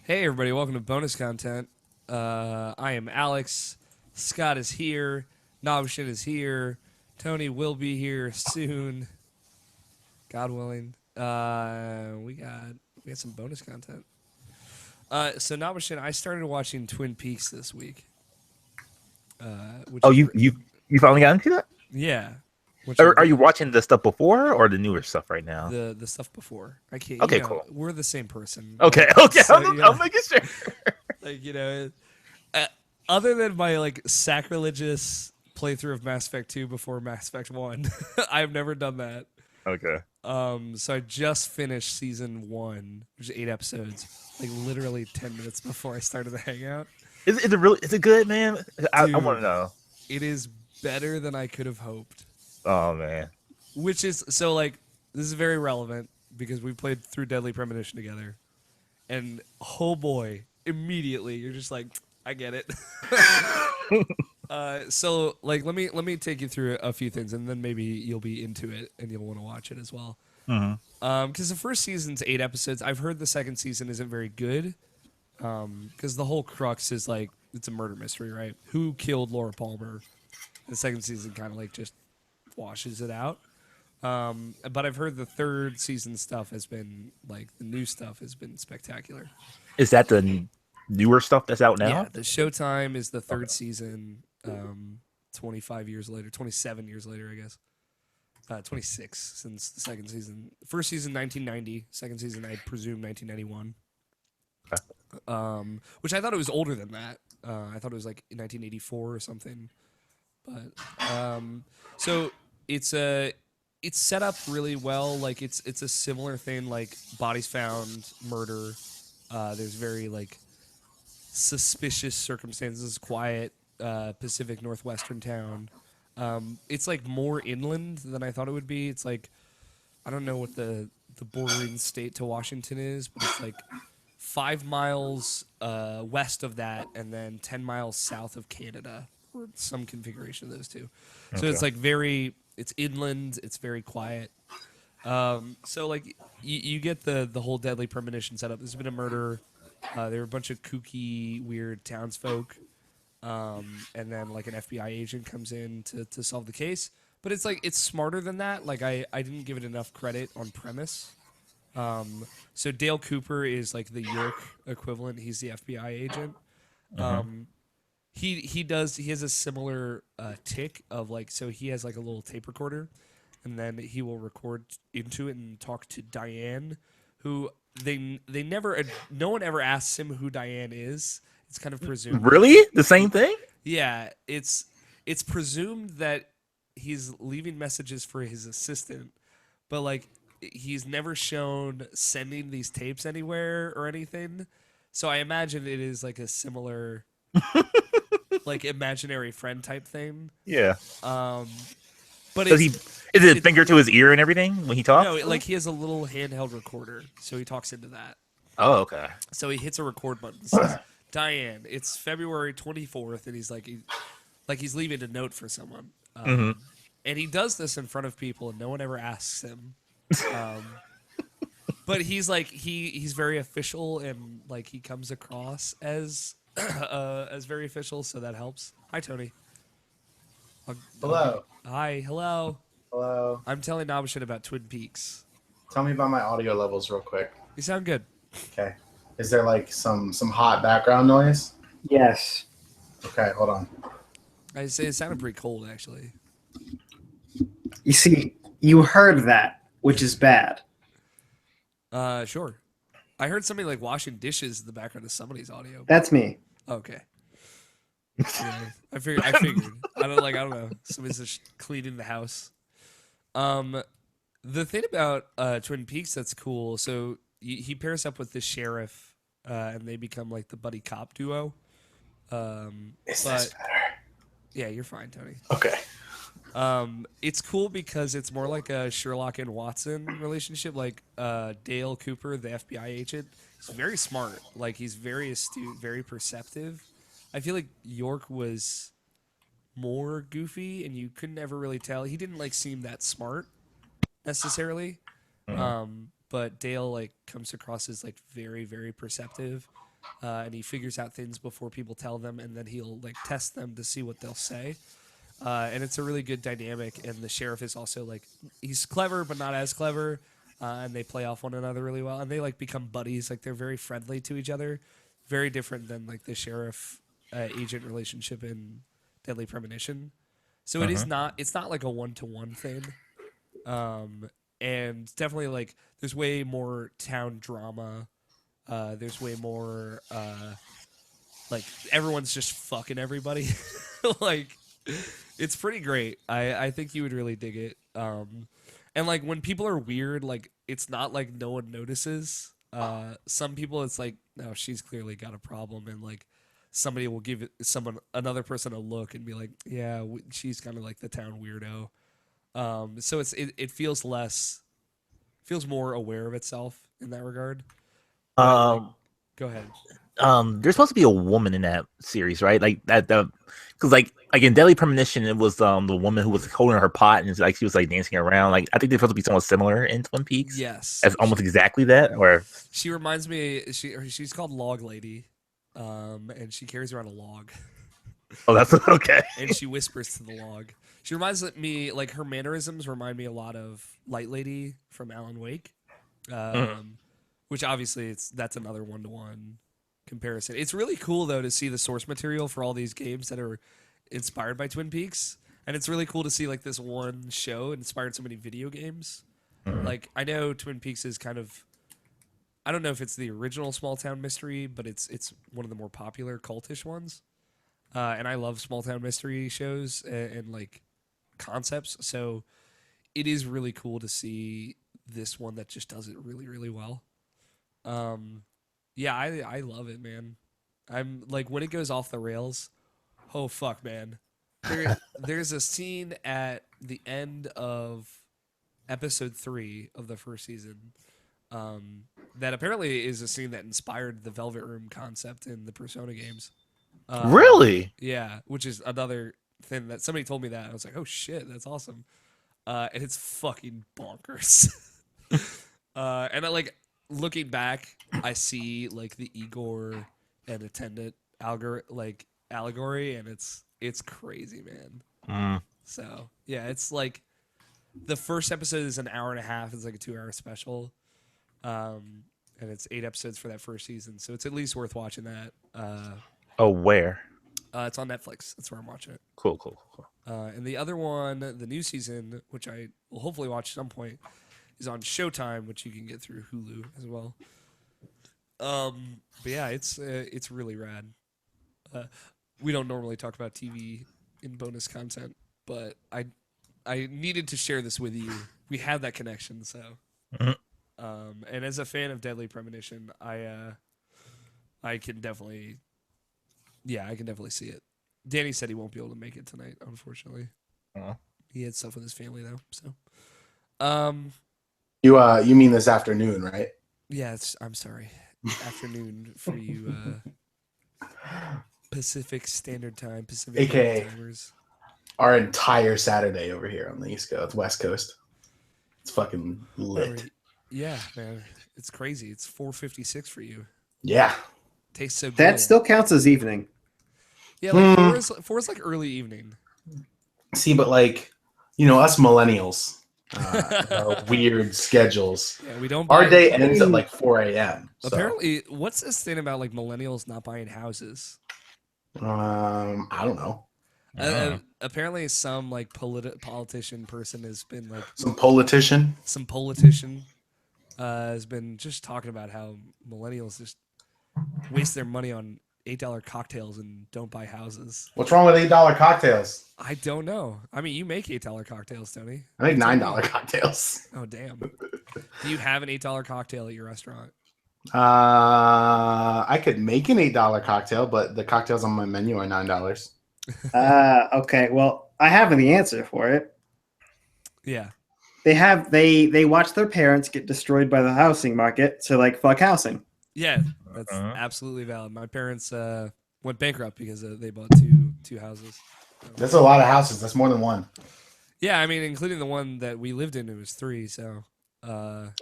Hey everybody, welcome to bonus content. I am Alex. Scott is here. Nobshin is here. Tony will be here soon, God willing. We got some bonus content. So Nobshin, I started watching Twin Peaks this week, which Oh, is you finally got into that? yeah, which I'm Are very you watching the stuff before or the newer stuff right now? the stuff before. I can't, Okay, cool. we're the same person, Okay, okay. so I'm making sure. like uh, other than my like sacrilegious playthrough of Mass Effect 2 before Mass Effect 1, I've never done that. Okay. So I just finished season 1, which is 8 episodes, like literally 10 minutes before I started the hangout. Is it really? Is it good, man? I want to Dude, know. it is better than I could have hoped. Oh man. Which is so like this is very relevant because we played through Deadly Premonition together. And oh boy, immediately you're just like, I get it. So like let me take you through a few things, and then maybe you'll be into it and you'll want to watch it as well. Hmm. Because the first season's 8 episodes. I've heard the second season isn't very good. Because the whole crux is like it's a murder mystery, right? Who killed Laura Palmer? The second season kind of like just washes it out. But I've heard the third season stuff has been like the new stuff has been spectacular. Is that the newer stuff that's out Yeah, now? the Showtime is the Okay. third season. 25 years later, 27 years later, I guess. 26 since the second season. First season 1990, second season I presume 1991. Okay. Which I thought it was older than that. I thought it was like 1984 or something. But so it's a it's set up really well. Like it's a similar thing. Like bodies found, murder. There's very like suspicious circumstances. Quiet Pacific Northwestern town. It's like more inland than I thought it would be. It's like I don't know what the bordering state to Washington is, but it's like 5 miles west of that, and then 10 miles south of Canada, or some configuration of those two. So Okay. it's like it's inland. It's very quiet. So like you get the whole Deadly Premonition setup. There's been a murder. There were a bunch of kooky, weird townsfolk, and then like an FBI agent comes in to solve the case. But it's like it's smarter than that. Like I didn't give it enough credit on premise. So Dale Cooper is like the York equivalent. He's the FBI agent. Hmm. He has a similar tick of like so he has like a little tape recorder, and then he will record into it and talk to Diane, who they never no one ever asks him who Diane is. It's kind of presumed that Really? The same thing? yeah, it's presumed that he's leaving messages for his assistant, but like he's never shown sending these tapes anywhere or anything. So I imagine it is like a similar like imaginary friend type thing. Yeah. Um but Does he? Is it it finger to his ear and everything when he no, talks? like he has a little handheld recorder, so he talks into that. Oh, okay. So he hits a record button and says, "Diane, it's February 24th," and like he's leaving a note for someone. Hmm. And he does this in front of people, and no one ever asks him. Um, but he's like he's very official, and like he comes across as very official, so that helps. Hi, Tony. Hello. Hi, hello. Hello. I'm telling Nabashin about Twin Peaks. Tell me about my audio levels real quick. You sound good. Okay. Is there like some hot background noise? Yes. Okay, hold on. I say it sounded pretty cold, actually. You see, you heard that, which is bad. Sure. I heard somebody like washing dishes in the background of somebody's audio. That's me. Okay. Yeah, I figured. I don't know. Somebody's just cleaning the house. The thing about Twin Peaks that's cool. So he pairs up with the sheriff, and they become like the buddy cop duo. Is But this better? yeah, you're fine, Tony. Okay. It's cool because it's more like a Sherlock and Watson relationship. Like Dale Cooper, the FBI agent, he's very smart. Like he's very astute, very perceptive. I feel like York was more goofy, and you couldn't ever really tell. He didn't like seem that smart necessarily. Mhm. But Dale like comes across as like very very perceptive. and he figures out things before people tell them, and then he'll like test them to see what they'll say. And it's a really good dynamic. And the sheriff is also like he's clever, but not as clever. And they play off one another really well, and they like become buddies. Like they're very friendly to each other, very different than like the sheriff agent relationship in Deadly Premonition. So it is not. It's not like a 1-to-1 thing. And definitely like there's way more town drama. There's way more like everyone's just fucking everybody. Like it's pretty great. I think you would really dig it. And like when people are weird, like it's not like no one notices. Some people it's like, no, she's clearly got a problem, and like somebody will give another person a look and be like, yeah, she's kind of like the town weirdo. So it feels more aware of itself in that regard. But, like, go ahead. There's supposed to be a woman in that series, right? Like that, because like in Deadly Premonition, it was the woman who was holding her pot and like she was like dancing around. Like I think they're supposed to be somewhat similar in Twin Peaks. Yes, as almost exactly that. Or she reminds me. She's called Log Lady, and she carries around a log. Oh, that's okay. And she whispers to the log. She reminds me, like her mannerisms remind me a lot of Light Lady from Alan Wake, which obviously that's another 1-to-1 comparison. It's really cool though to see the source material for all these games that are inspired by Twin Peaks, and it's really cool to see like this one show inspired so many video games. Like I know Twin Peaks is kind of, I don't know if it's the original small town mystery, but it's one of the more popular cultish ones. And I love small town mystery shows and like concepts, so it is really cool to see this one that just does it really, really well. Yeah, I love it, man. I'm like when it goes off the rails. Oh fuck, man! There's a scene at the end of episode 3 of the first season that apparently is a scene that inspired the Velvet Room concept in the Persona games. Really? Yeah, which is another thing that somebody told me that. I was like, oh shit, that's awesome. And it's fucking bonkers. And I like looking back, I see like the Igor and attendant allegory, and it's crazy, man. So yeah, it's like the first episode is an hour and a half. It's like a 2-hour special. And it's 8 episodes for that first season, so it's at least worth watching that. Oh, where? It's on Netflix. That's where I'm watching it. Cool. And the other one, the new season, which I will hopefully watch at some point, is on Showtime, which you can get through Hulu as well. But yeah, it's really rad. We don't normally talk about TV in bonus content, but I needed to share this with you. We have that connection, so. And as a fan of Deadly Premonition, I can definitely see it. Danny said he won't be able to make it tonight, unfortunately. He had stuff with his family though, so. You mean this afternoon, right? Yeah, I'm sorry. Afternoon for you, Pacific Standard Time, Pacific AKA timers. Our entire Saturday over here on the East Coast, West Coast. It's fucking lit. Yeah, man, it's crazy. It's 4:56 for you. Yeah, Tastes so good. That still counts as evening. Yeah, like four is like early evening. See, but like, us millennials, our weird schedules. Yeah, we don't. Our day ends at like 4 a.m. So. Apparently, what's this thing about like millennials not buying houses? I don't know. Apparently, some like politician person has been like some politician has been just talking about how millennials just waste their money on $8 cocktails and don't buy houses. What's wrong with $8 cocktails? I don't know. I mean, you make $8 cocktails, Tony. I make $9 cocktails. Oh damn! Do you have an $8 cocktail at your restaurant? I could make an $8 cocktail, but the cocktails on my menu are $9. Okay. Well, I have the answer for it. Yeah. They watch their parents get destroyed by the housing market, so like fuck housing. Yeah, that's absolutely valid. My parents went bankrupt because they bought two houses. That's a lot of houses. That's more than one. Yeah, I mean, including the one that we lived in, it was 3. So,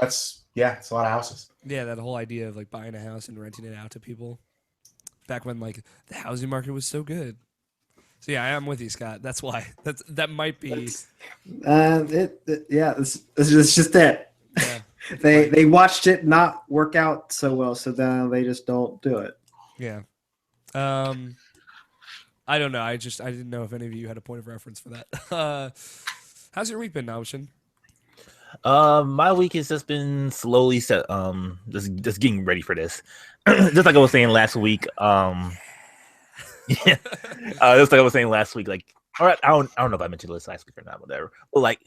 It's a lot of houses. Yeah, that whole idea of like buying a house and renting it out to people back when like the housing market was so good. So yeah, I am with you, Scott. That's why. That might be. It's just it. Yeah, They watched it not work out so well, so then they just don't do it. yeah. I don't know. I didn't know if any of you had a point of reference for that. How's your week been, Nalshin? My week has just been slowly set. Just getting ready for this. Just like I was saying last week. Yeah. Just like I was saying last week. Like, all right, I don't know if I mentioned this last week or not. Whatever. But like,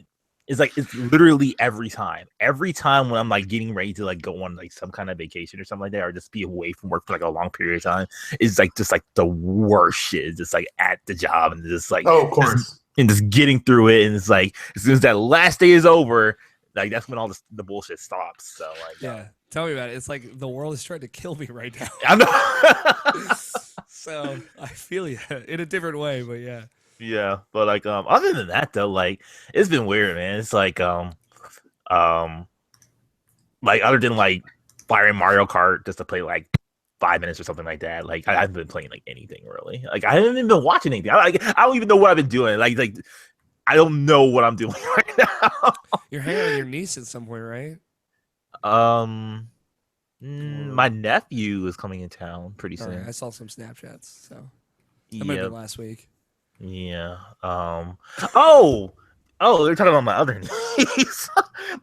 it's literally every time when I'm like getting ready to like go on like some kind of vacation or something like that, or just be away from work for like a long period of time, it's like just like the worst shit. It's just like at the job and just like, Oh, of course. and just getting through it, and it's like as soon as that last day is over, like that's when all the bullshit stops. So like, Yeah, tell me about it. It's like the world is trying to kill me right now. I know. So I feel you in a different way, but yeah. Yeah, but like other than that though, like it's been weird, man. It's like like other than like firing Mario Kart just to play like 5 minutes or something like that, like I haven't been playing like anything really. Like I haven't even been watching anything. I don't even know what I've been doing. Like I don't know what I'm doing right now. You're hanging out with your niece at some point, right? My nephew is coming in town pretty All soon. right, I saw some Snapchats, so that might have Yeah, been last week. yeah. Oh, they're talking about my other niece,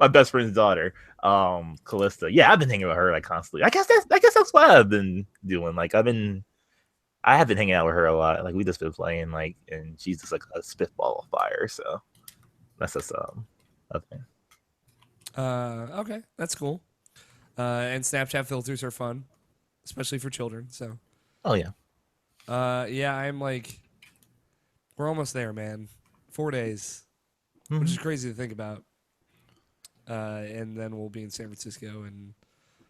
my best friend's daughter, Callista. Yeah, I've been hanging with her like constantly. I guess that's what I've been doing. Like I have been hanging out with her a lot. Like we just been playing, like, and she's just like a spitball of fire. So that's just a thing. Okay, that's cool. And Snapchat filters are fun, especially for children. So, Oh yeah. yeah, I'm like, we're almost there, man. 4 days, which is crazy to think about. And then we'll be in San Francisco, and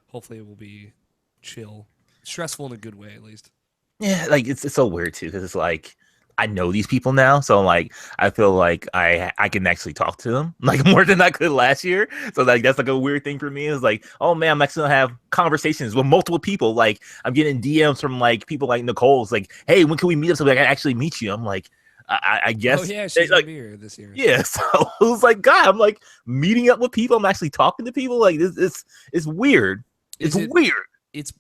hopefully it will be chill, stressful in a good way, at least. Yeah, like it's so weird too because it's like I know these people now, so like I feel like I can actually talk to them like more than I could last year. So like that's like a weird thing for me. Is like, oh man, I'm actually gonna have conversations with multiple people. Like I'm getting DMs from like people like Nicole's like, hey, when can we meet up so I can actually meet you? I'm like, I guess. Oh yeah, she's like, gonna be here this year. yeah. So it was like, God, I'm like meeting up with people. I'm actually talking to people. Like this, it's weird. It's weird.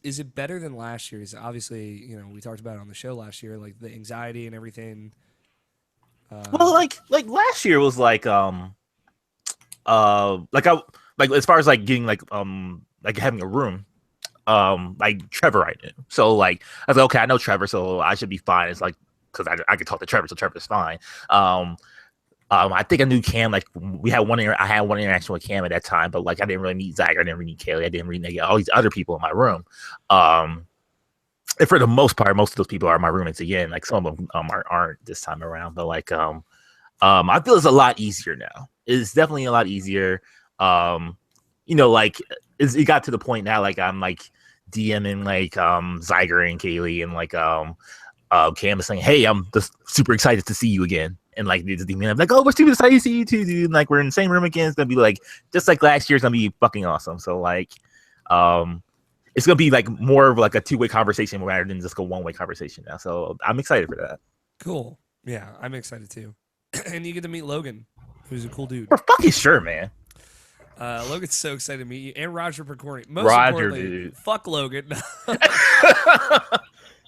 Is it better than last year's? Obviously, we talked about it on the show last year, like the anxiety and everything. Well, like last year was like like as far as like getting like having a room, like Trevor I knew. So like I was like, okay, I know Trevor, so I should be fine. It's like because I could talk to Trevor, so Trevor's fine. I think I knew Cam. Like I had one interaction with Cam at that time, but like I didn't really meet Zach. I didn't really meet Kaylee. I didn't really meet all these other people in my room. And for the most part, most of those people are my roommates again. Like some of them aren't this time around, but like I feel it's a lot easier now. It's definitely a lot easier. Like it got to the point now. Like I'm like DMing like Zyger and Kaylee and like Cam is saying, hey, I'm just super excited to see you again. And like I'm like, oh, we're super excited to see you too, dude. And like we're in the same room again. It's gonna be like just like last year. It's gonna be fucking awesome. So like, it's gonna be like more of like a two-way conversation rather than just a one-way conversation now. So I'm excited for that. Cool. Yeah, I'm excited too. And you get to meet Logan, who's a cool dude. For fucking sure, man. Logan's so excited to meet you, and Roger Picorni. Most Roger, importantly, dude. fuck Logan.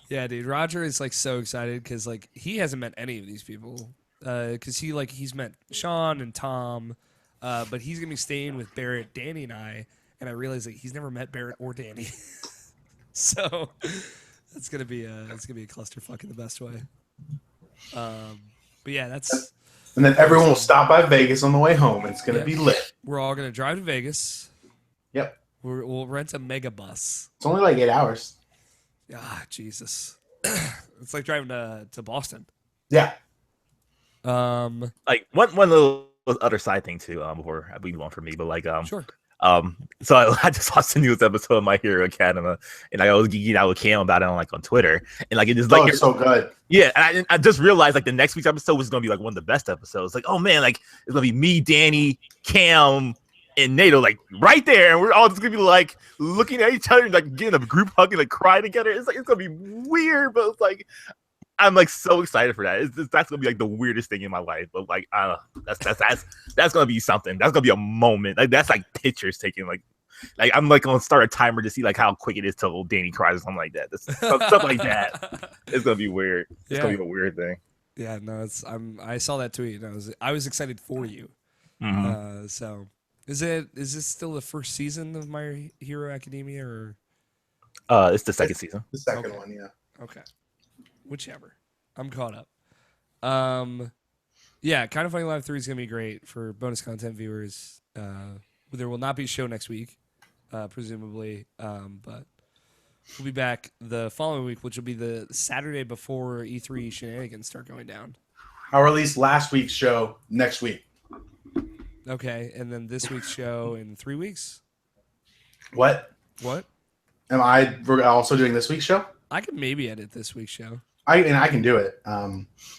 Yeah, dude. Roger is like so excited because like he hasn't met any of these people. Because he's met Sean and Tom, but he's gonna be staying with Barrett, Danny, and I. And I realized that he's never met Barrett or Danny, so it's gonna be a clusterfuck in the best way. But yeah, that's. And then everyone will stop by Vegas on the way home. And it's gonna be lit. We're all gonna drive to Vegas. Yep. We'll rent a mega bus. It's only like 8 hours. Ah, Jesus. It's like driving to Boston. Yeah. Like one little other side thing too. Before I move on for me, but like Sure. So I just watched the newest episode of My Hero Academia, and I was geeking out with Cam about it on Twitter, and like it is like it's so good. Yeah, and I just realized like the next week's episode was gonna be like one of the best episodes. Like, oh man, like it's gonna be me, Danny, Cam, and NATO like right there, and we're all just gonna be like looking at each other, like getting a group hug and like crying together. It's like it's gonna be weird, but it's like I'm like so excited for that. That's gonna be like the weirdest thing in my life. But like, that's gonna be something. That's gonna be a moment. Like that's like pictures taken. Like I'm like gonna start a timer to see like how quick it is till Danny cries or something like that. Stuff like that. It's gonna be weird. It's gonna be a weird thing. Yeah, no, I saw that tweet and I was excited for you. Mm-hmm. So is this still the first season of My Hero Academia or? It's the second season. The second one, yeah. Okay. Whichever. I'm caught up. Yeah, Kind of Funny Live 3 is going to be great for bonus content viewers. There will not be a show next week, presumably, but we'll be back the following week, which will be the Saturday before E3 shenanigans start going down. I'll release last week's show next week. Okay, and then this week's show in 3 weeks? What? Am I also doing this week's show? I could maybe edit this week's show. I can do it.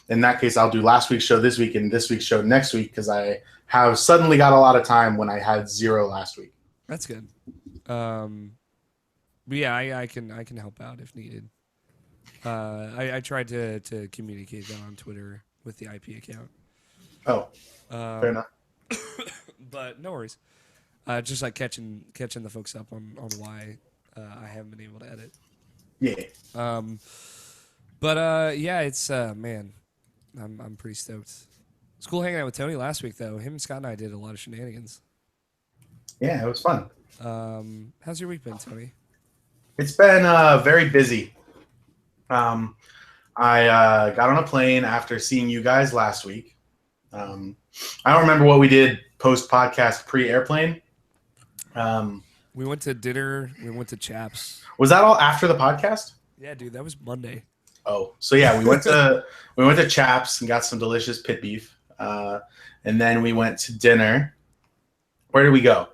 In that case, I'll do last week's show this week and this week's show next week because I have suddenly got a lot of time when I had 0 last week. That's good. But yeah, I can help out if needed. I tried to communicate that on Twitter with the IP account. Oh, fair enough. But no worries. Just like catching the folks up on why I haven't been able to edit. Yeah. But yeah, it's man, I'm pretty stoked. It's cool hanging out with Tony last week though. Him and Scott and I did a lot of shenanigans. Yeah, it was fun. How's your week been, Tony? It's been very busy. I got on a plane after seeing you guys last week. I don't remember what we did post podcast pre-airplane. We went to dinner. We went to Chaps. Was that all after the podcast? Yeah, dude, that was Monday. Oh, so yeah, we went to Chaps and got some delicious pit beef, and then we went to dinner. Where did we go?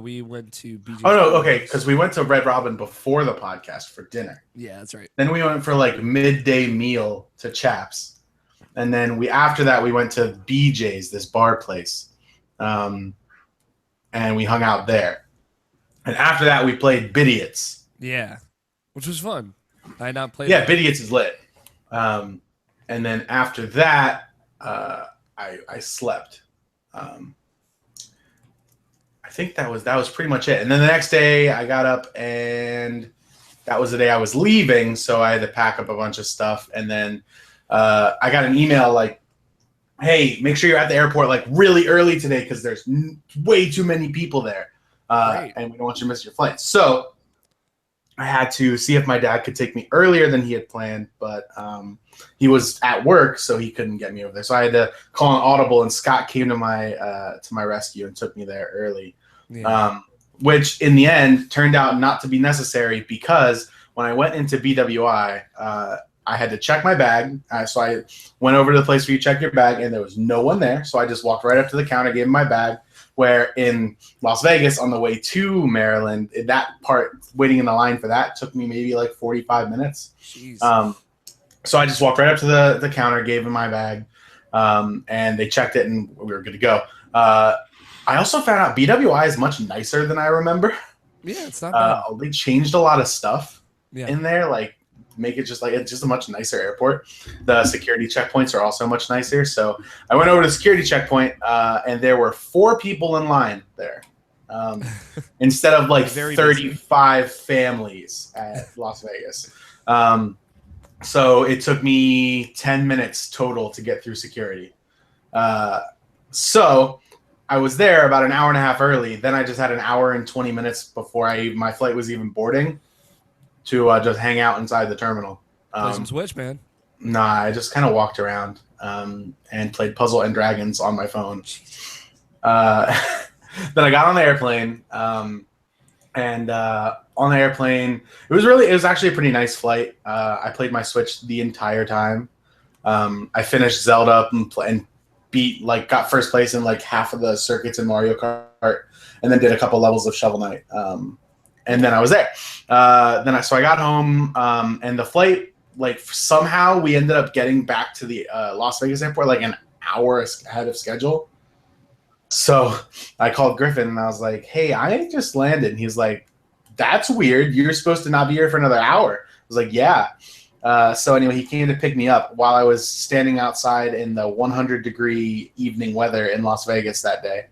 We went to BJ's. Oh no, okay, because we went to Red Robin before the podcast for dinner. Yeah, that's right. Then we went for like midday meal to Chaps, and then after that we went to BJ's, this bar place, and we hung out there. And after that we played Bidiots. Yeah, which was fun. I had not played. Yeah, Bidiots is lit. And then after that, I slept. I think that was pretty much it. And then the next day, I got up, and that was the day I was leaving, so I had to pack up a bunch of stuff. And then I got an email like, "Hey, make sure you're at the airport like really early today because there's way too many people there, and we don't want you to miss your flight." So I had to see if my dad could take me earlier than he had planned, but he was at work, so he couldn't get me over there. So I had to call an audible, and Scott came to my rescue and took me there early, which in the end turned out not to be necessary because when I went into BWI, I had to check my bag. So I went over to the place where you check your bag, and there was no one there. So I just walked right up to the counter, gave him my bag. Where in Las Vegas on the way to Maryland, that part, waiting in the line for that took me maybe like 45 minutes. Jeez. So I just walked right up to the counter, gave him my bag, and they checked it, and we were good to go. I also found out BWI is much nicer than I remember. Yeah, it's not bad. They changed a lot of stuff in there, like make it just like it's just a much nicer airport. The security checkpoints are also much nicer. So I went over to the security checkpoint, and there were 4 people in line there, instead of like 35 families at Las Vegas. So it took me 10 minutes total to get through security. So I was there about an hour and a half early. Then I just had an hour and 20 minutes before my flight was even boarding to just hang out inside the terminal. Play some Switch, man. Nah, I just kind of walked around and played Puzzle and Dragons on my phone. Then I got on the airplane, and on the airplane, it was actually a pretty nice flight. I played my Switch the entire time. I finished Zelda and got first place in like half of the circuits in Mario Kart, and then did a couple levels of Shovel Knight. And then I was there. So I got home, and the flight, like somehow we ended up getting back to the Las Vegas airport like an hour ahead of schedule. So I called Griffin and I was like, "Hey, I just landed." And he's like, "That's weird. You're supposed to not be here for another hour." I was like, "Yeah." So anyway, he came to pick me up while I was standing outside in the 100-degree evening weather in Las Vegas that day.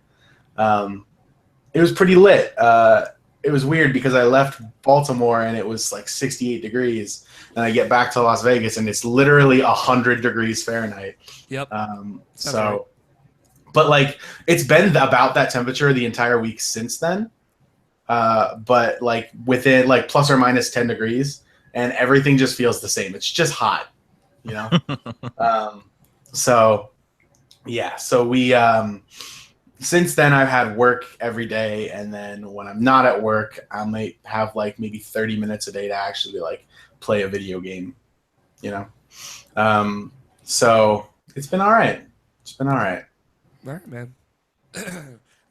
It was pretty lit. It was weird because I left Baltimore and it was like 68 degrees, and I get back to Las Vegas and it's literally 100 degrees Fahrenheit. Yep. So, right. but like it's been about that temperature the entire week since then. But like within like plus or minus 10 degrees, and everything just feels the same. It's just hot, you know? So yeah, so we since then I've had work every day, and then when I'm not at work, I might have like maybe 30 minutes a day to actually like play a video game, you know? So it's been all right. It's been all right. All right, man.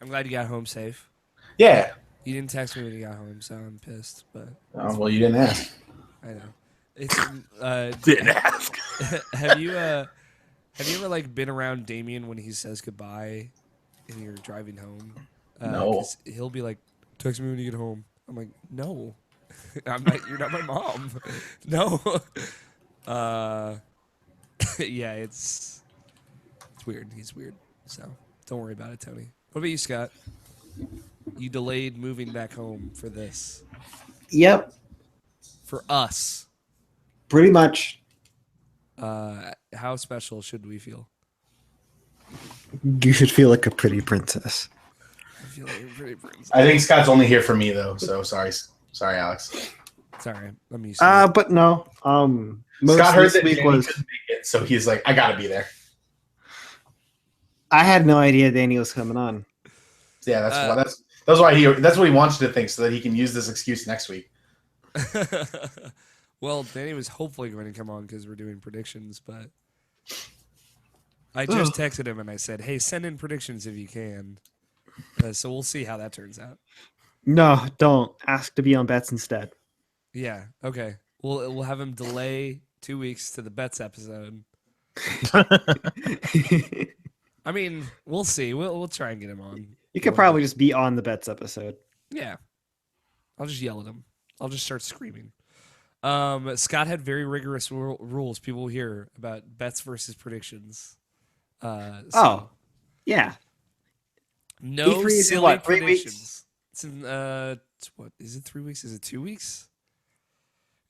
I'm glad you got home safe. Yeah. You didn't text me when you got home, so I'm pissed. But Well, you didn't ask. I know. It's Didn't ask. have you ever like been around Damien when he says goodbye and you're driving home? No. 'Cause he'll be like, "Text me when you get home." I'm like, "No, I'm not. You're not my mom." No. Yeah, it's weird. He's weird. So don't worry about it, Tony. What about you, Scott? You delayed moving back home for this. Yep, For us. pretty much. How special should we feel? You should feel like a pretty princess. I feel like a pretty princess. I think Scott's only here for me though, so sorry, Alex. Sorry, I'm used to it. But no. Most Scott of heard this that week Danny was. couldn't make it, so he's like, "I gotta be there." I had no idea Danny was coming on. Yeah, that's why that's what he wants you to think, so that he can use this excuse next week. Well, Danny was hopefully going to come on because we're doing predictions, but I just texted him and I said, "Hey, send in predictions if you can." So we'll see how that turns out. No, don't ask to be on bets instead. Yeah. Okay. We'll have him delay 2 weeks to the bets episode. I mean, we'll see. We'll try and get him on. You could probably just be on the bets episode. Yeah. I'll just yell at him. I'll just start screaming. Scott had very rigorous rules. People hear about bets versus predictions. Yeah. No E3 is in silly what, 3 predictions. weeks? It's in what is it? 3 weeks? Is it 2 weeks?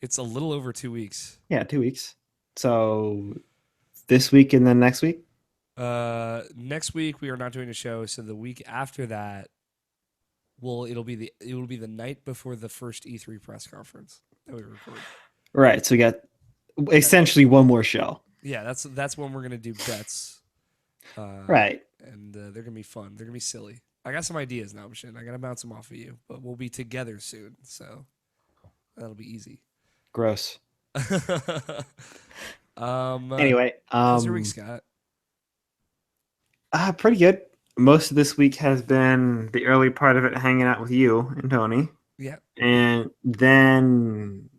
It's a little over 2 weeks. Yeah, 2 weeks. So this week and then next week? Next week we are not doing a show, so the week after that, it'll be the night before the first E3 press conference that we record. Right. So we got essentially one more show. Yeah, that's when we're gonna do bets. Right. And they're gonna be fun. They're gonna be silly. I got some ideas now, Shin. I gotta bounce them off of you, but we'll be together soon, so that'll be easy. Gross. Anyway, how's your week, Scott? Pretty good. Most of this week has been the early part of it hanging out with you and Tony. Yeah. And then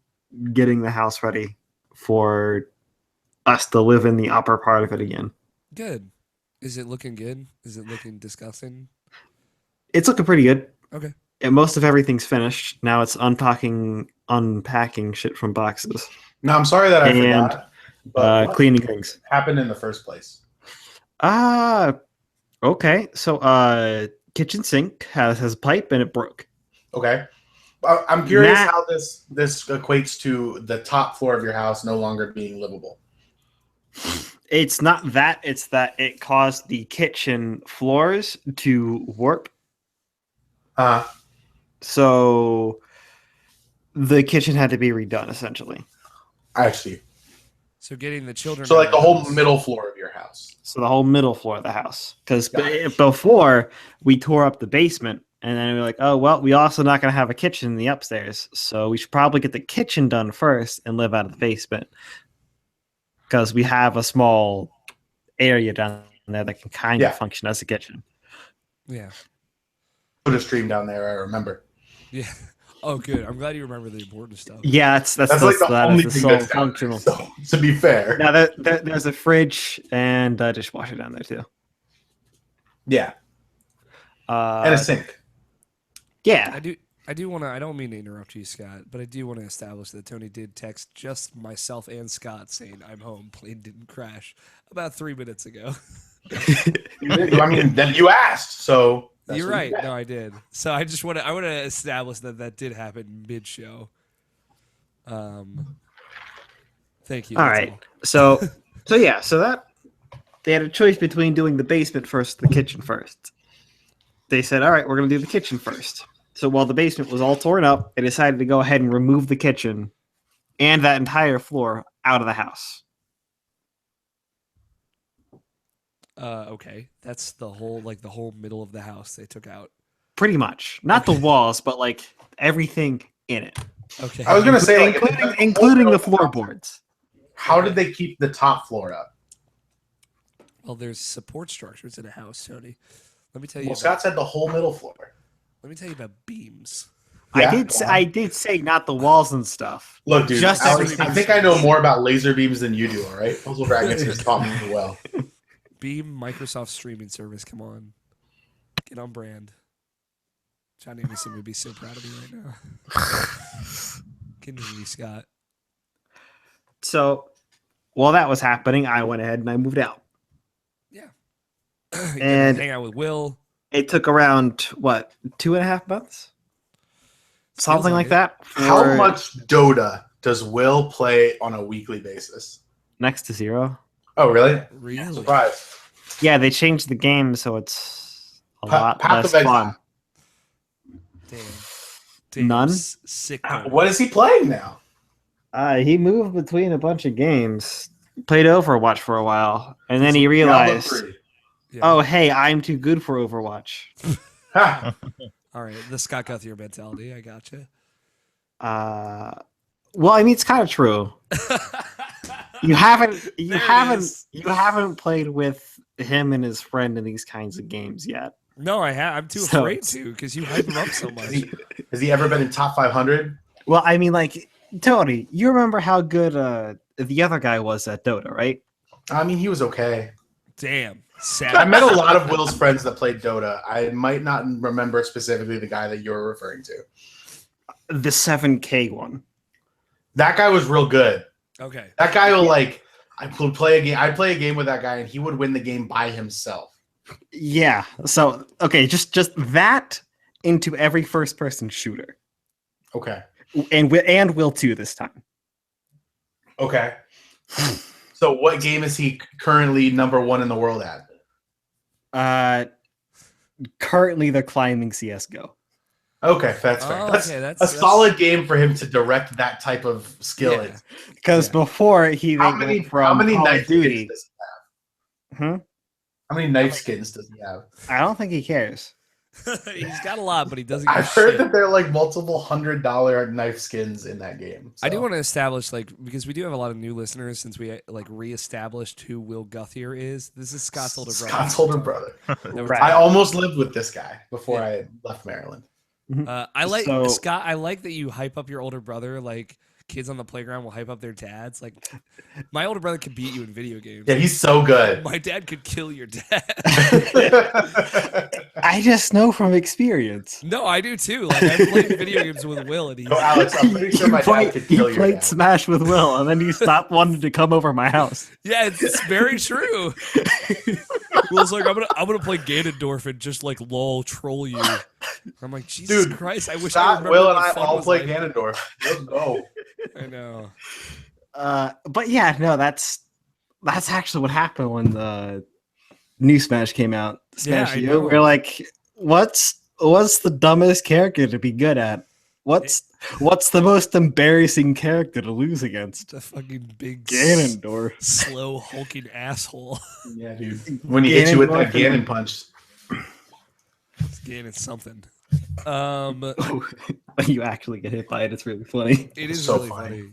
getting the house ready for us to live in the upper part of it again. Good. Is it looking good? Is it looking disgusting? It's looking pretty good. Okay. And most of everything's finished. Now it's unpacking shit from boxes. No, I'm sorry that I And, forgot. But what cleaning things. happened in the first place? Okay. So kitchen sink has a pipe and it broke. Okay. I'm curious how this equates to the top floor of your house no longer being livable. It's not that, it's that it caused the kitchen floors to warp. So the kitchen had to be redone essentially. I see. So getting the children. So like the whole house. middle floor of your house. So the whole middle floor of the house. Because before we tore up the basement and then we were like, oh, well, we also not going to have a kitchen in the upstairs. So we should probably get the kitchen done first and live out of the basement. Because we have a small area down there that can kind of function as a kitchen. Yeah. Put a stream down there, I remember. Yeah. Oh, good. I'm glad you remember the important stuff. Yeah, that's like the only thing that's functional. So, to be fair. Now there's a fridge and a dishwasher down there too. Yeah. And a sink. Yeah. I do want to. I don't mean to interrupt you, Scott, but I do want to establish that Tony did text just myself and Scott saying I'm home. Plane didn't crash about 3 minutes ago. I mean, then you asked, so that's You're what right. you get. No, I did. So I just want to. I want to establish that did happen mid show. Thank you. All that's right. So that they had a choice between doing the basement first, or the kitchen first. They said, "All right, we're going to do the kitchen first." So while the basement was all torn up, they decided to go ahead and remove the kitchen and that entire floor out of the house. Okay, that's the whole middle of the house they took out. Pretty much, not the walls, but like everything in it, Okay. I was gonna say, like, including the floorboards. How did they keep the top floor up? Well, there's support structures in a house, Tony. Let me tell you. Well, Scott said the whole middle floor. Let me tell you about beams. Yeah, I did say not the walls and stuff. Look, dude, Just I everything. think I know more about laser beams than you do. All right, Puzzle Dragons has taught me well. Beam Microsoft streaming service. Come on, get on brand. Johnny Anderson would be so proud of me right now. Continue, Scott. So while that was happening, I went ahead and I moved out. Yeah. And hang out with Will. It took around, what, 2.5 months? Something like that. How for much Dota does Will play on a weekly basis? Next to 0. Oh, really? Really? Surprised. Yeah, they changed the game, so it's a lot Path less of fun. Damn. None? Sick. What is he playing now? He moved between a bunch of games, played Overwatch for a while, and then he Diablo realized, 3. Yeah. oh, hey, I'm too good for Overwatch. Ha. All right. The Scott Guthier mentality. I gotcha. Well, I mean, it's kind of true. You haven't played with him and his friend in these kinds of games yet. No, I'm too So- afraid to because you hype him up so much. Has he ever been in top 500? Well, I mean, like, Tony, you remember how good the other guy was at Dota, right? I mean, he was okay. Damn. I Sad. met a lot of Will's friends that played Dota. I might not remember specifically the guy that you're referring to. The 7K one. That guy was real good. Okay. That guy will I would play a game. I'd play a game with that guy, and he would win the game by himself. Yeah. So, okay, just that into every first-person shooter, Okay. and Will 2 this time. Okay. So, what game is he currently number 1 in the world at? Currently they're climbing CS:GO. Okay, that's fair. Oh, That's okay, a that's- solid game for him to direct that type of skill in. Yeah. Because Yeah. before he How went many from Call knife of Duty. skins does he Hmm? have? How many knife skins does he have? I don't think he cares. He's got a lot, but he doesn't give a I've heard shit. that there are like multiple $100 knife skins in that game. I do so. want to establish, because we do have a lot of new listeners since we reestablished who Will Guthier is. This is Scott's older brother. Scott's older brother. That we're Right. I talking almost lived with this guy before I left Maryland. I like So- Scott. I like that you hype up your older brother. Like kids on the playground will hype up their dads. Like my older brother could beat you in video games. Yeah, he's so good. My dad could kill your dad. I just know from experience. No, I do too. Like I played video games with Will, and he's Oh, Alex, I'm pretty sure my dad could kill you your played dad. Smash with Will, and then you stopped wanting to come over my house. yeah, it's very true. Will's like, I'm gonna play Ganondorf and just like lol troll you. I'm like, Jesus Dude, Christ! I wish I Scott, remembered Will, and what I fun all was play like. Ganondorf. Let's go. I know. But yeah, no, that's actually what happened when the new Smash came out. Yeah, Smash I U. know. We're like, what's the dumbest character to be good at? What's the most embarrassing character to lose against? The fucking big Ganondorf. slow hulking asshole. Yeah, dude. When he hits you with that Ganondorf. Ganon punch. Ganon something. You actually get hit by it. It's really funny. It is So really funny. funny.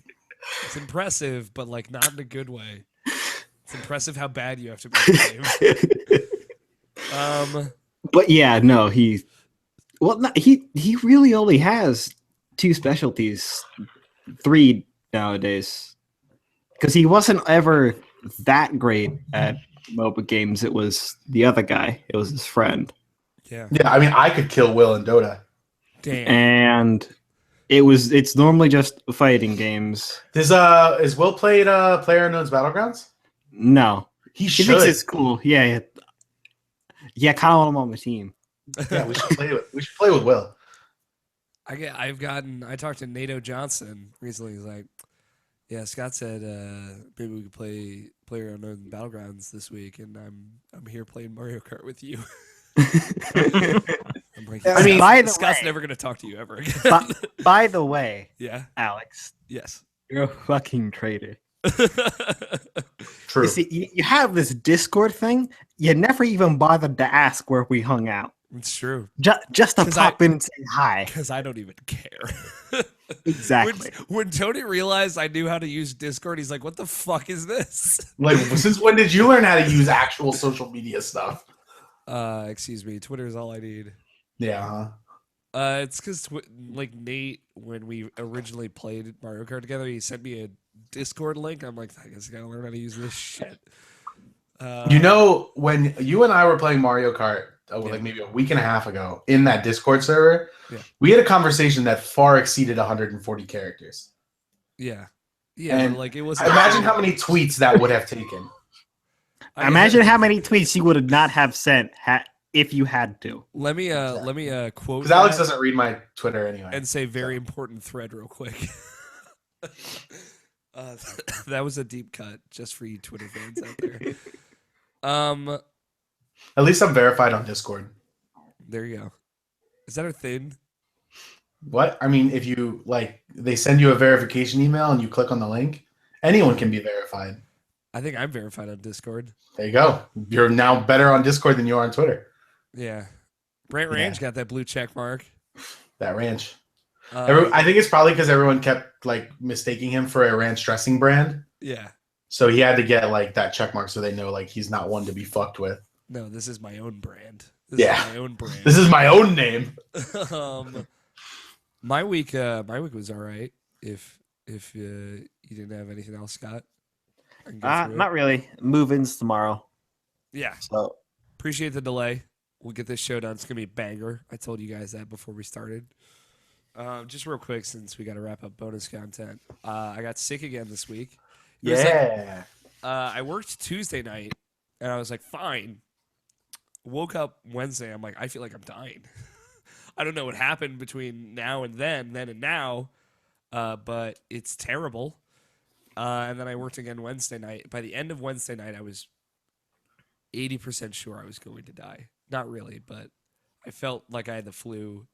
It's impressive, but like not in a good way. It's impressive how bad you have to be in the game. But yeah, no, he really only has 2 specialties, 3 nowadays, because he wasn't ever that great at MOBA games. It was the other guy. It was his friend. Yeah. Yeah, I mean, I could kill Will in Dota. Damn. And it's normally just fighting games. Is Will played PlayerUnknown's Battlegrounds? No. He He thinks should. it's cool. Yeah. Yeah, kind of want him on my team. Yeah, we should play with Will. I talked to Nato Johnson recently. He's like, yeah, Scott said maybe we could play PlayerUnknown Battlegrounds this week, and I'm here playing Mario Kart with you. I'm like, I mean, by the Scott's way- never gonna talk to you ever again. By the way, Yeah. Alex, Yes. you're a fucking traitor. True. You see, you have this Discord thing. You never even bothered to ask where we hung out. It's true. Just to 'Cause pop in and say hi. Because I don't even care. Exactly. When Tony realized I knew how to use Discord, he's like, "What the fuck is this?" Like, since when did you learn how to use actual social media stuff? Excuse me. Twitter is all I need. Yeah. It's because like Nate, when we originally played Mario Kart together, he sent me a Discord link. I'm like, I guess I gotta learn how to use this shit. You know, when you and I were playing Mario Kart, like maybe a week and a half ago, in that Discord server, we had a conversation that far exceeded 140 characters. Yeah, And but, like it was. Imagine how many tweets that would have taken. Imagine how many tweets you would not have sent if you had to. Let me quote. Because Alex that doesn't read my Twitter anyway. and say very important thread real quick. That was a deep cut just for you Twitter fans out there. At least I'm verified on Discord. There you go. Is that a thing? What? I mean, if you they send you a verification email and you click on the link, anyone can be verified. I think I'm verified on Discord. There you go. You're now better on Discord than you are on Twitter. Yeah. Brant Range got that blue check mark. That ranch. I think it's probably because everyone kept mistaking him for a ranch dressing brand. Yeah. So he had to get that check mark so they know he's not one to be fucked with. No, this is my own brand. This Yeah. is my own brand. This is my own name. My week was all right. If you didn't have anything else, Scott. I can go through it. Not really. Move-ins tomorrow. Yeah. So Appreciate the delay. We'll get this show done. It's gonna be a banger. I told you guys that before we started. Just real quick, since we got to wrap up bonus content. I got sick again this week. It was Yeah. I worked Tuesday night, and I was like, fine. Woke up Wednesday. I'm like, I feel like I'm dying. I don't know what happened between now and then and now, but it's terrible. And then I worked again Wednesday night. By the end of Wednesday night, I was 80% sure I was going to die. Not really, but I felt like I had the flu.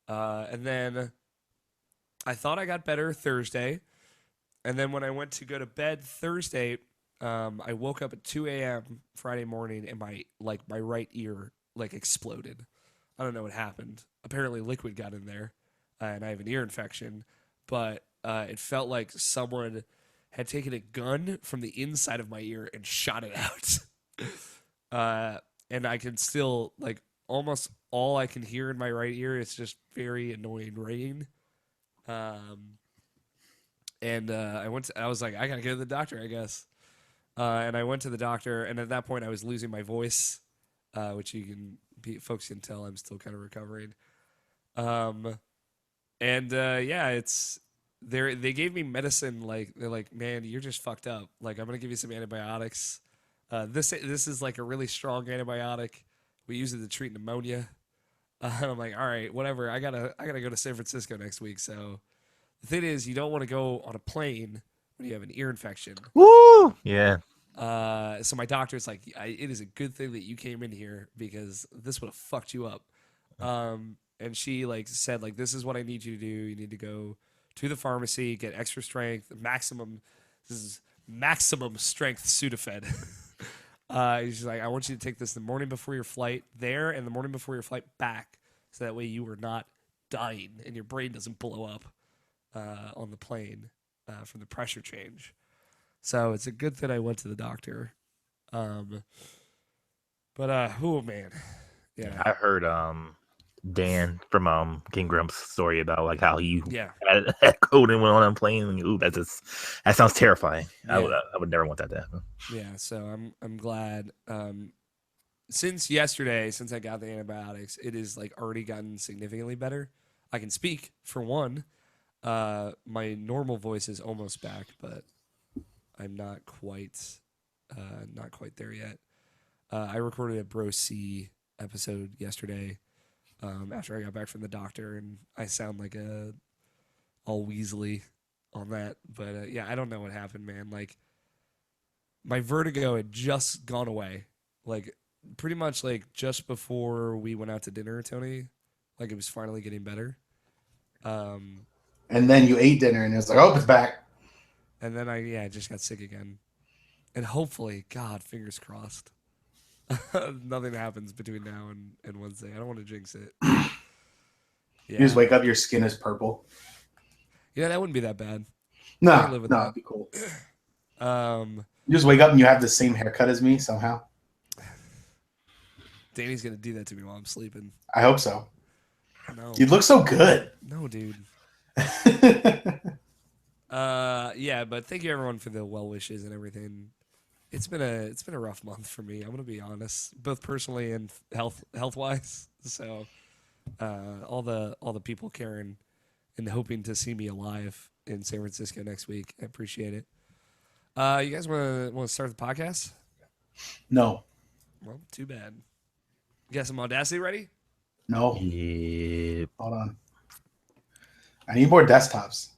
And then I thought I got better Thursday. And then when I went to go to bed Thursday, I woke up at 2 a.m. Friday morning and my right ear exploded. I don't know what happened. Apparently liquid got in there and I have an ear infection, but it felt like someone had taken a gun from the inside of my ear and shot it out. And I can still almost all I can hear in my right ear is just very annoying ringing. And I was like, I gotta go to the doctor, I guess. And I went to the doctor, and at that point, I was losing my voice, which folks can tell I'm still kind of recovering. It's they gave me medicine. They're like, man, you're just fucked up. I'm gonna give you some antibiotics. This is a really strong antibiotic. We use it to treat pneumonia. And I'm like, all right, whatever. I gotta go to San Francisco next week. So the thing is, you don't want to go on a plane when you have an ear infection. Woo! Yeah. So my doctor's like, it is a good thing that you came in here because this would have fucked you up. And she said this is what I need you to do. You need to go to the pharmacy, get extra strength, maximum strength Sudafed. She's like, I want you to take this the morning before your flight there and the morning before your flight back, so that way you are not dying and your brain doesn't blow up on the plane from the pressure change. So it's a good thing I went to the doctor. Oh man, yeah. I heard Dan from King Grump's story about how he had code and went on a plane. And, ooh, that sounds terrifying. Yeah. I would never want that to happen. Yeah, so I'm glad. since yesterday, since I got the antibiotics, it is like already gotten significantly better. I can speak for one. My normal voice is almost back, but I'm not quite there yet. I recorded a Bro C episode yesterday after I got back from the doctor, and I sound like a all Weasley on that. But yeah, I don't know what happened, man. Like my vertigo had just gone away, like pretty much like just before we went out to dinner, Tony. Like it was finally getting better. And then you ate dinner, and it was like, oh, it's back. And then I just got sick again. And hopefully, God, fingers crossed, nothing happens between now and Wednesday. I don't want to jinx it. Yeah. You just wake up, your skin is purple. Yeah, that wouldn't be that bad. No, I can live with that. it'd be cool. Um, You just wake up and you have the same haircut as me somehow. Danny's gonna do that to me while I'm sleeping. I hope so. No, You look so good. no, dude. Yeah, but thank you everyone for the well wishes and everything. It's been a rough month for me. I'm gonna be honest, both personally and health wise. So, all the people caring and hoping to see me alive in San Francisco next week. I appreciate it. You guys want to start the podcast? No. Well, too bad. You got some Audacity ready? No. Yeah. Hold on. I need more desktops.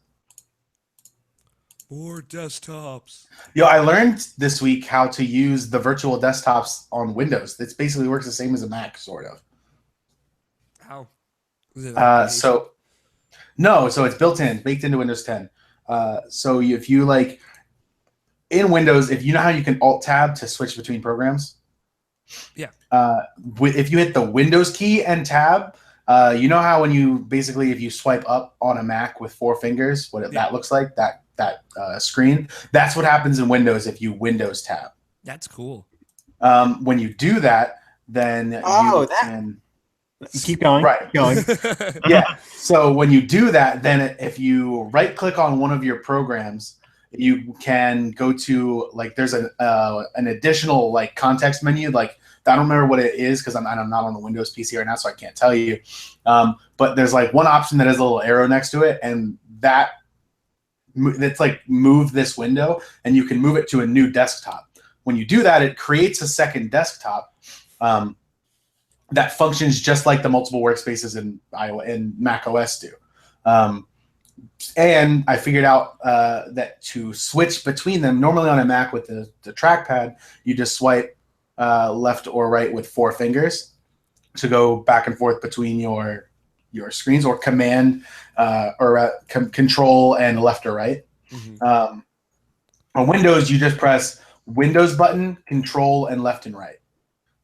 More desktops. Yo, I learned this week how to use the virtual desktops on Windows. It basically works the same as a Mac, sort of. How? Is it like So it's built in, baked into Windows 10. So if you like in Windows, if you know how you can Alt Tab to switch between programs. Yeah. If you hit the Windows key and Tab, you know how when you basically if you swipe up on a Mac with 4 fingers, that looks like that screen. That's what happens in Windows if you Windows Tab. That's cool. When you do that, then you can Keep going. Right. Keep going. Yeah. So when you do that, then if you right click on one of your programs, you can go to like there's an additional like context menu. Like I don't remember what it is because I'm not on the Windows PC right now, so I can't tell you. But there's like one option that has a little arrow next to it, and that's like move this window, and you can move it to a new desktop. When you do that, it creates a second desktop. That functions just like the multiple workspaces in Mac OS do. And I figured out that to switch between them, normally on a Mac with the trackpad, you just swipe left or right with 4 fingers to go back and forth between your screens, or command or control and left or right. Mm-hmm. On Windows, you just press Windows button, control, and left and right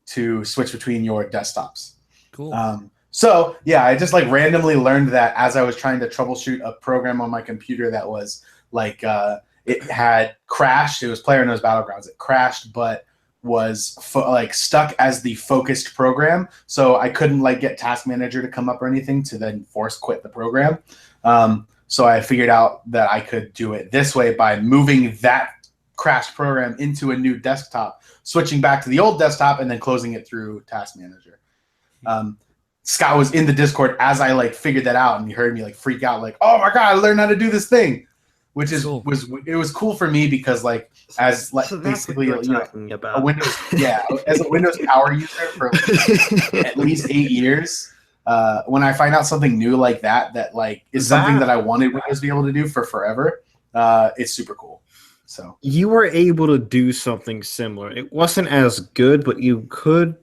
to switch between your desktops. Cool. So yeah, I just like randomly learned that as I was trying to troubleshoot a program on my computer that was like it had crashed. It was PlayerUnknown's Battlegrounds. It crashed, but was like stuck as the focused program. So I couldn't like get Task Manager to come up or anything to then force quit the program. So I figured out that I could do it this way by moving that crashed program into a new desktop, switching back to the old desktop, and then closing it through Task Manager. Scott was in the Discord as I like figured that out, and he heard me like freak out, like, "Oh my god, I learned how to do this thing," which is cool. was cool for me because like as like So that's basically what you're talking about. a Windows as a Windows power user for at least 8 years. When I find out something new like that like is something that I wanted Windows to be able to do for forever, it's super cool. So You were able to do something similar. It wasn't as good, but you could.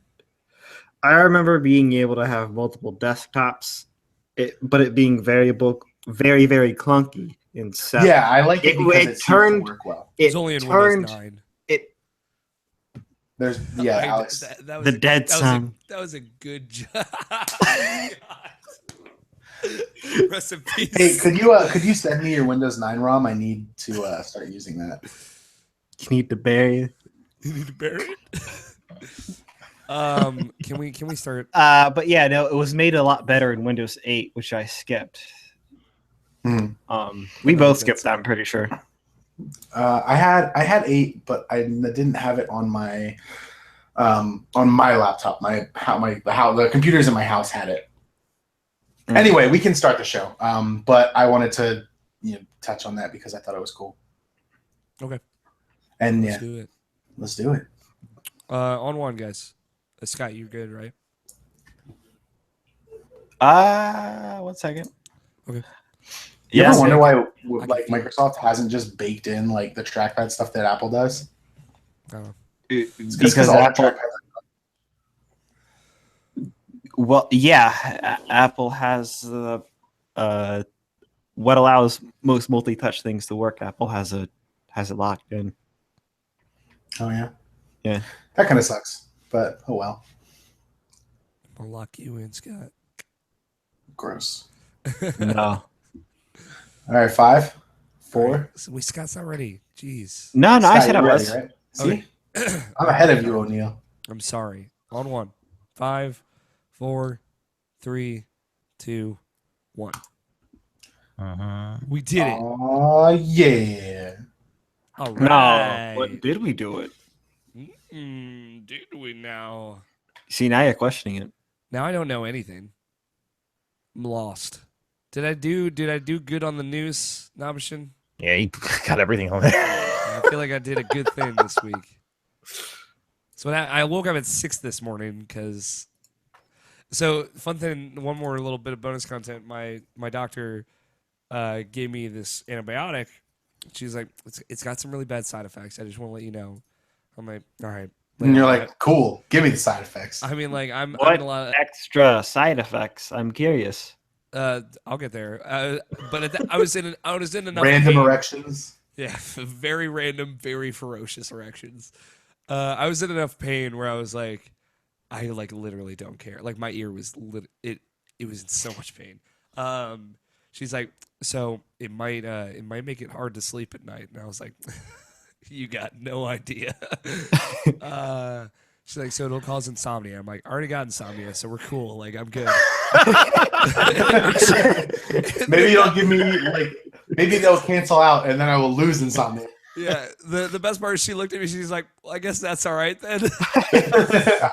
I remember being able to have multiple desktops, but it being very, very clunky in seven. yeah, I like it because it turned seems to work well. It's only in Windows 9. There's Alex. That was The dead son. That was a good job. Rest in peace. Hey, could you send me your Windows 9 ROM? I need to start using that. You need to bury it. You need to bury it. Can we start? But yeah, no, it was made a lot better in Windows 8, which I skipped. We both skipped that, I'm pretty sure. I had 8, but I didn't have it on my on my laptop. The computers in my house had it. Anyway, we can start the show. But I wanted to touch on that because I thought it was cool. Okay. And Let's do it. let's do it. On one, guys. Scott, you're good, right? 1 second. Okay. You Yeah, ever wonder why can like feel it. Microsoft hasn't just baked in like the trackpad stuff that Apple does? I don't know. It's because all the Apple. trackpads. Well, yeah, Apple has what allows most multi-touch things to work. Apple has it locked in. Oh yeah. Yeah. That kind of sucks, but oh well. I'll lock you in, Scott. Gross. No, All right, 5, 4. All right, so Scott's not ready. Jeez. no, I Scott, said I you're was. ready, right? See, Okay. I'm ahead of you, O'Neill. I'm sorry. On one. 5, 4, 3, 2, 1. We did it. Oh yeah. All No, right. what, did we do it? Did we now? See, now you're questioning it. Now I don't know anything. I'm lost. Did I do good on the news, Nabishin? Yeah, you got everything on there. I feel like I did a good thing this week. So I woke up at 6 this morning because. So fun thing, one more little bit of bonus content. My doctor gave me this antibiotic. She's like, it's got some really bad side effects. I just want to let you know. I'm like, all right. And you're like, cool. Give me the side effects. I mean, like I'm What in a lot of, extra side effects? I'm curious. I'll get there. But I was in enough Random pain. erections. Yeah, very random, very ferocious erections. I was in enough pain where I was like, I like literally don't care. Like my ear was it was in so much pain. She's like, so it might make it hard to sleep at night, and I was like, you got no idea. She's like, so it'll cause insomnia. I'm like, I already got insomnia, so we're cool. Like I'm good. Maybe you'll give me like maybe they'll cancel out and then I will lose insomnia. Yeah, the best part is she looked at me. She's like, well, I guess that's all right then.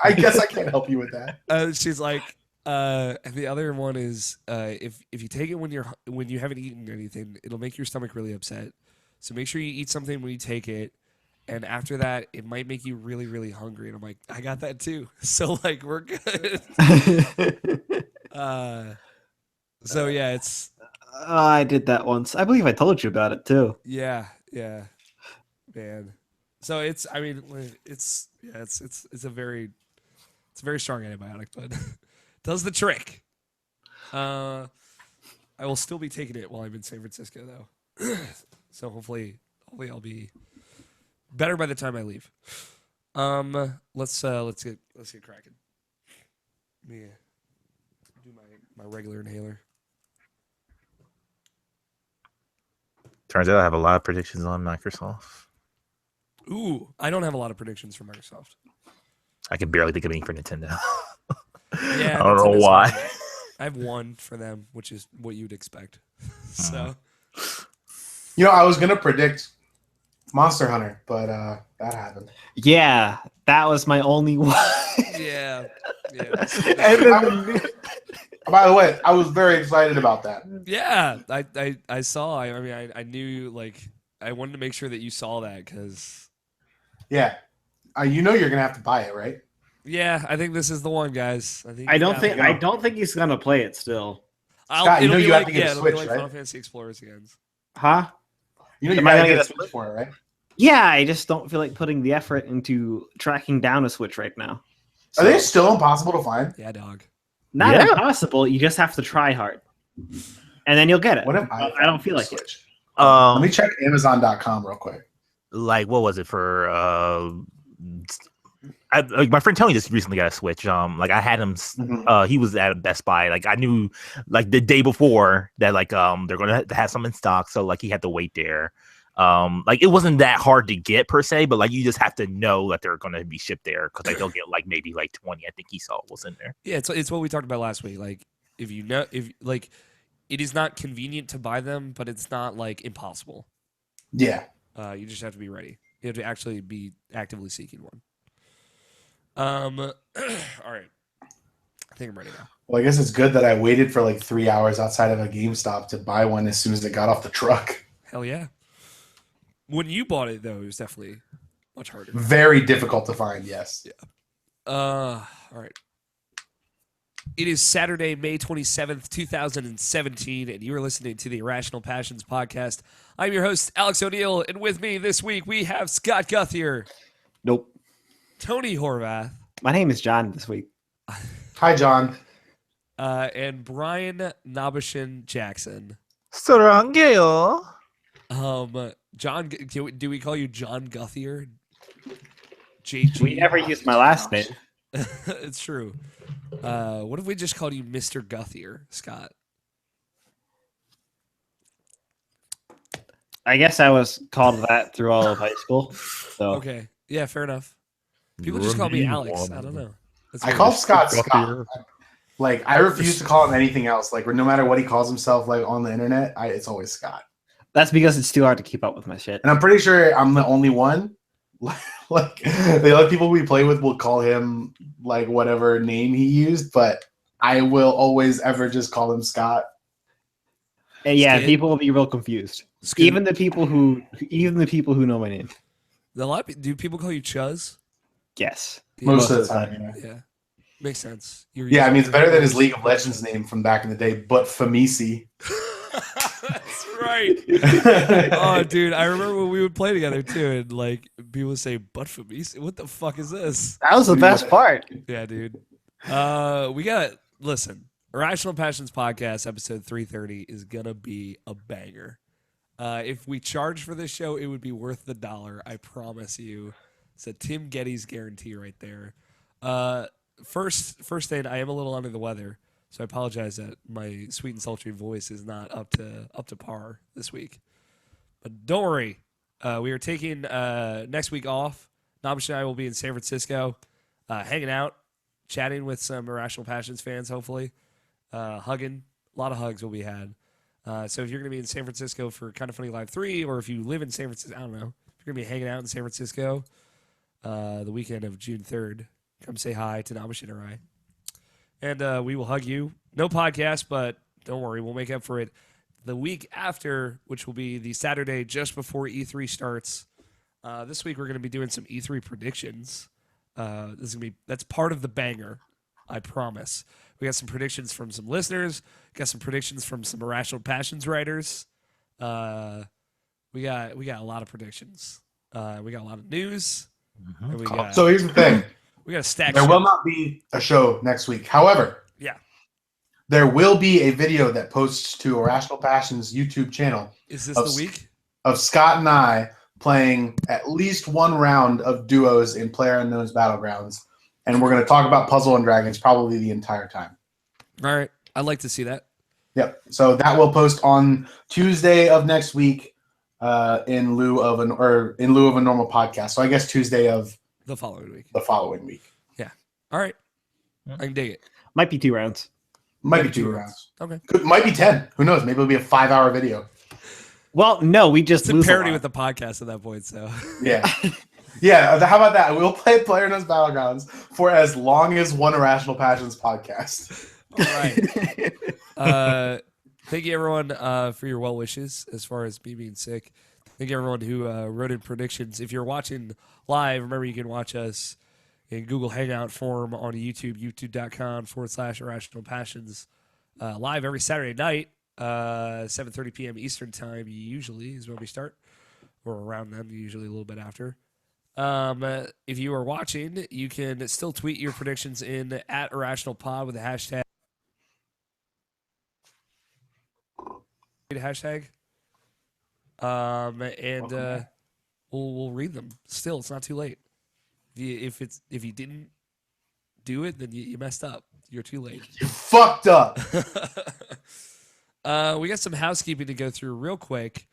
I guess I can't help you with that. She's like, and the other one is if you take it when you haven't eaten anything, it'll make your stomach really upset. So make sure you eat something when you take it, and after that, it might make you really really hungry. And I'm like, I got that too. So like we're good. So yeah, it's I did that once. I believe I told you about it too. yeah, man. So it's it's a very strong antibiotic, but does the trick. I will still be taking it while I'm in San Francisco though. So hopefully I'll be better by the time I leave. Let's get cracking. Let me do my regular inhaler. Turns out I have a lot of predictions on Microsoft. Ooh, I don't have a lot of predictions for Microsoft. I can barely think of any for Nintendo. Yeah, I don't know Nintendo's why. fine. I have one for them, which is what you'd expect. So I was gonna predict Monster Hunter, but that happened. Yeah, that was my only one. yeah. By the way, I was very excited about that. Yeah, I saw. I mean, I knew. Like, I wanted to make sure that you saw that because. Yeah, you're gonna have to buy it, right? Yeah, I think this is the one, guys. I don't think he's gonna play it still. Scott, it'll be you have like, to get a it'll be Switch, like right? Final Fantasy Explorers again. Huh? You Am I gotta gonna get get a a Switch for it, right? Yeah, I just don't feel like putting the effort into tracking down a Switch right now. Are they still impossible to find? Yeah, dog. Not Yeah. impossible. You just have to try hard, and then you'll get it. What if I don't feel like it. Switch? Let Um, me check Amazon.com real quick. like what was it for? Like my friend Tony just recently got a Switch. Like I had him. Mhm. He was at Best Buy. Like I knew, like the day before that, like they're gonna have some in stock. So like he had to wait there. Like it wasn't that hard to get per se, but like you just have to know that they're gonna be shipped there because like they'll get like maybe like 20. I think he saw was in there. Yeah, it's what we talked about last week. Like, if like, it is not convenient to buy them, but it's not like impossible. Yeah. You just have to be ready. You have to actually be actively seeking one. All right. I think I'm ready now. Well, I guess it's good that I waited for like 3 hours outside of a GameStop to buy one as soon as it got off the truck. Hell yeah. When you bought it, though, it was definitely much harder. Very difficult to find, yes. All right. It is Saturday, May 27th, 2017, and you are listening to the Irrational Passions podcast. I'm your host, Alex O'Neill, and with me this week we have Scott Guthier, Nope. Tony Horvath, My name is John this week. Hi, John. and Brian Nabashin Jackson. Sorangeo. John, do we call you John Guthier? JG? We never used my last name. It's true. What if we just called you Mr. Guthier, Scott? I guess I was called that through all of high school. So Okay. Yeah, fair enough. People just call me Alex. I don't know. That's I weird. call Scott Scott. Like, I refuse to call him anything else. Like, no matter what he calls himself, like on the internet, it's always Scott. that's because it's too hard to keep up with my shit. And I'm pretty sure I'm the only one. Like, the other people we play with will call him like whatever name he used, but I will always ever just call him Scott. And yeah, Skid? people will be real confused. Skid- Even the people who know my name. Do people call you Chuz? Yes. Most of the time, yeah. Yeah. Makes sense. Yeah, I mean, it's better than his League of Legends name from back in the day, but Famisi. That's right. Oh, dude, I remember when we would play together too, and like people would say, "But for me, what the fuck is this?" That was the best part. Yeah, dude. Listen, Irrational Passions podcast episode 330 is gonna be a banger. If we charge for this show, it would be worth the $1. I promise you. It's a Tim Geddes guarantee right there. First thing, I am a little under the weather, so I apologize that my sweet and sultry voice is not up to par this week. But don't worry, we are taking next week off. Namish and I will be in San Francisco, hanging out, chatting with some Irrational Passions fans, hopefully, hugging. A lot of hugs will be had. So if you're going to be in San Francisco for Kind of Funny Live 3, or if you live in San Francisco, I don't know, if you're going to be hanging out in San Francisco the weekend of June 3rd, come say hi to Namish and I. And we will hug you. No podcast, but don't worry, we'll make up for it the week after, which will be the Saturday just before E3 starts. This week we're going to be doing some E3 predictions. That's part of the banger, I promise. We got some predictions from some listeners. Got some predictions from some Irrational Passions writers. We got a lot of predictions. We got a lot of news. And we got, So here's the thing. we got a stack. There will not be a show next week. However, Yeah. there will be a video that posts to Irrational Passions YouTube channel Is this of the week? of Scott and I playing at least one round of duos in PlayerUnknown's Battlegrounds. And we're going to talk about Puzzle and Dragons probably the entire time. All right. I'd like to see that. Yep. So that will post on Tuesday of next week in lieu of a normal podcast. So I guess Tuesday of The following week. the following week. All right. I can dig it. Might be 2 rounds. Might be Maybe 2 2 rounds. Okay. Might be 10. Who knows? Maybe it'll be a 5-hour video. Well, no, we just It's in lose a parody lot. with the podcast at that point, so. Yeah. Yeah. How about that? We'll play PlayerUnknown's Battlegrounds for as long as one Irrational Passions podcast. All right. Thank you, everyone, for your well wishes as far as me being sick. Thank you, everyone who wrote in predictions. If you're watching live, remember you can watch us in Google Hangout form on YouTube, youtube.com/Irrational Passions. Live every Saturday night, 7:30 p.m. Eastern Time, usually is when we start, or around then, usually a little bit after. If you are watching, you can still tweet your predictions in at IrrationalPod with the hashtag. We'll read them. Still, it's not too late. If you didn't do it, then you messed up. You're too late. You fucked up. We got some housekeeping to go through real quick.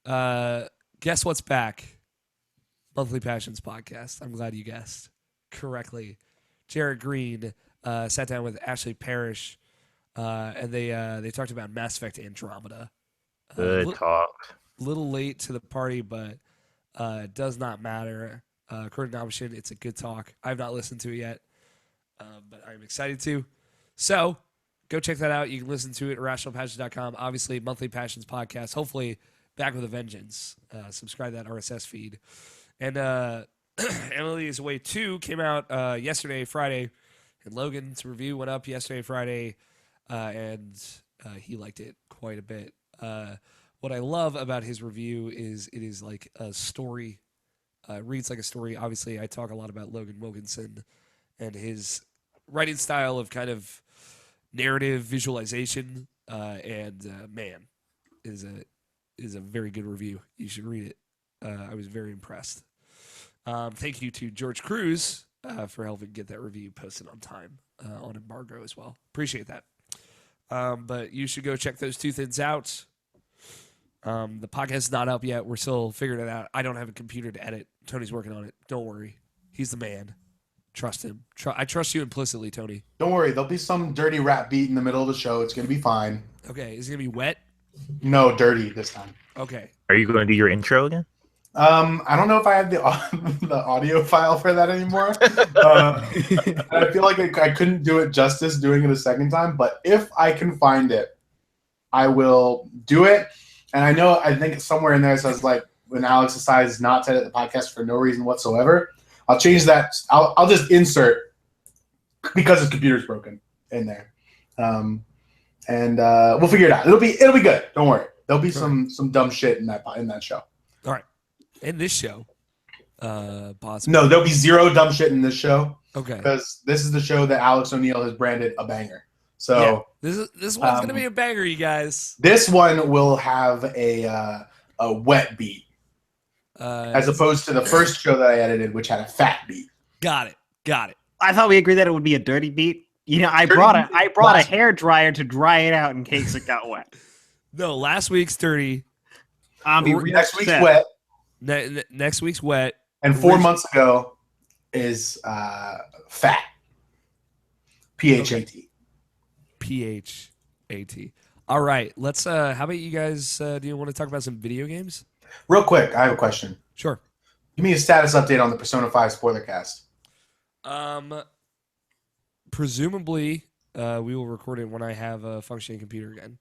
Guess what's back? Monthly Passions podcast. I'm glad you guessed correctly. Jared Green sat down with Ashley Parrish, and they talked about Mass Effect Andromeda. Good talk. Little late to the party, but it does not matter. Current Option. It's a good talk. I've not listened to it yet, but I'm excited to. So go check that out. You can listen to it at IrrationalPassions.com. Obviously, Monthly Passions podcast. Hopefully, back with a vengeance. Subscribe to that RSS feed. And Emily is Away 2 came out yesterday, Friday. And Logan's review went up yesterday, Friday. And he liked it quite a bit. What I love about his review is it is like a story. Reads like a story. Obviously, I talk a lot about Logan Wilkinson and his writing style of kind of narrative visualization. Man, is a very good review. You should read it. I was very impressed. Thank you to George Cruz for helping get that review posted on time on embargo as well. Appreciate that. But you should go check those two things out. The podcast is not up yet. We're still figuring it out. I don't have a computer to edit. Tony's working on it. Don't worry. He's the man. Trust him. I trust you implicitly, Tony. Don't worry. There'll be some dirty rap beat in the middle of the show. It's going to be fine. Okay. Is it going to be wet? No, dirty this time. Okay. Are you going to do your intro again? I don't know if I have the audio file for that anymore. I feel like I couldn't do it justice doing it a second time, but if I can find it, I will do it. And I think somewhere in there it says like when Alex decides not to edit the podcast for no reason whatsoever, I'll change that. I'll just insert because his computer's broken in there. And we'll figure it out. It'll be good. Don't worry. There'll be some dumb shit in that show. All right. In this show, possibly. No, there'll be zero dumb shit in this show. Okay. Because this is the show that Alex O'Neill has branded a banger. So yeah, this one's gonna be a banger, you guys. This one will have a wet beat, as opposed to the first show that I edited, which had a fat beat. Got it. I thought we agreed that it would be a dirty beat. You know, I brought a hair dryer to dry it out in case it got wet. No, last week's dirty. Next week's wet. Next week's wet. And 4 months ago is fat. PHAT. PHAT. All right. Let's how about you guys do you want to talk about some video games? Real quick, I have a question. Sure. Give me a status update on the Persona 5 spoiler cast. Presumably we will record it when I have a functioning computer again.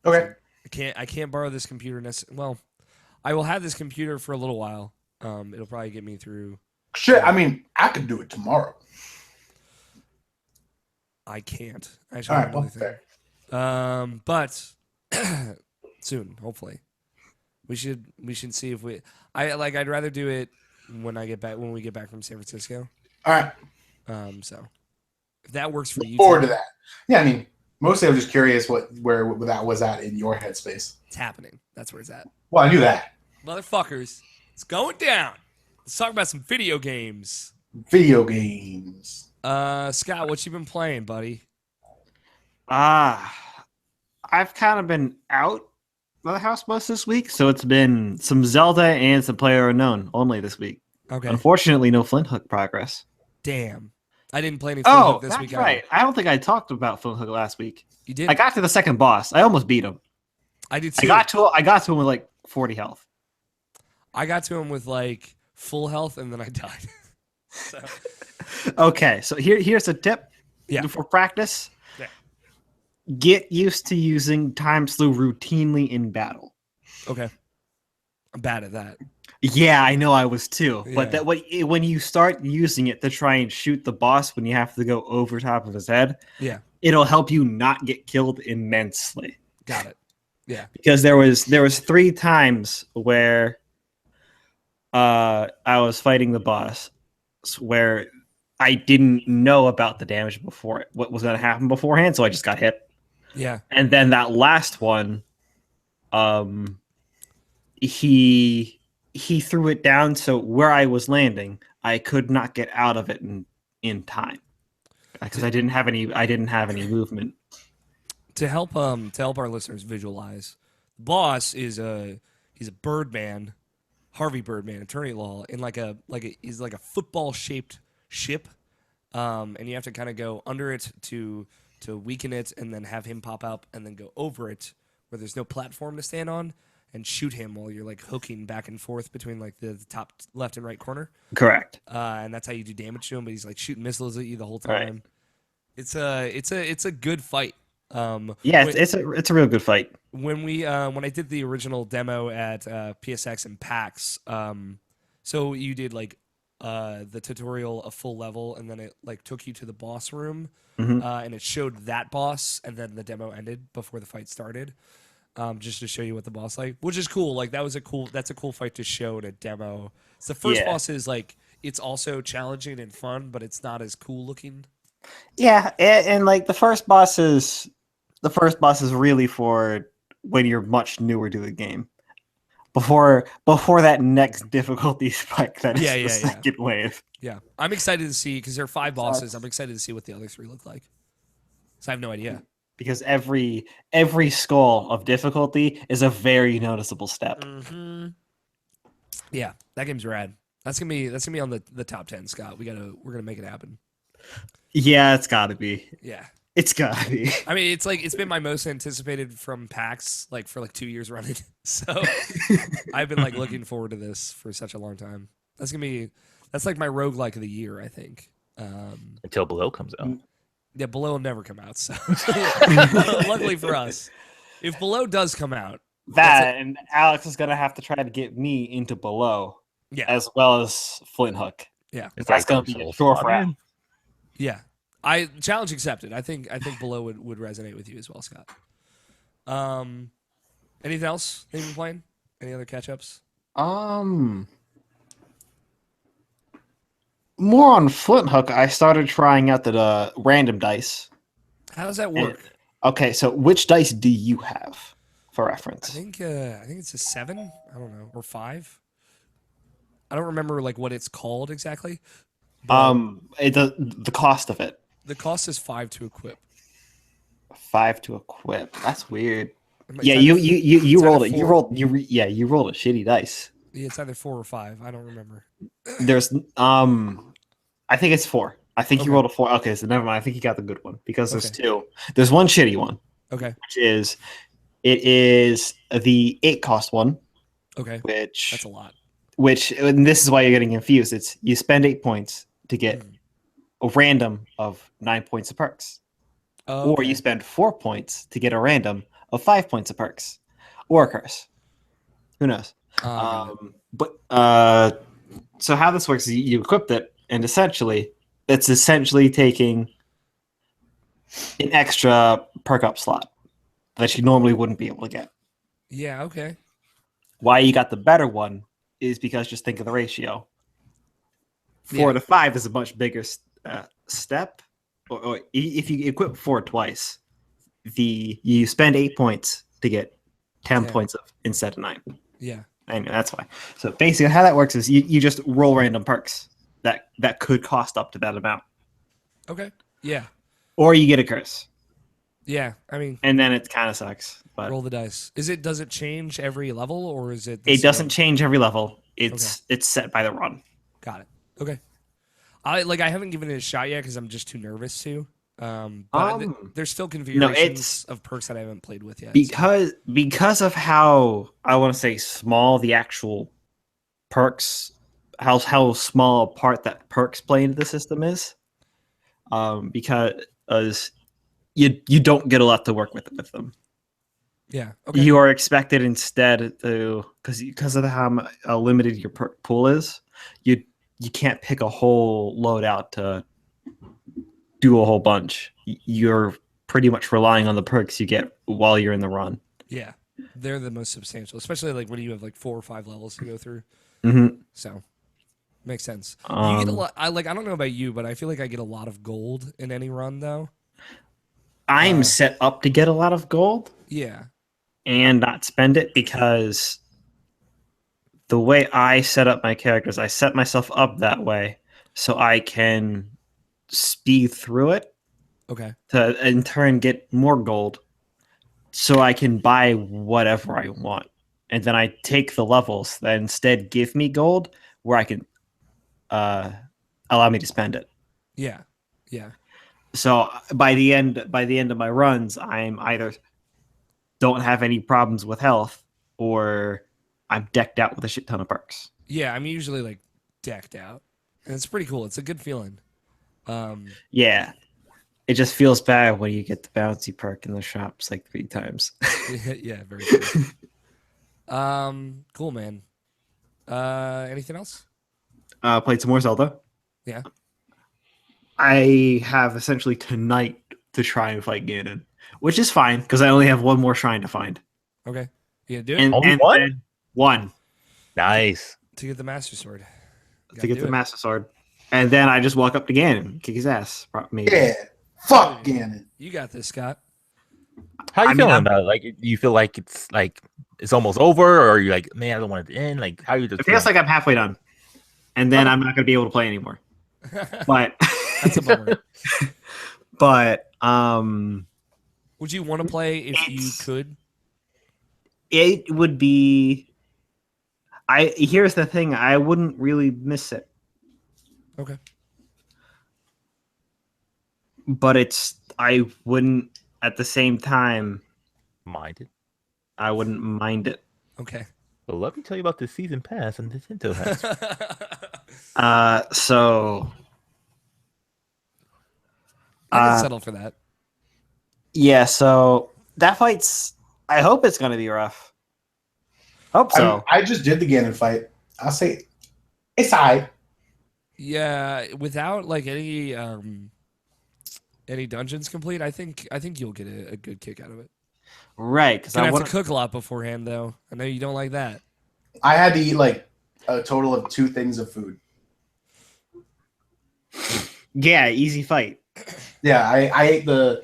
Okay. So I can't borrow this computer well, I will have this computer for a little while. It'll probably get me through. Shit, I mean, I could do it tomorrow. I can't. All right, well, fair. But soon, hopefully, we should see if I'd rather do it when we get back from San Francisco. All right. So if that works for you, forward to that. Yeah, I mean, mostly I was just curious where that was at in your headspace. It's happening. That's where it's at. Well, I knew that. Motherfuckers, it's going down. Let's talk about some video games. Video games. Scott, what you been playing, buddy? I've kind of been out of the house most this week, so it's been some Zelda and some PlayerUnknown only this week. Okay. Unfortunately, no Flint Hook progress. Damn. I didn't play any Flint Hook this week. That's right. I don't think I talked about Flint Hook last week. You did? I got to the second boss. I almost beat him. I did too. I got to him with like 40 health. I got to him with like full health and then I died. So. Okay, so here's a tip for practice. Yeah. Get used to using time slew routinely in battle. Okay. I'm bad at that. Yeah, I know I was too. Yeah. But when you start using it to try and shoot the boss when you have to go over top of his head, it'll help you not get killed immensely. Got it. Yeah. Because there was 3 times where I was fighting the boss where I didn't know about the damage what was going to happen beforehand, so I just got hit. Yeah. And then that last one, he threw it down, so where I was landing, I could not get out of it in time because I didn't have any movement. To help our listeners visualize, the boss is he's a Birdman, Harvey Birdman, attorney at law, in he's like a football shaped ship, and you have to kind of go under it to weaken it, and then have him pop up, and then go over it where there's no platform to stand on, and shoot him while you're like hooking back and forth between like the top left and right corner. Correct. And that's how you do damage to him. But he's like shooting missiles at you the whole Right. time. It's a good fight. Yeah, when, it's a real good fight. when I did the original demo at PSX and PAX, so you did like the tutorial a full level, and then it like took you to the boss room, Mhm. and it showed that boss, and then the demo ended before the fight started, just to show you what the boss like, which is cool. Like that's a cool fight to show in a demo. So the first Yeah. boss is like it's also challenging and fun, but it's not as cool looking. Yeah, and like the first boss is really for when you're much newer to the game. Before that next difficulty spike that is Yeah, the yeah. second wave. Yeah, I'm excited to see because there are 5 bosses. I'm excited to see what the other 3 look like. So I have no idea. Because every skull of difficulty is a very noticeable step. Mm-hmm. Yeah, that game's rad. That's gonna be on the top 10, Scott. We're gonna make it happen. Yeah, it's gotta be. Yeah, It's gotta be. I mean it's been my most anticipated from PAX like for like 2 years running. So I've been like looking forward to this for such a long time. That's like my roguelike of the year, I think. Until Below comes out. Yeah, Below will never come out. So luckily for us, if Below does come out, And Alex is gonna have to try to get me into Below, yeah, as well as Flint Hook. yeah, It's That's gonna Dark be a Souls. sure for yeah. I challenge accepted. I think Below would resonate with you as well, Scott. Anything else that you've been playing? Any other catch ups? More on Flint Hook. I started trying out the random dice. How does that work? Okay, so which dice do you have for I reference? think it's a 7. I don't know, or 5. I don't remember like what it's called exactly. But The cost of it. the cost is 5 to equip. 5 to equip. That's weird. It's Yeah, either- you it's rolled either it. You 4 rolled you rolled a shitty dice. Yeah, it's either 4 or 5. I don't remember. There's I think it's 4. I think Okay. you rolled a 4. Okay, so never mind. I think you got the good one because there's Okay. 2. There's one shitty one, Okay. which is it is the 8 cost one, Okay. which That's a lot. and this is why you're getting confused. It's you spend 8 points to get Mm. a random of 9 points of perks, Oh, or you spend 4 points to get a random of 5 points of perks, or a curse. Who knows? So how this works is you equipped it, and it's essentially taking an extra perk up slot that you normally wouldn't be able to get. yeah. Okay. Why you got the better one is because just think of the ratio. 4 Yeah. to 5 is a much bigger step. Or if you equip 4 twice, you spend 8 points to get 10 Yeah. points instead of 9. Yeah. Anyway, that's why. So basically, how that works is you just roll random perks that could cost up to that amount, Okay. Yeah. or you get a curse, Yeah. I mean, and then it kind of sucks. But roll the dice. Does it change every level, or is it? it doesn't change every level. It's set by the run. Got it. Okay. I haven't given it a shot yet because I'm just too nervous to. But there's still configurations of perks that I haven't played with yet. Because of how I want to say small the actual perks, how small a part that perks play into the system is. Because you don't get a lot to work with them. Yeah. Okay. You are expected instead to because of how limited your perk pool is. You can't pick a whole loadout to do a whole bunch. You're pretty much relying on the perks you get while you're in the run. Yeah. They're the most substantial, especially like when you have like 4 or 5 levels to go through. Mm-hmm. So makes sense. You get a lot. I don't know about you, but I feel like I get a lot of gold in any run though. I'm set up to get a lot of gold Yeah. and not spend it because the way I set up my characters, I set myself up that way so I can speed through it Okay. to in turn get more gold so I can buy whatever I want. And then I take the levels that instead give me gold where I can allow me to spend it. Yeah. Yeah. So by the end of my runs, I'm either don't have any problems with health or I'm decked out with a shit ton of perks. Yeah, I'm usually like decked out, and it's pretty cool. It's a good feeling. Yeah. It just feels bad when you get the bouncy perk in the shops like 3 times. Yeah, very true. Cool, man. Anything else? Played some more Zelda. Yeah. I have essentially tonight to try and fight Ganon, which is fine because I only have one more shrine to find. Okay. You gonna do it And, Only and one? then one Nice. to get the Master Sword? to get the Master Sword. And then I just walk up to Ganon, kick his ass. Maybe. Yeah. Fuck Ganon. You got this, Scott. How you I mean, feeling I'm- about it? Like, you feel like it's almost over, or are you like, man, I don't want it to end? Like, how you just It feels like I'm halfway done. And then I'm not going to be able to play anymore. But That's a bummer. but Would you want to play if you could? it would be here's the thing, I wouldn't really miss it. Okay. But I wouldn't at the same time minded. I wouldn't mind it. Okay. Well, let me tell you about the season pass and Nintendo has. So I can Uh, settle for that. yeah, so that fight's I hope it's gonna be rough. Hope so. I just did the Ganon fight. I'll say it's alright. Yeah, without like any dungeons complete, I think you'll get a good kick out of it. Right, because Gonna I have want to cook a lot beforehand, though. I know you don't like that. I had to eat like a total of 2 things of food. yeah, easy fight. Yeah, I ate the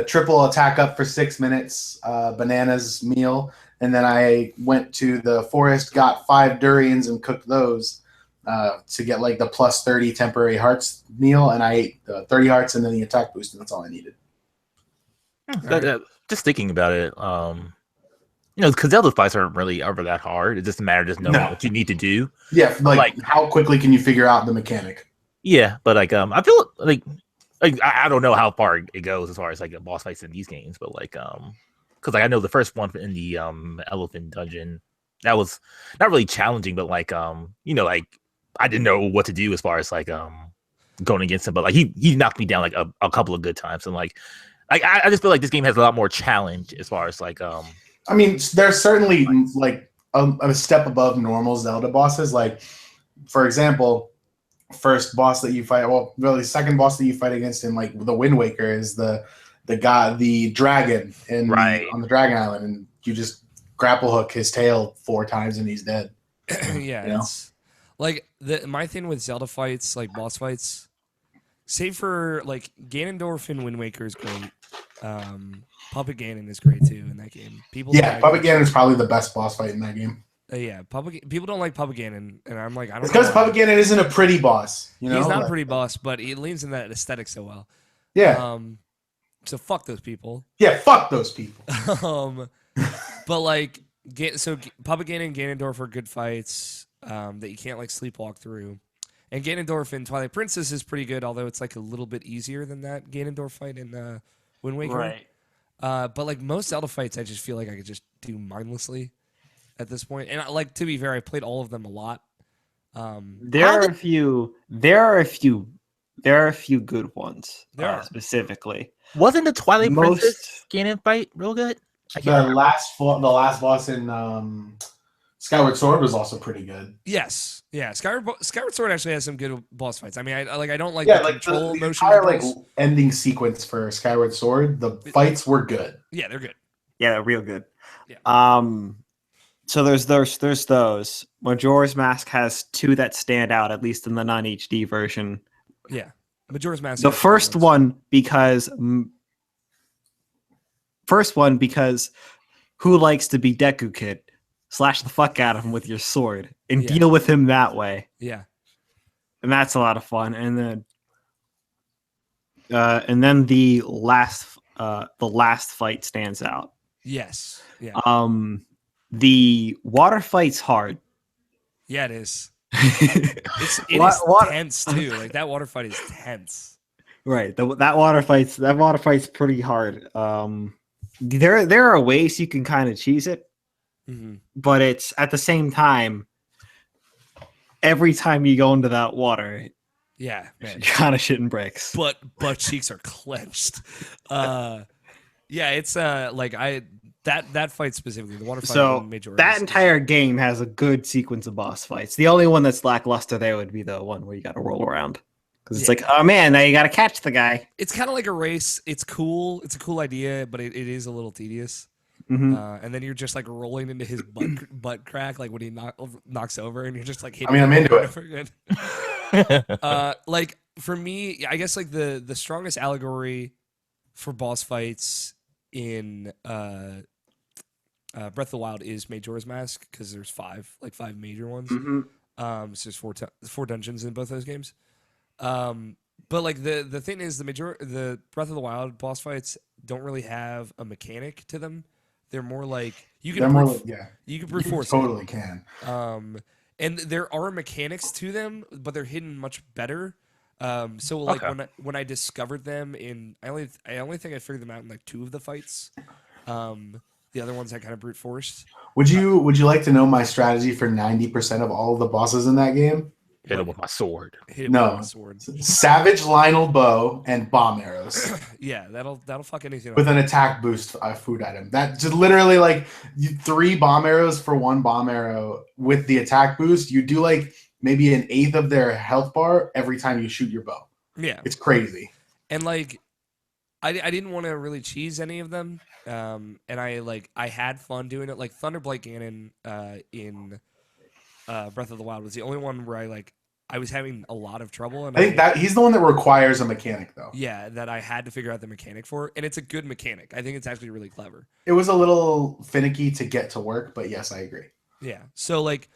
triple attack up for 6 minutes, bananas meal, and then I went to the forest, got 5 durians, and cooked those to get like the plus 30 temporary hearts meal, and I ate 30 hearts and then the attack boost, and that's all I needed. Just thinking about it, because Zelda fights aren't really ever that hard. It's just a matter of just knowing No. what you need to do. Yeah, like Like- how quickly can you figure out the mechanic? Yeah, but I feel like I don't know how far it goes as far as like boss fights in these games, but because I know the first one in the elephant dungeon that was not really challenging, but like I didn't know what to do as far as going against him, but like he knocked me down like a couple of good times, and I just feel like this game has a lot more challenge as far as I mean, there's certainly like a step above normal Zelda bosses. Like, for example, first boss that you fight, well, really second boss that you fight against in like the Wind Waker is the dragon on the Dragon Island, and you just grapple hook his tail 4 times and he's dead. Yeah, You know? it's like my thing with Zelda fights, like boss fights, save for like Ganondorf and Wind Waker is great. Puppet Ganon is great too in that game. People Yeah, Puppet Ganon is probably the best boss fight in that game. yeah, people don't like Puppet Ganon, and I'm like, I don't. It's because know why. Puppet Ganon isn't a pretty boss. You know, He's not a Like, pretty boss, but he leans in that aesthetic so well. Yeah, So fuck those people. yeah. Fuck those people. But like, Puppet Ganon and Ganondorf are good fights that you can't like sleepwalk through. And Ganondorf in Twilight Princess is pretty good, although it's like a little bit easier than that Ganondorf fight in Wind Waker. But like most Zelda fights, I just feel like I could just do mindlessly at this point. And like to be fair, I played all of them a lot. There are a few good ones. There are. Specifically. wasn't the Twilight Most- Princess Ganon fight real good? I The can't remember. last boss in Skyward Sword was also pretty good. Yes, yeah. Skyward Sword actually has some good boss fights. I mean, I don't like Yeah, the like control the motion. entire of the like boss. ending sequence for Skyward Sword, the fights were good. Yeah, they're good. Yeah, they're real good. Yeah. So there's those. Majora's Mask has 2 that stand out, at least in the non-HD version. Yeah, Majora's Mask. The has good first ones. one because who likes to be Deku Kid? Slash the fuck out of him with your sword and Yeah. deal with him that way, Yeah, and that's a lot of fun. And then the last fight stands out. yes, yeah, The water fight's hard. yeah. It is. It It's tense too. Like that water fight is tense. Right. That water fight's pretty hard. There are ways you can kind of cheese it. Mm-hmm. but it's at the same time. Every time you go into that water, Yeah, man. you're kind of shitting bricks. Butt cheeks are clenched. Yeah, it's like that fight specifically, the water fight So in Major. that entire game has a good sequence of boss fights. The only one that's lackluster there would be the one where you got to roll around, because it's Yeah. like, oh man, now you got to catch the guy. It's kind of like a race. It's cool. It's a cool idea, but it is a little tedious. Mhm. And then you're just like rolling into his butt crack, like when he knocks over, and you're just like hitting. I mean, I'm him into over and over again. Like for me, I guess like the strongest allegory for boss fights in Breath of the Wild is Majora's Mask, because there's five major ones. Mhm. So there's four dungeons in both those games. But like the thing is, the Breath of the Wild boss fights don't really have a mechanic to them. They're more like you can you can brute force totally can. and there are mechanics to them, but they're hidden much better. So like when I discovered them I only think I figured them out in like 2 of the fights. The other ones I kind of brute forced. Would you like to know my strategy for 90% of all of the bosses in that game? Hit him with my sword. Hit him with my sword. Savage Lionel bow and bomb arrows. Yeah, that'll fuck anything with up. an attack boost food item. That just literally like 3 bomb arrows for 1 bomb arrow with the attack boost. You do like maybe an eighth of their health bar every time you shoot your bow. Yeah, it's crazy. And like, I didn't want to really cheese any of them. And I had fun doing it. Like Thunderblight Ganon in Breath of the Wild was the only one where I was having a lot of trouble. And I think that he's the one that requires a mechanic, though. Yeah, that I had to figure out the mechanic for, and it's a good mechanic. I think it's actually really clever. It was a little finicky to get to work, but yes, I agree. Yeah. So like,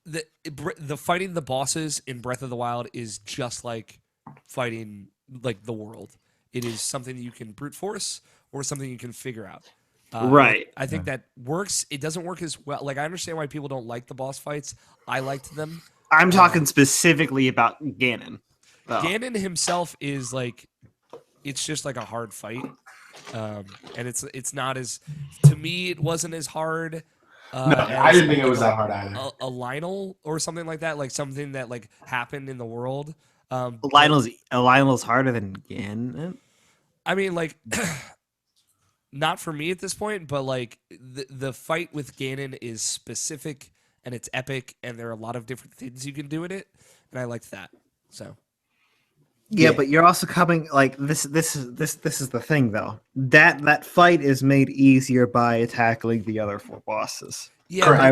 the fighting the bosses in Breath of the Wild is just like fighting like the world. It is something that you can brute force or something you can figure out. Right. I think that works. It doesn't work as well. Like I understand why people don't like the boss fights. I liked them. I'm talking specifically about Ganon. though. Ganon himself is like, it's just like a hard fight, and it's not as, to me it wasn't as hard. No, I didn't think it was that hard either. A Lionel or something like that, like something that like happened in the world. Lionel's harder than Ganon. I mean, like, not for me at this point, but like the fight with Ganon is specific and it's epic, and there are a lot of different things you can do in it, and I liked that. So. Yeah, but you're also coming like this is the thing though. That fight is made easier by tackling the other 4 bosses. Yeah,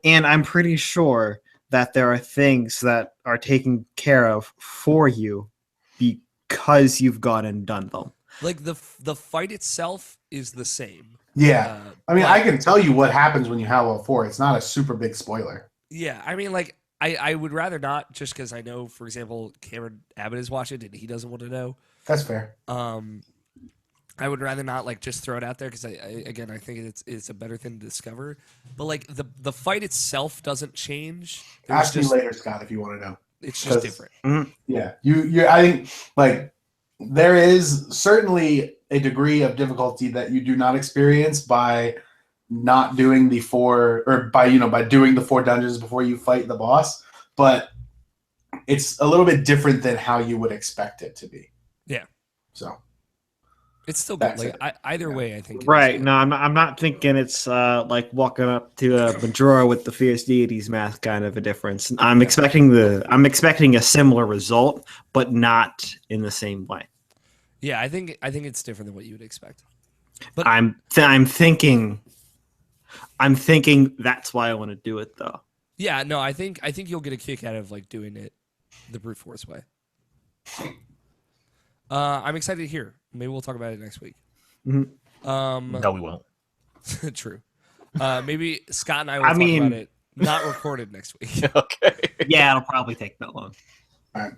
and I'm pretty sure that there are things that are taken care of for you because you've gone and done them. Like the fight itself is the same. Yeah, I mean, I can tell you what happens when you have all 4. It's not a super big spoiler. Yeah, I mean, like, I would rather not, just because I know, for example, Cameron Abbott is watching and he doesn't want to know. That's fair. I would rather not like just throw it out there because I think it's a better thing to discover. But like the fight itself doesn't change. Ask me later, Scott, if you want to know. It's just different. Yeah, you. I think like there is certainly a degree of difficulty that you do not experience by not doing the 4, or by doing the 4 dungeons before you fight the boss, but it's a little bit different than how you would expect it to be. Yeah. So it's still good. Like either way, I think. Right. No, I'm not thinking it's like walking up to a Majora with the Fierce Deities mask kind of a difference. I'm expecting a similar result, but not in the same way. Yeah, I think it's different than what you would expect. But I'm thinking that's why I want to do it though. Yeah, no, I think you'll get a kick out of like doing it the brute force way. I'm excited to hear. Maybe we'll talk about it next week. Mm-hmm. No, we won't. True. Maybe Scott and I will talk about it. Not recorded next week. Okay. Yeah, it'll probably take that long. all right.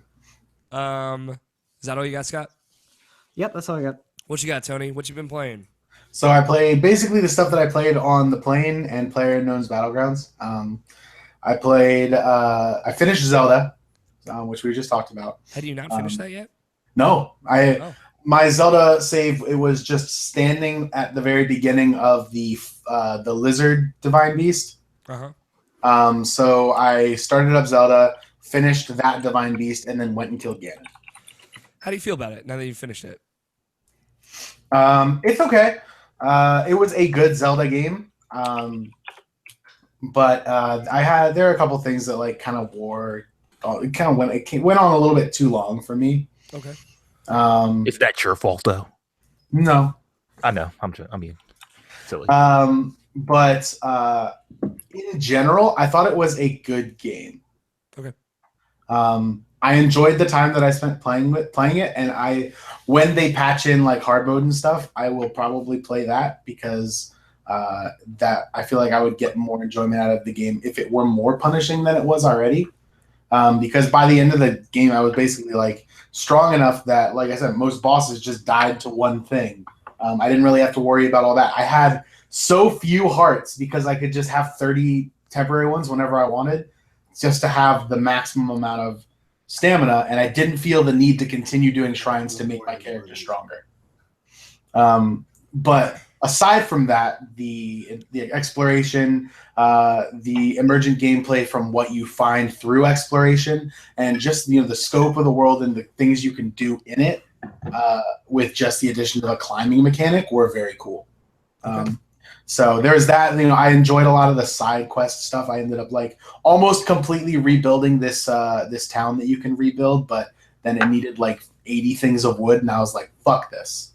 Is that all you got, Scott? Yep, that's all I got. What you got, Tony? What you been playing? So I played basically the stuff that I played on the plane and PlayerUnknown's Battlegrounds. I finished Zelda, which we just talked about. Had you not finished that yet? No, my Zelda save, it was just standing at the very beginning of the lizard divine beast. So I started up Zelda, finished that divine beast, and then went and killed Ganon. How do you feel about it now that you finished it? It's okay. It was a good Zelda game. But there are a couple things that like kind of went on a little bit too long for me. Okay. Is that your fault though? No. I know. I mean, silly. But in general, I thought it was a good game. Okay. I enjoyed the time that I spent playing it, and when they patch in like hard mode and stuff, I will probably play that because that I feel like I would get more enjoyment out of the game if it were more punishing than it was already. Because by the end of the game, I was basically like strong enough that, like I said, most bosses just died to one thing. I didn't really have to worry about all that. I had so few hearts because I could just have 30 temporary ones whenever I wanted, just to have the maximum amount of stamina, and I didn't feel the need to continue doing shrines to make my character stronger. But aside from that, the exploration, the emergent gameplay from what you find through exploration, and just the scope of the world and the things you can do in it, with just the addition of a climbing mechanic, were very cool. So there's that. I enjoyed a lot of the side quest stuff. I ended up like almost completely rebuilding this town that you can rebuild, but then it needed like 80 things of wood, and I was like, fuck this.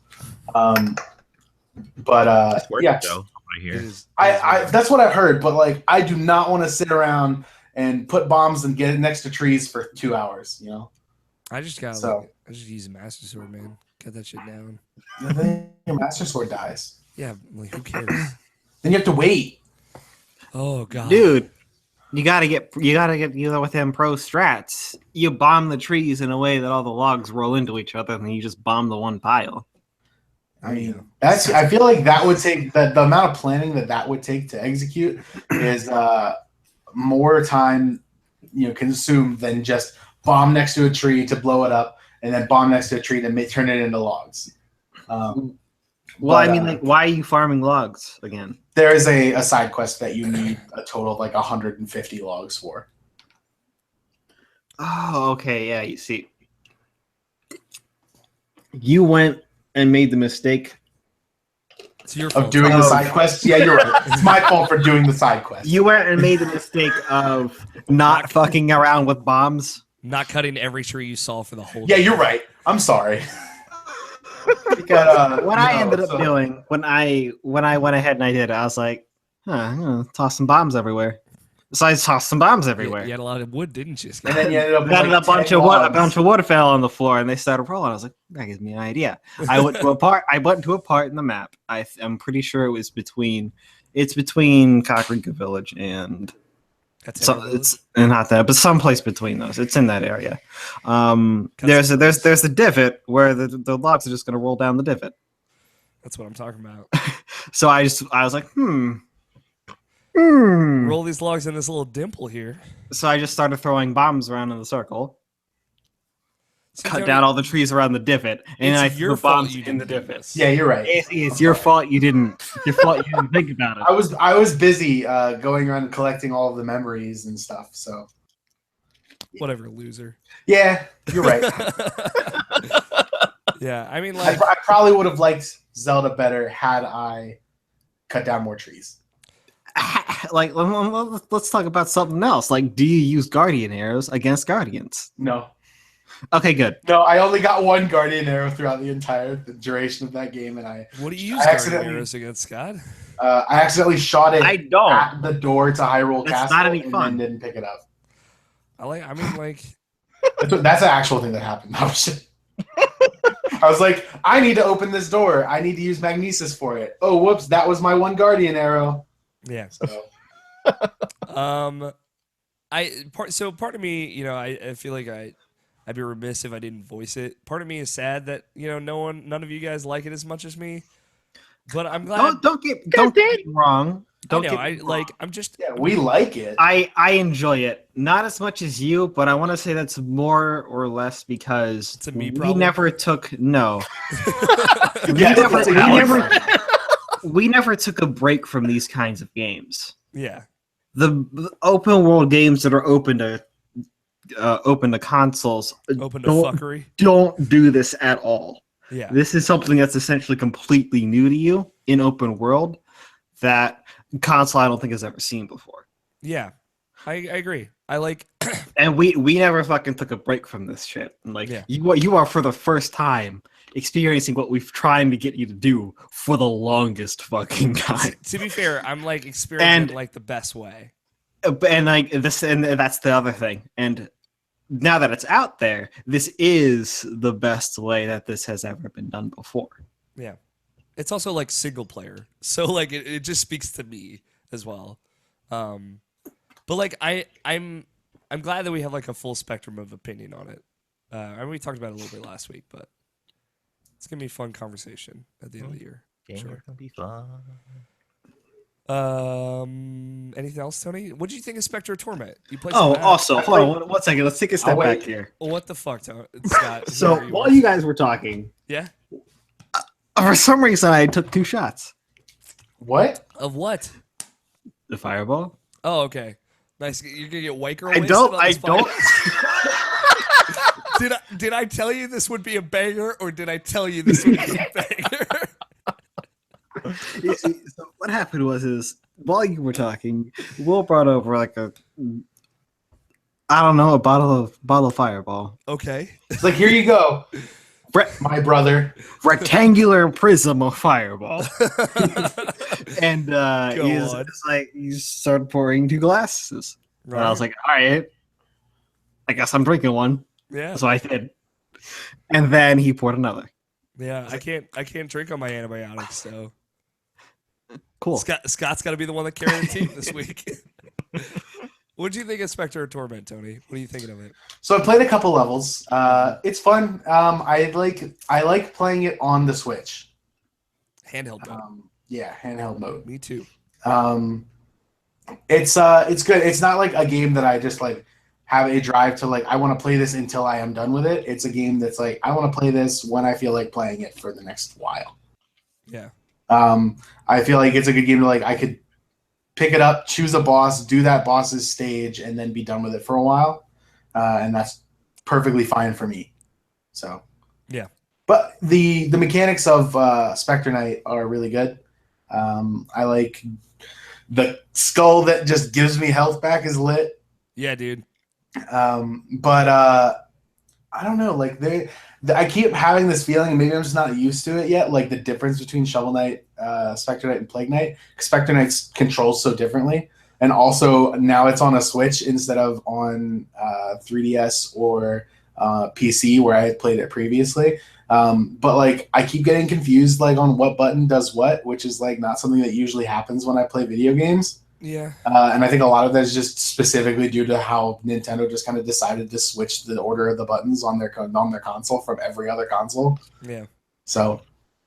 Yeah, I that's what I heard. But like, I do not want to sit around and put bombs and get it next to trees for 2 hours. I just use a Master Sword, man. Cut that shit down. Then your Master Sword dies. Yeah, like who cares? Then you have to wait. Oh god, dude, you gotta get with them pro strats. You bomb the trees in a way that all the logs roll into each other, and then you just bomb the one pile. I mean, I feel like that would take the amount of planning that would take to execute is more time consumed than just bomb next to a tree to blow it up, and then bomb next to a tree to turn it into logs. I mean, like, why are you farming logs again? There is a side quest that you need a total of like 150 logs for. Oh, okay, yeah. You see, you went and made the mistake of doing the side quest. Yeah, you're right. It's my fault for doing the side quest. You went and made the mistake of not fucking around with bombs, not cutting every tree you saw for the whole. Yeah, you're right. I'm sorry. Because what I ended up doing when I went ahead and I did it, I was like, I'm gonna toss some bombs everywhere. So I tossed some bombs everywhere. You had a lot of wood, didn't you, Scott? And then you ended up with a bunch of wood fell on the floor, and they started rolling. I was like, that gives me an idea. I went to a part in the map. I'm pretty sure it's between Kakarika Village and it's not that, but someplace between those. It's in that area. There's a divot where the logs are just gonna roll down the divot. That's what I'm talking about. So I was like, roll these logs in this little dimple here. So I just started throwing bombs around in the circle. Cut down all the trees around the divot, and I threw bombs in the divot. Yeah, you're right. It's your fault you didn't. Your fault you didn't think about it. I was busy going around and collecting all of the memories and stuff. So whatever, loser. Yeah, you're right. Yeah, I mean, like I probably would have liked Zelda better had I cut down more trees. Like, let's talk about something else. Like, do you use guardian arrows against guardians? No. Okay, good. No, I only got one guardian arrow throughout the entire duration of that game, and What do you use guardian arrows against, Scott? I accidentally shot it at the door to Hyrule Castle, not any fun. And didn't pick it up. That's an actual thing that happened. I was like, I need to open this door. I need to use magnesis for it. Oh, whoops! That was my one guardian arrow. Yeah. So. Part of me, I feel like I'd be remiss if I didn't voice it. Part of me is sad that none of you guys like it as much as me. but I'm glad. Don't get me wrong. Don't I know. get I me wrong. like. I'm just. Yeah, we like it. I enjoy it, not as much as you, but I want to say that's more or less because It's a me we problem? never took no. Yeah, it's a we never Alex problem. we never took a break from these kinds of games. Yeah. The open world games that are open to consoles Open to don't fuckery. don't do this at all. Yeah. This is something that's essentially completely new to you in open world that console I don't think has ever seen before. Yeah. I agree. I like. And we never fucking took a break from this shit. And like Yeah. you are for the first time experiencing what we've trying to get you to do for the longest fucking time. To be fair, I'm like experiencing like the best way. And like this, and that's the other thing. And now that it's out there, this is the best way that this has ever been done before. Yeah. It's also like single player. So like it just speaks to me as well. But like I'm glad that we have like a full spectrum of opinion on it. I mean, we talked about it a little bit last week, but it's gonna be a fun conversation at the end of the year. Game's Sure. gonna be fun. Anything else, Tony? What did you think of Spectre of Torment? You played Oh, some also, hold on one second. Let's take a step wait. back here. What the fuck, Scott? So Where are while you guys were talking, yeah, for some reason I took 2 shots. What? of what? The fireball. Oh, okay. Nice. You're gonna get white girl. I wasted don't. on I this don't. podcast? Did I tell you this would be a banger, or did I tell you this would be a banger? So what happened is while you were talking, Will brought over like a bottle of fireball, Okay. It's like, here you go, my brother. rectangular prism of fireball, and on. he started pouring 2 glasses, and I was like, all right, I guess I'm drinking one. yeah, So I did, and then he poured another. yeah. I can't drink on my antibiotics, so Cool. Scott's got to be the one that carried the team this week. What do you think of Spectre of Torment, Tony? What are you thinking of it? So I played a couple levels. It's fun. I like playing it on the Switch. Handheld mode. Yeah, handheld mode. Me too. It's good. It's not like a game that I just like have a drive to like I want to play this until I am done with it. It's a game that's like I want to play this when I feel like playing it for the next while. Yeah. I feel like it's a good game to like I could pick it up, choose a boss, do that boss's stage, and then be done with it for a while, and that's perfectly fine for me. So Yeah. but the mechanics of Spectre Knight are really good. I like the skull that just gives me health back is lit. Yeah, dude. But I don't know, like I keep having this feeling, and maybe I'm just not used to it yet, like the difference between Shovel Knight, Spectre Knight, and Plague Knight. Spectre Knight's controls so differently, and also now it's on a Switch instead of on 3DS or PC where I had played it previously. But like I keep getting confused like on what button does what, which is like not something that usually happens when I play video games. Yeah. And I think a lot of that is just specifically due to how Nintendo just kind of decided to switch the order of the buttons on their console from every other console. Yeah. So,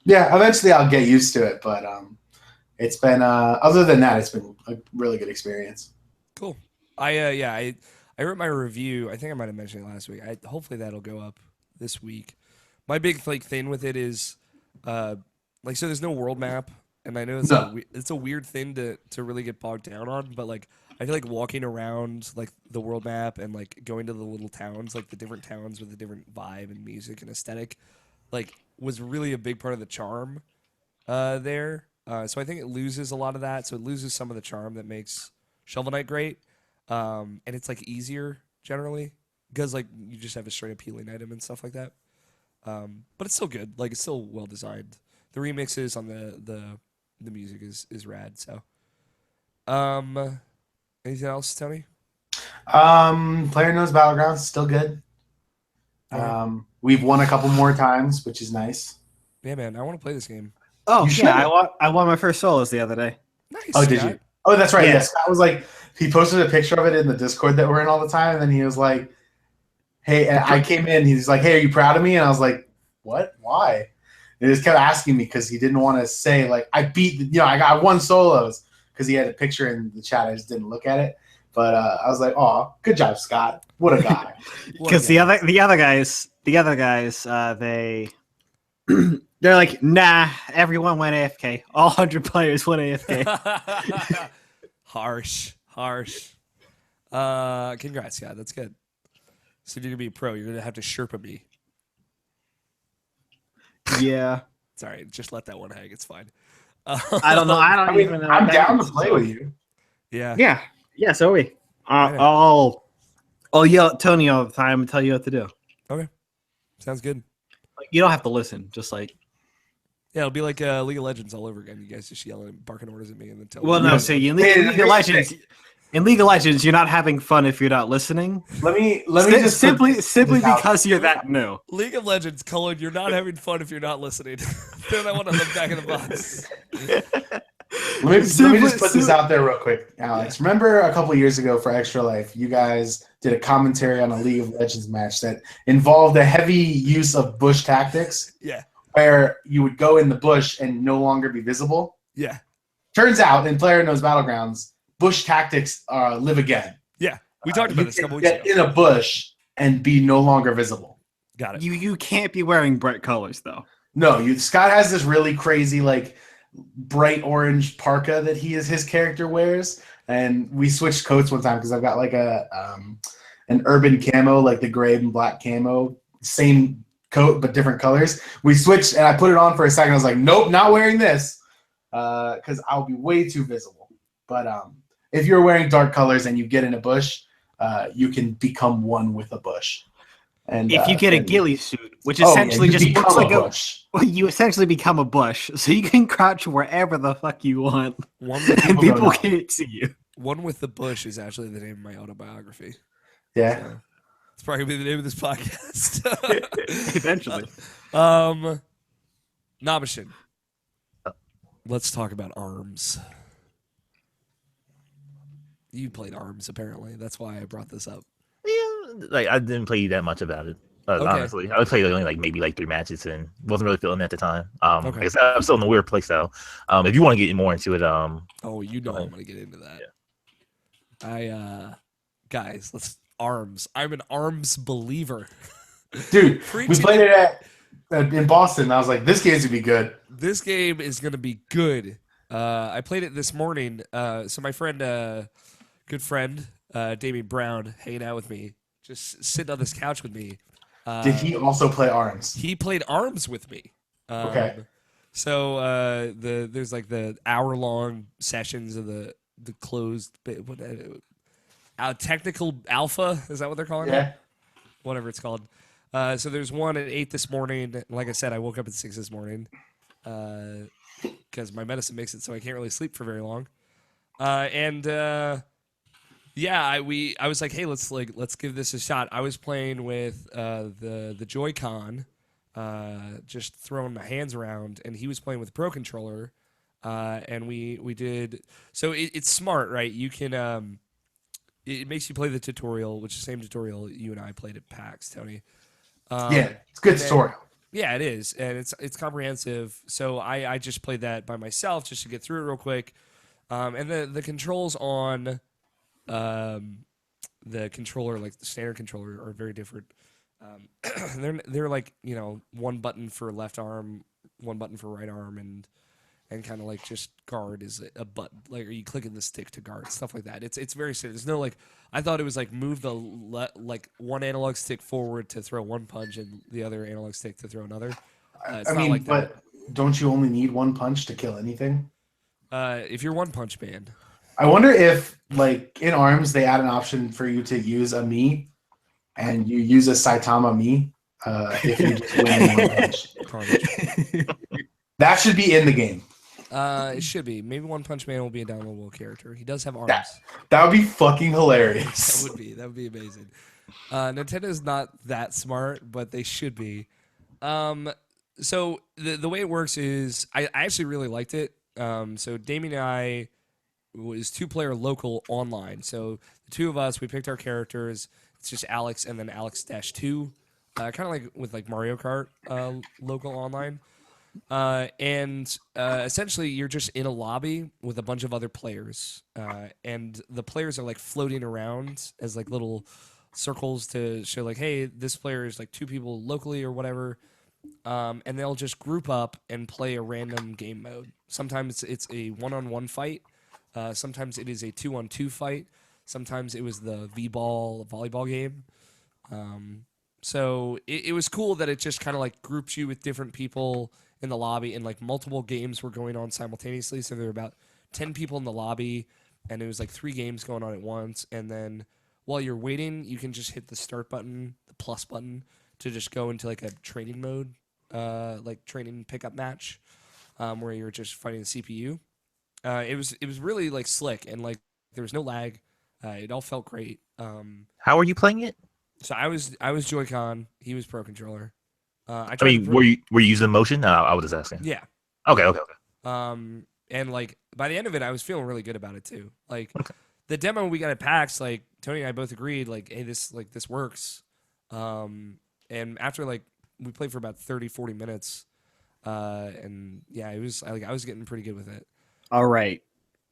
yeah, eventually I'll get used to it. But it's been other than that, it's been a really good experience. Cool. I wrote my review. I think I might have mentioned it last week. Hopefully that'll go up this week. My big like thing with it is so there's no world map. And I know it's a weird thing to really get bogged down on, but like I feel like walking around like the world map and like going to the little towns, like the different towns with a different vibe and music and aesthetic, like was really a big part of the charm there. So I think it loses a lot of that. So it loses some of the charm that makes Shovel Knight great. And it's like easier generally because like you just have a straight up healing item and stuff like that. But it's still good. Like it's still well designed. The remixes on the music is rad. So, anything else, Tony? PlayerUnknown's Battlegrounds is still good. We've won a couple more times, which is nice. Yeah, man, I want to play this game. Oh You should. yeah, I won my first solos the other day. Nice. Oh, did Scott. you? Oh, that's right. Yeah. Yes, Scott was like he posted a picture of it in the Discord that we're in all the time, and then he was like, "Hey," and I came in. He's like, "Hey, are you proud of me?" And I was like, "What? Why?" he just kept asking me because he didn't want to say like I beat. I got 1 solos because he had a picture in the chat. I just didn't look at it. But I was like, "Oh, good job, Scott. What a guy!" Because the other guys, they they're like, nah, everyone went AFK. All 100 players went AFK. Harsh. Congrats, yeah, that's good. So you're gonna be a pro. You're gonna have to Sherpa me. Yeah. It's all right. Just let that one hang. It's fine. I don't know. I mean, even know. I'm down to play with you. Yeah. Yeah. So are we. I'll yell at Tony all the time and tell you what to do. Okay. Sounds good. Like, you don't have to listen. Just like. Yeah, it'll be like League of Legends all over again. You guys just yelling, barking orders at me, and then tell me. Well, no. So in League of Legends. In League of Legends, you're not having fun if you're not listening. Let me just simply because you're that new. League of Legends, you're not having fun if you're not listening. Then I want to look back in the box. Let me just put this out there real quick, Alex. Yeah. Remember a couple years ago for Extra Life, you guys did a commentary on a League of Legends match that involved a heavy use of bush tactics. Yeah. Where you would go in the bush and no longer be visible. Yeah. Turns out in PlayerUnknown's Battlegrounds, bush tactics live again. Yeah, we talked about this a couple weeks ago. Get in a bush and be no longer visible. Got it. You can't be wearing bright colors though. No, Scott has this really crazy like bright orange parka that his character wears, and we switched coats one time because I've got like an urban camo, like the gray and black camo, same coat but different colors. We switched and I put it on for a second. I was like, nope, not wearing this because I'll be way too visible. But if you're wearing dark colors and you get in a bush, you can become one with a bush. And if you get a ghillie suit, which essentially just looks like a bush, you essentially become a bush, so you can crouch wherever the fuck you want, and people can't see you. One with the bush is actually the name of my autobiography. Yeah, so it's probably gonna be the name of this podcast eventually. Nabashin, let's talk about ARMS. You played ARMS, apparently. That's why I brought this up. Yeah, like I didn't play that much about it. Okay. Honestly, I played only maybe 3 matches and wasn't really feeling it at the time. Okay. I'm still in the weird play style. If you want to get more into it, oh, you know I'm gonna get into that. Yeah. Guys, let's ARMS. I'm an ARMS believer, dude. We played it in Boston. And I was like, this game's gonna be good. This game is gonna be good. I played it this morning. So my friend, good friend, Damien Brown, hanging out with me, just sitting on this couch with me. Did he also play ARMS? He played ARMS with me. Okay. So there's like the hour-long sessions of the closed technical alpha. Is that what they're calling it? Yeah. Whatever it's called. So there's one at 8 this morning. Like I said, I woke up at 6 this morning. Because my medicine makes it so I can't really sleep for very long. I was like, hey, let's give this a shot. I was playing with the Joy-Con, just throwing my hands around, and he was playing with the Pro Controller, and we did. So it's smart, right? You can it makes you play the tutorial, which is the same tutorial you and I played at PAX, Tony. Yeah, it's a good tutorial. Yeah, it is, and it's comprehensive. So I just played that by myself just to get through it real quick. And the controls on the controller, like the standard controller, are very different. They're like, one button for left arm, one button for right arm, and kind of like just guard is a button. Like, are you clicking the stick to guard, stuff like that. It's very simple. There's no like. I thought it was like move the one analog stick forward to throw one punch and the other analog stick to throw another. I mean, like but don't you only need one punch to kill anything? If you're One Punch Man. I wonder if, like, in ARMS, they add an option for you to use a Mii, and you use a Saitama Mii if you just win in one punch. That should be in the game. It should be. Maybe One Punch Man will be a downloadable character. He does have arms. That would be fucking hilarious. That would be amazing. Nintendo's not that smart, but they should be. So the way it works is I actually really liked it. So Damien and I was 2-player local online. So the two of us, we picked our characters. It's just Alex and then Alex-2. Kind of like with like Mario Kart local online. And essentially, you're just in a lobby with a bunch of other players, and the players are like floating around as like little circles to show like, hey, this player is like 2 people locally or whatever. And they'll just group up and play a random game mode. Sometimes it's a one-on-one fight. Sometimes it is a 2-on-2 fight. Sometimes it was the V-ball volleyball game. So it was cool that it just kind of like groups you with different people in the lobby, and like multiple games were going on simultaneously. So there were about 10 people in the lobby, and it was like 3 games going on at once. And then while you're waiting, you can just hit the start button, the plus button, to just go into like a training mode, like training pickup match, where you're just fighting the CPU. It was really like slick, and like there was no lag. It all felt great. How are you playing it? So I was Joy-Con. He was Pro Controller. I I tried mean, to were you using motion? No, I was just asking. yeah. Okay. And like by the end of it, I was feeling really good about it too. Like Okay. the demo we got at PAX, like Tony and I both agreed, like, hey, this works. And after like we played for about 30, 40 minutes, and yeah, it was like I was getting pretty good with it. All right.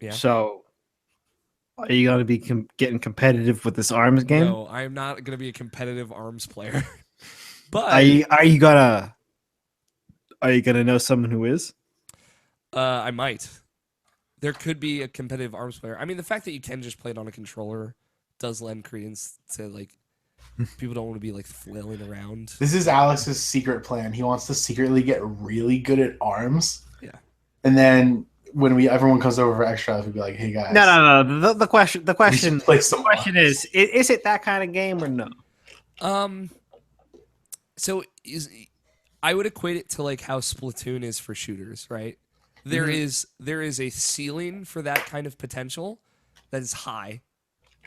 Yeah. So, are you going to be getting competitive with this arms game? No, I am not going to be a competitive arms player. But Are you gonna know someone who is? I might. There could be a competitive arms player. I mean, the fact that you can just play it on a controller does lend credence to like people don't want to be like flailing around. This is Alex's secret plan. He wants to secretly get really good at arms. Yeah. And then when everyone comes over for extra, he'll be like, "Hey guys." No. The question play some is it that kind of game or no? So I would equate it to like how Splatoon is for shooters, right? There is a ceiling for that kind of potential that is high,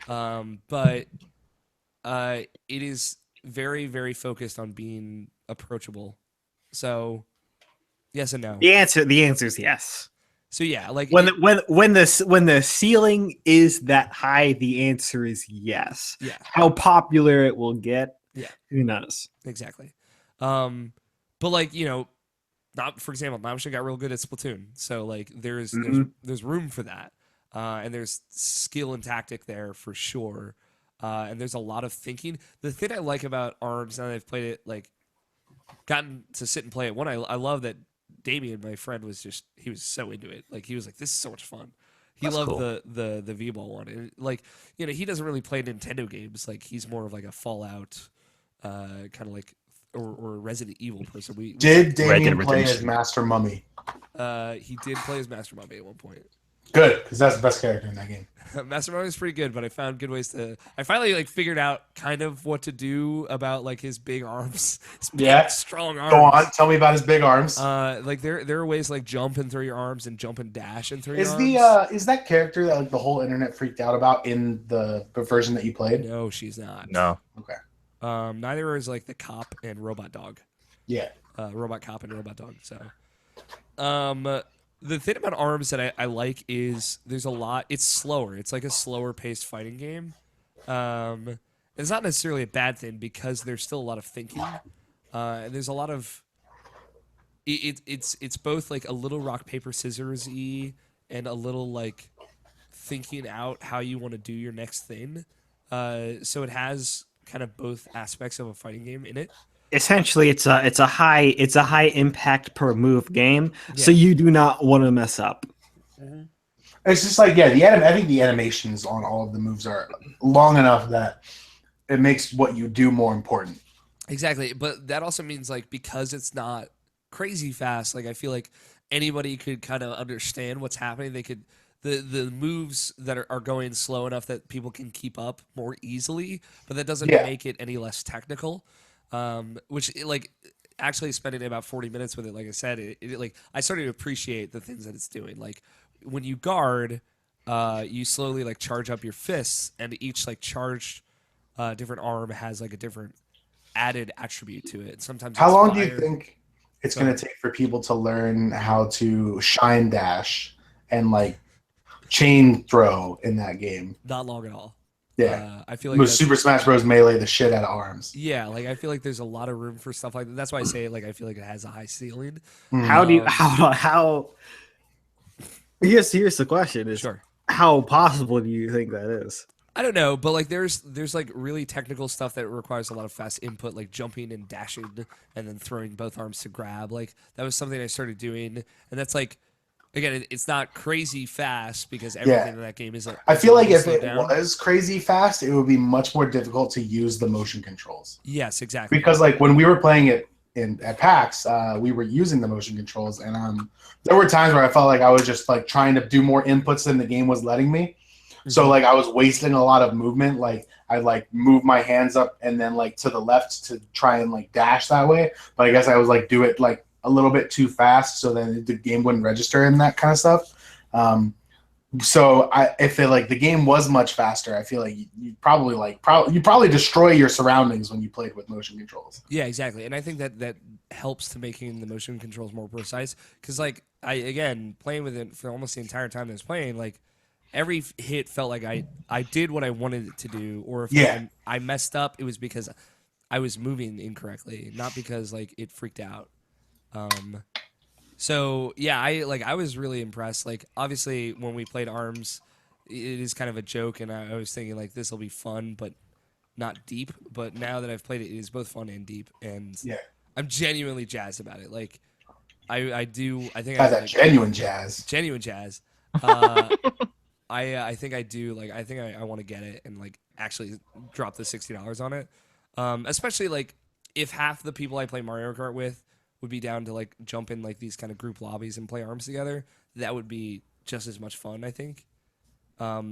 but it is very, very focused on being approachable. So yes and no. The answer is yes. So yeah, like When the ceiling is that high, the answer is yes. Yeah. How popular it will get, Yeah. who knows? Exactly. But like, not for example, Namisha got real good at Splatoon. So like there's room for that. And there's skill and tactic there for sure. And there's a lot of thinking. The thing I like about ARMS, now that I've played it, like gotten to sit and play it, one, I love that Damien, my friend, he was so into it. Like he was like, this is so much fun. He That's loved cool. the V-Ball one. And like, he doesn't really play Nintendo games. Like he's more of like a Fallout kind of like or Resident Evil person. Did Damien Red Dead play as Redemption. Master Mummy? He did play as Master Mummy at one point. Good, because that's the best character in that game. Master Mummy is pretty good, but I found good ways to. I finally like figured out kind of what to do about like his big arms, his big, strong arms. Go on, tell me about his big arms. Like there are ways like jump and throw your arms and jump and dash and throw your Is arms. is that character that like the whole internet freaked out about in the version that you played? No, she's not. No. Okay. Neither is like the cop and robot dog. Yeah. Robot cop and robot dog. So, the thing about ARMS that I like is there's a lot. It's slower. It's like a slower paced fighting game. It's not necessarily a bad thing because there's still a lot of thinking. And there's a lot of. It's both like a little rock paper scissors y and a little like thinking out how you want to do your next thing. So it has kind of both aspects of a fighting game in it. Essentially, it's a high impact per move game, so Yeah. you do not want to mess up. It's just like I think the animations on all of the moves are long enough that it makes what you do more important. Exactly, but that also means like because it's not crazy fast, like I feel like anybody could kind of understand what's happening. They could the moves that are going slow enough that people can keep up more easily, but that doesn't Yeah. make it any less technical. Which like actually spending about 40 minutes with it, like I said, it like I started to appreciate the things that it's doing. Like when you guard, you slowly like charge up your fists, and each like charged different arm has like a different added attribute to it. Sometimes How it's long do you fire. think it's So- going to take for people to learn how to shine dash and like chain throw in that game? Not long at all. Yeah. I feel like that's, Super Smash Bros. Melee the shit out of ARMS. yeah, like I feel like there's a lot of room for stuff like that. That's why I say like I feel like it has a high ceiling. How do you Um, how? Here's the question: is Sure. how possible do you think that is? I don't know, but like there's like really technical stuff that requires a lot of fast input, like jumping and dashing and then throwing both arms to grab. Like that was something I started doing, and that's like again, it's not crazy fast because everything in that game is. I feel like if slowed it down. was crazy fast, it would be much more difficult to use the motion controls. Yes, exactly. Because like when we were playing it at PAX, we were using the motion controls, and there were times where I felt like I was just like trying to do more inputs than the game was letting me. So like I was wasting a lot of movement. Like I like move my hands up and then like to the left to try and like dash that way. But I guess I was like do it like a little bit too fast, so then the game wouldn't register and that kind of stuff. So if it like the game was much faster, I feel like you probably destroy your surroundings when you played with motion controls. Yeah, exactly. And I think that helps to making the motion controls more precise. Because like again playing with it for almost the entire time I was playing, like every hit felt like I did what I wanted it to do, or if I messed up, it was because I was moving incorrectly, not because like it freaked out. So yeah, I was really impressed. Like obviously when we played ARMS, it is kind of a joke, and I was thinking like this will be fun, but not deep. But now that I've played it, it is both fun and deep, and I'm genuinely jazzed about it. Like I think I that like, genuine jazz. genuine jazz. I think I do like I think I want to get it and like actually drop the $60 on it. Especially like if half the people I play Mario Kart with would be down to like jump in like these kind of group lobbies and play ARMS together, that would be just as much fun, I think.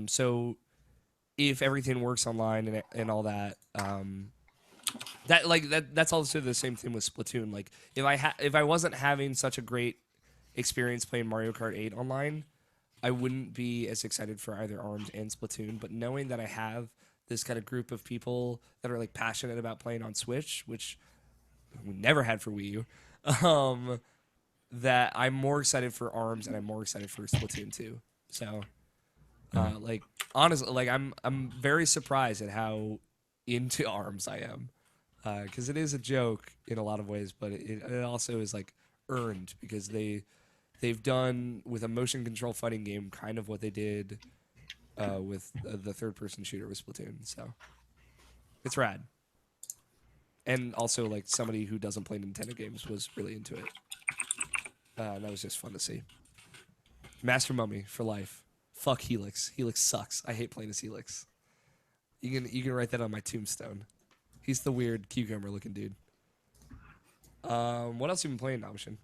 So if everything works online and all that, that's also the same thing with Splatoon. Like if I wasn't having such a great experience playing Mario Kart 8 online, I wouldn't be as excited for either ARMS and Splatoon. But knowing that I have this kind of group of people that are like passionate about playing on Switch, which we never had for Wii U, that I'm more excited for ARMS and I'm more excited for Splatoon 2. So, like honestly, like I'm very surprised at how into ARMS I am, because it is a joke in a lot of ways, but it also is like earned because they've done with a motion control fighting game kind of what they did with the third person shooter with Splatoon. So it's rad. And also like somebody who doesn't play Nintendo games was really into it. That was just fun to see. Master Mummy for life. Fuck Helix. Helix sucks. I hate playing as Helix. You can write that on my tombstone. He's the weird cucumber looking dude. What else have you been playing, Option?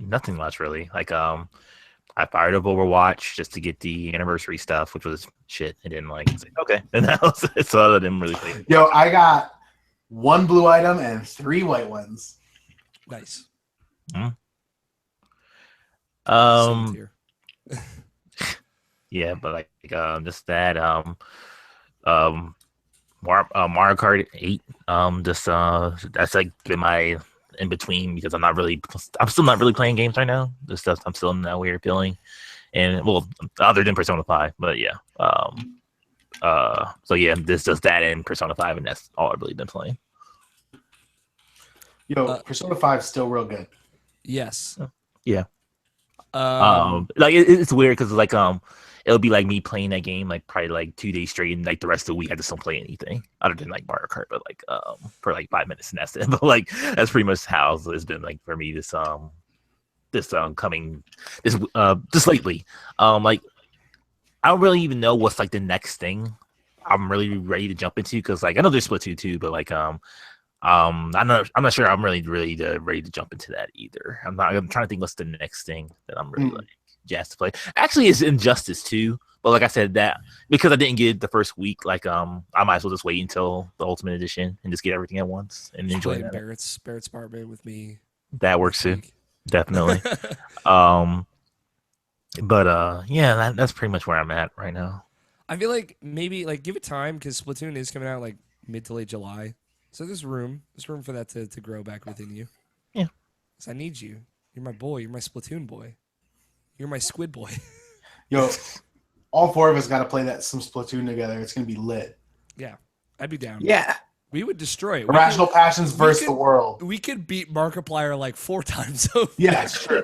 Nothing much really. Like I fired up Overwatch just to get the anniversary stuff, which was shit. I didn't like. It's like okay, and that was it. So I didn't really play. Yo, I got 1 blue item and 3 white ones. Nice. Yeah, but like just that Mario Kart 8 just that's like been my in between because I'm still not really playing games right now. I'm still in that weird feeling, and well, other than Persona 5, but yeah. So yeah, this does that in Persona 5, and that's all I've really been playing. Yo, Persona 5 still real good. Yes. Yeah. Like it's weird because like it'll be like me playing that game like probably like 2 days straight, and like the rest of the week I just don't play anything other than like Mario Kart, but like for like 5 minutes and that's it. But like that's pretty much how it's been like for me this lately. Like I don't really even know what's like the next thing I'm really ready to jump into because like I know there's Splatoon 2, but like I'm not sure I'm really ready to jump into that either. I'm trying to think what's the next thing that I'm really like jazzed to play. Actually, it's Injustice 2, but like I said, that because I didn't get it the first week, like I might as well just wait until the Ultimate Edition and just get everything at once and enjoy that. Barrett's apartment with me. That works too, definitely. But yeah, that's pretty much where I'm at right now. I feel like maybe like give it time because Splatoon is coming out like mid to late July. So there's room for that to grow back within you. Yeah. Because I need you. You're my boy. You're my Splatoon boy. You're my squid boy. Yo, all four of us got to play some Splatoon together. It's gonna be lit. Yeah, I'd be down. Yeah. We would destroy it. Irrational Passions versus the world. We could beat Markiplier like 4 times over. Yeah, it's true.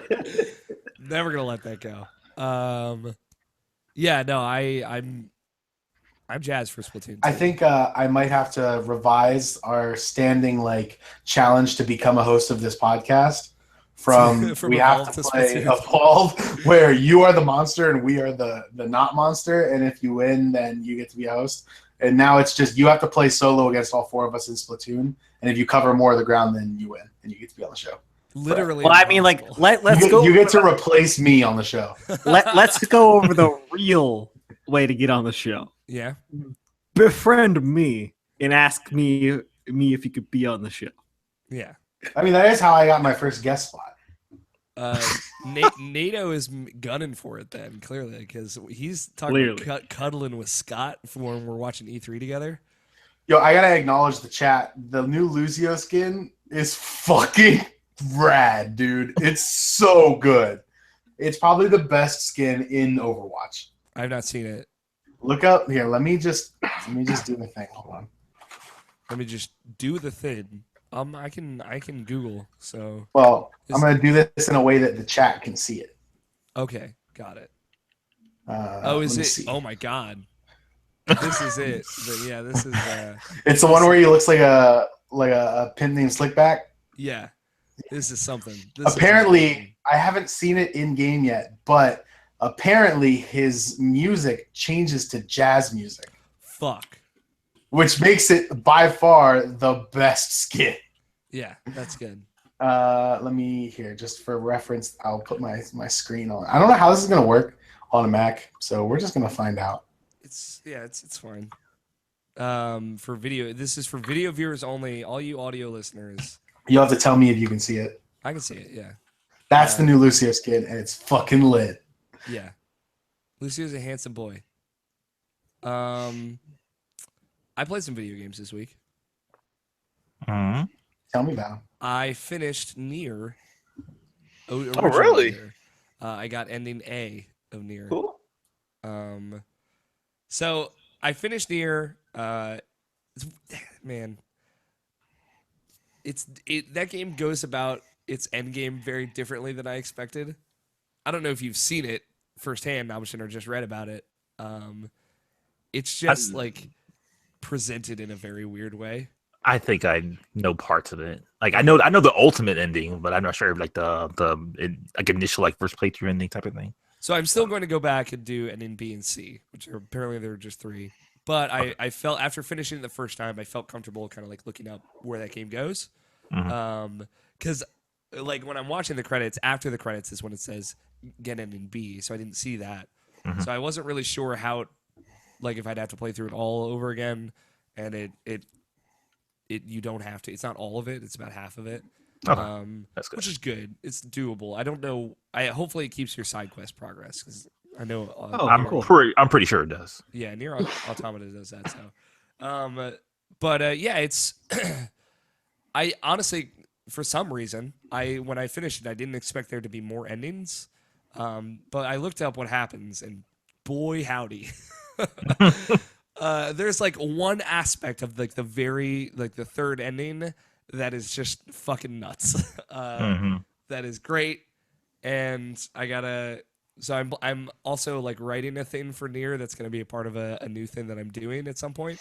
Never gonna let that go. Yeah, no, I'm jazzed for Splatoon 2. I think I might have to revise our standing like challenge to become a host of this podcast from we have Evolved to to play Splatoon. Evolved, where you are the monster and we are the not monster, and if you win, then you get to be a host. And now it's just you have to play solo against all four of us in Splatoon, and if you cover more of the ground, then you win and you get to be on the show. Literally. Well, I mean, like, impossible. let's go. You get to replace me on the show. Let's go over the real way to get on the show. Yeah. Befriend me and ask me if you could be on the show. Yeah. I mean, that is how I got my first guest spot. NATO is gunning for it then, clearly, because he's talking Clearly. about cuddling with Scott for when we're watching E3 together. Yo, I gotta acknowledge the chat. The new Lucio skin is fucking rad, dude. It's so good. It's probably the best skin in Overwatch. I've not seen it. Look up here. Let me just do the thing. Hold on. Let me just do the thing. I can Google. So Well, I'm gonna do this in a way that the chat can see it. okay, got it. Let Is me it? see. Oh my god, this is it. Yeah, this is. It's the one where he looks like a pimp named Slickback. Yeah, this is something. This Apparently, I haven't seen it in game yet, but apparently his music changes to jazz music, fuck. which makes it by far the best skin. Yeah, that's good. Let me here, just for reference, I'll put my screen on. I don't know how this is gonna work on a Mac, so we're just gonna find out. It's fine. For video, this is for video viewers only. All you audio listeners, You'll have to tell me if you can see it. I can see it. Yeah, That's the new Lucio skin, and it's fucking lit. yeah. Lucio's a handsome boy. I played some video games this week. Mhm. Tell me about him. I finished Nier. Oh, Original really? Nier. I got ending A of Nier. Cool. So I finished Nier. Man, that game goes about its end game very differently than I expected. I don't know if you've seen it firsthand, Nabishin, or just read about it. It's just like presented in a very weird way. I think I know parts of it. Like I know the ultimate ending, but I'm not sure like like initial like first playthrough ending type of thing. So I'm still going to go back and do ending B and C, which are apparently there were just 3. But I felt after finishing it the first time, I felt comfortable kind of like looking up where that game goes. Because like when I'm watching the credits, after the credits is when it says get ending B. So I didn't see that. So I wasn't really sure how, like if I'd have to play through it all over again, and it you don't have to. It's not all of it. It's about half of it. Okay. That's good. Which is good. It's doable. I don't know. Hopefully it keeps your side quest progress because I know. I'm cool. pretty sure it does. Yeah, Nier Automata does that. So, yeah, it's. I honestly, for some reason, when I finished it, I didn't expect there to be more endings. But I looked up what happens, and boy, howdy. There's like one aspect of like the third ending that is just fucking nuts. That is great, and so I'm also like writing a thing for Nier that's going to be a part of a new thing that I'm doing at some point.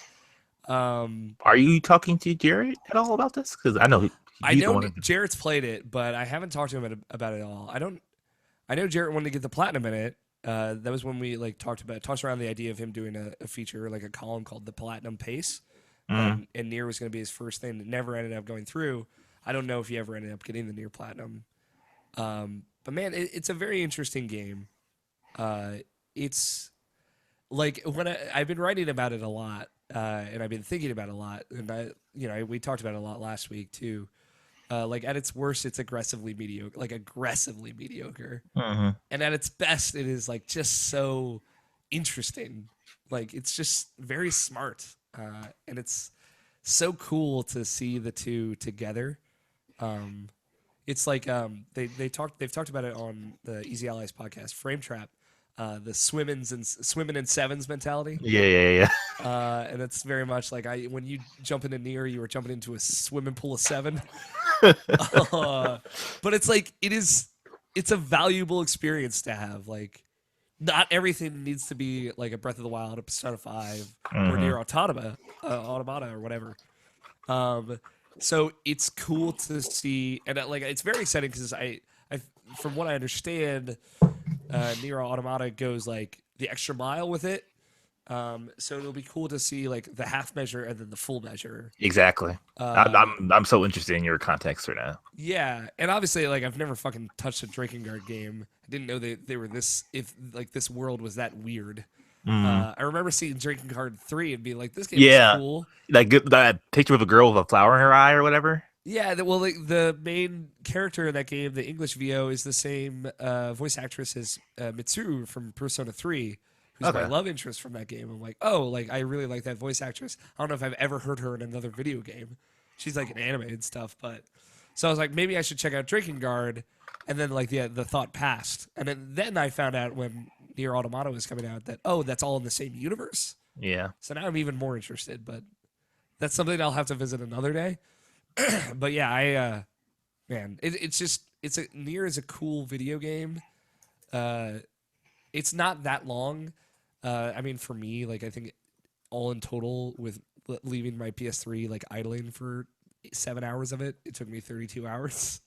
Are you talking to Jared at all about this? Because I know I he's the know one. Jarrett's played it, but I haven't talked to him about it at all. I know Jarrett wanted to get the platinum in it. That was when we like tossed around the idea of him doing a feature, like a column called the Platinum Pace, and Nier was going to be his first thing. That never ended up going through. I don't know if he ever ended up getting the Nier Platinum. But man, it's a very interesting game. It's like when I've been writing about it a lot, and I've been thinking about it a lot, and we talked about it a lot last week too. Like at its worst, it's aggressively mediocre, and at its best, it is like just so interesting. Like it's just very smart, and it's so cool to see the two together. It's like they've talked about it on the Easy Allies podcast, Frame Trap. the swimming in sevens mentality. Yeah. And it's very much like when you jump into Nier, you were jumping into a swimming pool of 7. But it's like it's a valuable experience to have. Like, not everything needs to be like a Breath of the Wild, a Persona 5, or Nier Automata or whatever. So it's cool to see, and like it's very exciting because I from what I understand, Nier Automata goes like the extra mile with it. So it'll be cool to see like the half measure and then the full measure. Exactly. I'm so interested in your context right now. Yeah, and obviously, like I've never fucking touched a Drakengard game. I didn't know they were this this world was that weird. I remember seeing Drakengard 3 and being like, this game is cool. Like that picture of a girl with a flower in her eye or whatever. Yeah, well, the main character in that game, the English VO, is the same voice actress as Mitsuru from Persona 3, who's my love interest from that game. I'm like, oh, like I really like that voice actress. I don't know if I've ever heard her in another video game. She's like an animated stuff, but so I was like, maybe I should check out Drakengard, and then like the thought passed, and then I found out when Nier Automata was coming out that that's all in the same universe. Yeah. So now I'm even more interested, but that's something I'll have to visit another day. But yeah, man, Nier is a cool video game. It's not that long. I mean, for me, like I think all in total with leaving my PS3 like idling for 7 hours of it, it took me 32 hours,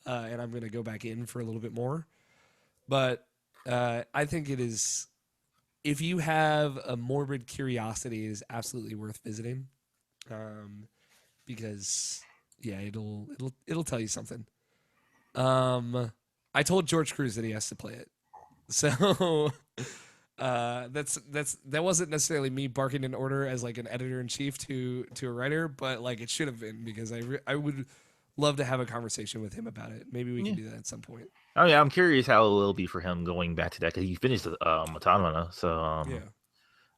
and I'm gonna go back in for a little bit more. But I think it is, if you have a morbid curiosity, it is absolutely worth visiting. Because it'll tell you something. I told George Cruz that he has to play it, so that wasn't necessarily me barking an order as like an editor in chief to a writer, but like it should have been, because I would love to have a conversation with him about it. Maybe we can do that at some point. Oh yeah, I'm curious how it will be for him going back to that, because he finished Automata. So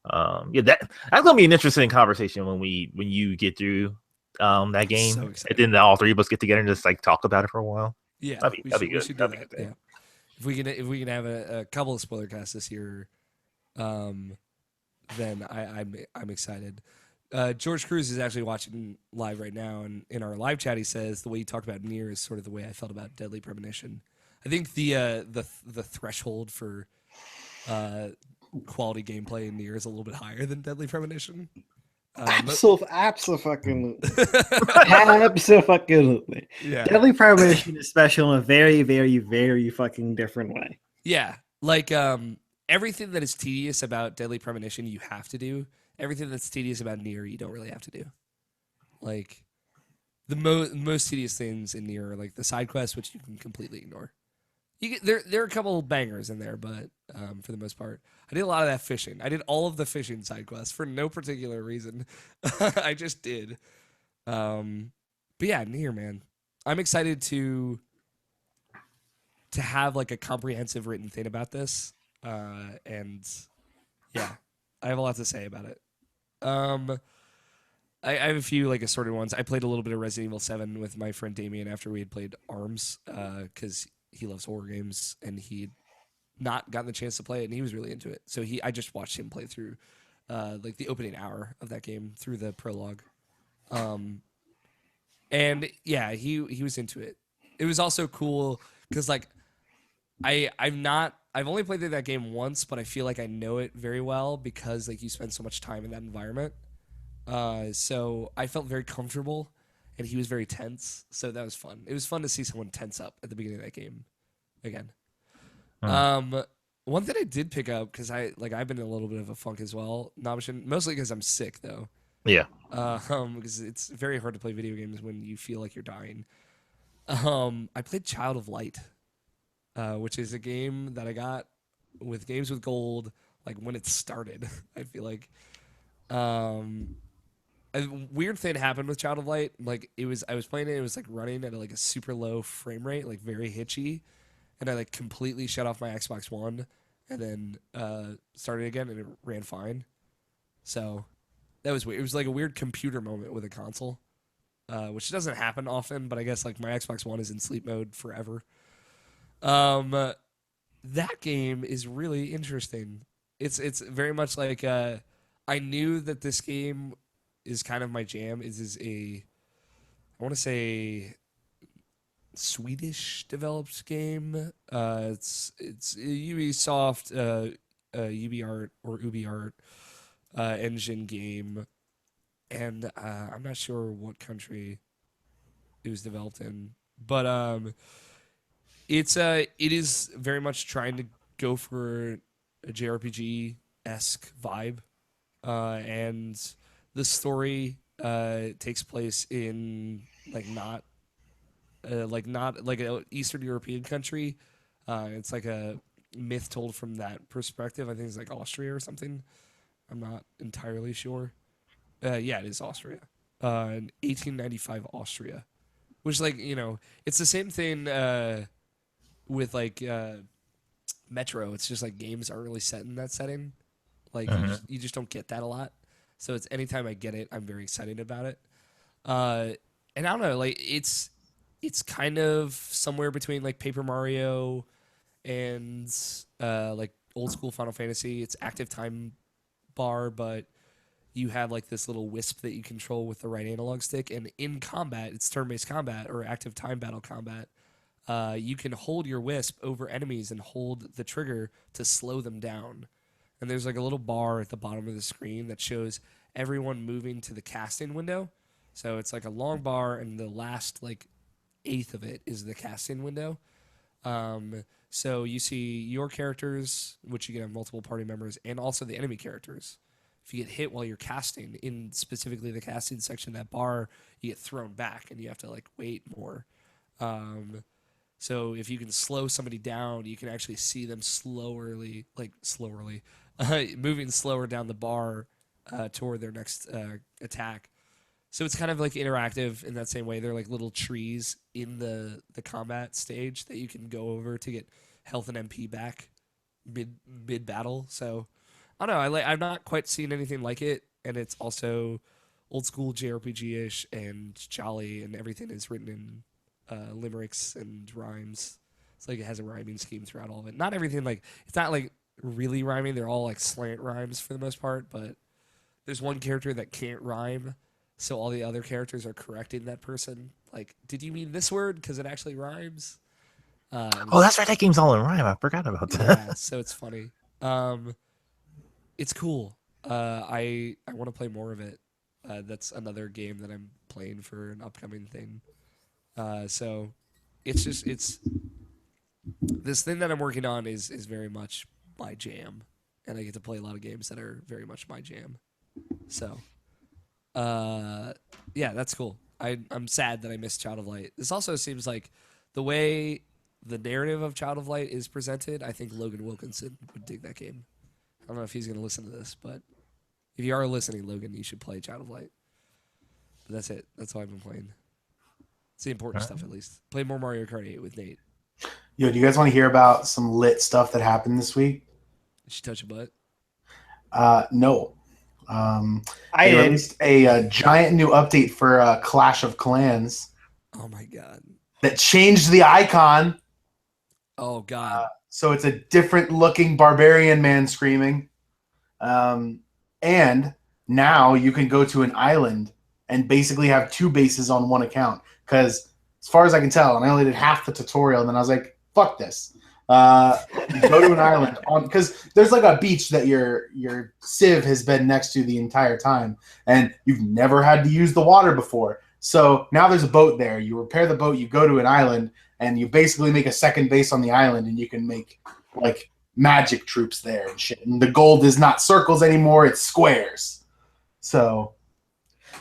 that's gonna be an interesting conversation when you get through that game, So and then all three of us get together and just like talk about it for a while. Yeah, that'd be good. We should do that. Yeah, if we can have a couple of spoiler casts this year, then I'm excited. George Cruz is actually watching live right now, and in our live chat, he says the way you talked about Nier is sort of the way I felt about Deadly Premonition. I think the threshold for quality gameplay in Nier is a little bit higher than Deadly Premonition. Absolutely. Yeah. Deadly Premonition is special in a very, very, very fucking different way. Yeah, like everything that is tedious about Deadly Premonition, you have to do. Everything that's tedious about Nier, you don't really have to do. Like the most tedious things in Nier are like the side quests, which you can completely ignore. There are a couple bangers in there, but for the most part, I did a lot of that fishing. I did all of the fishing side quests for no particular reason. I just did. But yeah, Nier, man, I'm excited to have like a comprehensive written thing about this, and yeah, I have a lot to say about it. I have a few like assorted ones. I played a little bit of Resident Evil 7 with my friend Damien after we had played ARMS, because he loves horror games and he'd not gotten the chance to play it, and he was really into it. So I just watched him play through like the opening hour of that game through the prologue. And yeah, he was into it. It was also cool because like I've only played through that game once, but I feel like I know it very well because like you spend so much time in that environment. So I felt very comfortable, and he was very tense. So that was fun. It was fun to see someone tense up at the beginning of that game again. One thing I did pick up, because I've been in a little bit of a funk as well, mostly because I'm sick though. Yeah. Because it's very hard to play video games when you feel like you're dying. I played Child of Light, which is a game that I got with Games with Gold, like when it started. I feel like a weird thing happened with Child of Light. Like I was playing it, it was like running at like a super low frame rate, like very hitchy, and I like completely shut off my Xbox One and then started again, and it ran fine. So that was weird. It was like a weird computer moment with a console, which doesn't happen often, but I guess like my Xbox One is in sleep mode forever. that game is really interesting. It's very much like I knew that this game is kind of my jam. It is a I want to say Swedish developed game. It's a Ubisoft UbiArt or UbiArt engine game, and I'm not sure what country it was developed in, but it is very much trying to go for a JRPG esque vibe, and the story takes place in not like an Eastern European country. It's like a myth told from that perspective. I think it's like Austria or something. I'm not entirely sure. Yeah, it is Austria. In 1895 Austria, which like it's the same thing with like Metro. It's just like games aren't really set in that setting. Like you just don't get that a lot. So it's anytime I get it, I'm very excited about it. Uh, and I don't know, like it's kind of somewhere between like Paper Mario and like old school Final Fantasy. It's active time bar, but you have like this little wisp that you control with the right analog stick. And in combat, it's turn-based combat or active time battle combat. You can hold your wisp over enemies and hold the trigger to slow them down. And there's like a little bar at the bottom of the screen that shows everyone moving to the casting window. So it's like a long bar, and the last like eighth of it is the casting window. So you see your characters, which you can have multiple party members, and also the enemy characters. If you get hit while you're casting, in specifically the casting section of that bar, you get thrown back, and you have to like wait more. So if you can slow somebody down, you can actually see them slowly, moving slower down the bar toward their next attack. So it's kind of like interactive in that same way. They're like little trees in the combat stage that you can go over to get health and MP back mid battle. So I don't know. I've not quite seen anything like it, and it's also old school JRPG ish and jolly, and everything is written in limericks and rhymes. It's like it has a rhyming scheme throughout all of it. Not everything like it's not like really rhyming. They're all like slant rhymes for the most part, but there's one character that can't rhyme, so all the other characters are correcting that person. Like, did you mean this word? Because it actually rhymes. Oh, that's right. That game's all in rhyme. I forgot about that. Yeah, so it's funny. It's cool. I want to play more of it. That's another game that I'm playing for an upcoming thing. So it's this thing that I'm working on is very much my jam, and I get to play a lot of games that are very much my jam. So, yeah, that's cool. I'm sad that I missed Child of Light. This also seems like the way the narrative of Child of Light is presented. I think Logan Wilkinson would dig that game. I don't know if he's going to listen to this, but if you are listening, Logan, you should play Child of Light. But that's it. That's all I've been playing. It's the important stuff, at least. Play more Mario Kart 8 with Nate. Yo, do you guys want to hear about some lit stuff that happened this week? Did she touch a butt? No. I They released a giant new update for Clash of Clans Oh, my God. that changed the icon. Oh, God. So it's a different looking barbarian man screaming. And now you can go to an island and basically have two bases on one account. Because as far as I can tell, and I only did half the tutorial, and then I was like, fuck this. You go to an island because there's like a beach that your Civ has been next to the entire time, and you've never had to use the water before. So now there's a boat there. You repair the boat, you go to an island, and you basically make a second base on the island, and you can make like magic troops there and shit. And the gold is not circles anymore; it's squares. So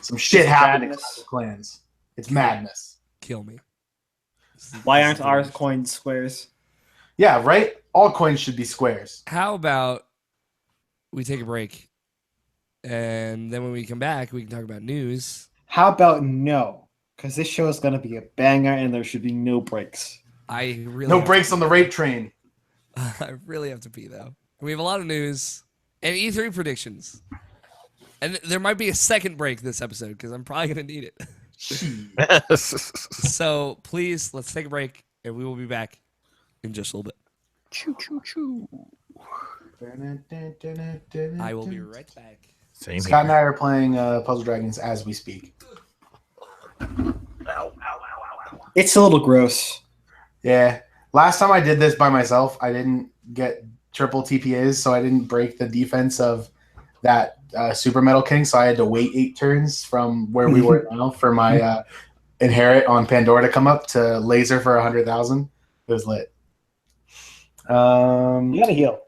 some shit happened in Clash of Clans. It's madness. Kill me. Why aren't our coins squares? Yeah, right? All coins should be squares. How about we take a break, and then when we come back, we can talk about news. How about no? Because this show is going to be a banger, and there should be no breaks. I really No have breaks to on the rape train. I really have to pee, though. We have a lot of news and E3 predictions. And there might be a second break this episode because I'm probably going to need it. So please, let's take a break, and we will be back in just a little bit. Choo choo choo. I will be right back. Same Scott and here. I are playing Puzzle Dragons as we speak. It's a little gross. Yeah. Last time I did this by myself, I didn't get triple TPAs, so I didn't break the defense of that Super Metal King, so I had to wait 8 turns from where we were now for my Inherit on Pandora to come up to Laser for 100,000. It was lit. You gotta heal.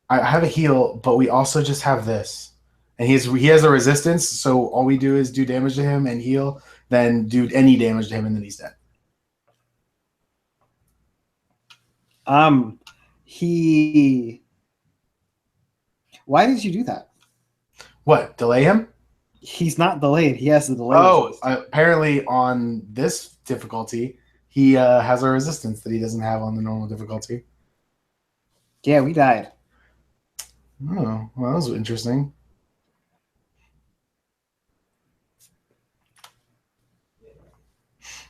I have a heal, but we also just have this. And he has a resistance, so all we do is do damage to him and heal, then do any damage to him, and then he's dead. He. Why did you do that? What, delay him? He's not delayed. He has the delay. Oh, resist. apparently on this difficulty, he has a resistance that he doesn't have on the normal difficulty. Yeah, we died. Oh, well, that was interesting.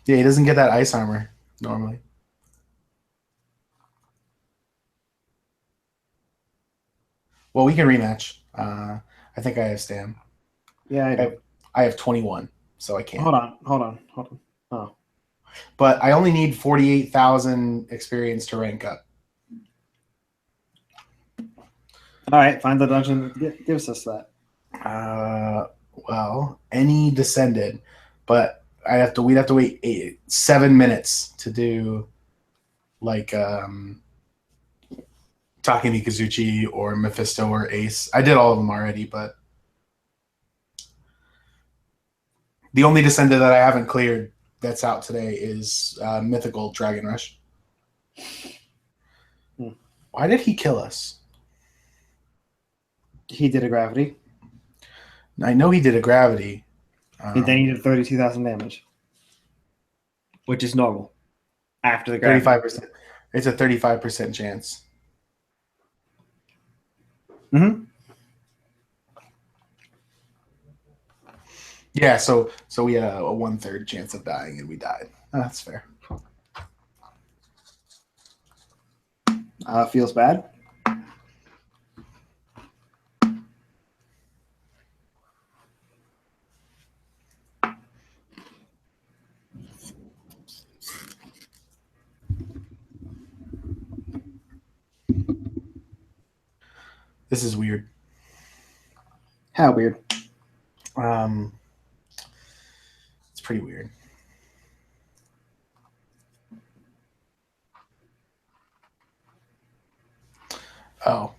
Yeah, he doesn't get that ice armor normally. Well, we can rematch. I think I have Stam. Yeah, I do. I have 21, so I can't. Hold on. Oh, But I only need 48,000 experience to rank up. all right. Find the dungeon. that gives us that. Well, any descended, but we'd have to wait 7 minutes to do like Taki Mikazuchi or Mephisto or Ace. I did all of them already, but the only descended that I haven't cleared that's out today is Mythical Dragon Rush. Why did he kill us? He did a gravity. I know he did a gravity. And then he did 32,000 damage, which is normal after the gravity. 35%. It's a 35% chance. Mm-hmm. Yeah, so we had a 1/3 chance of dying, and we died. That's fair. Feels bad. This is weird. How weird. It's pretty weird. Oh.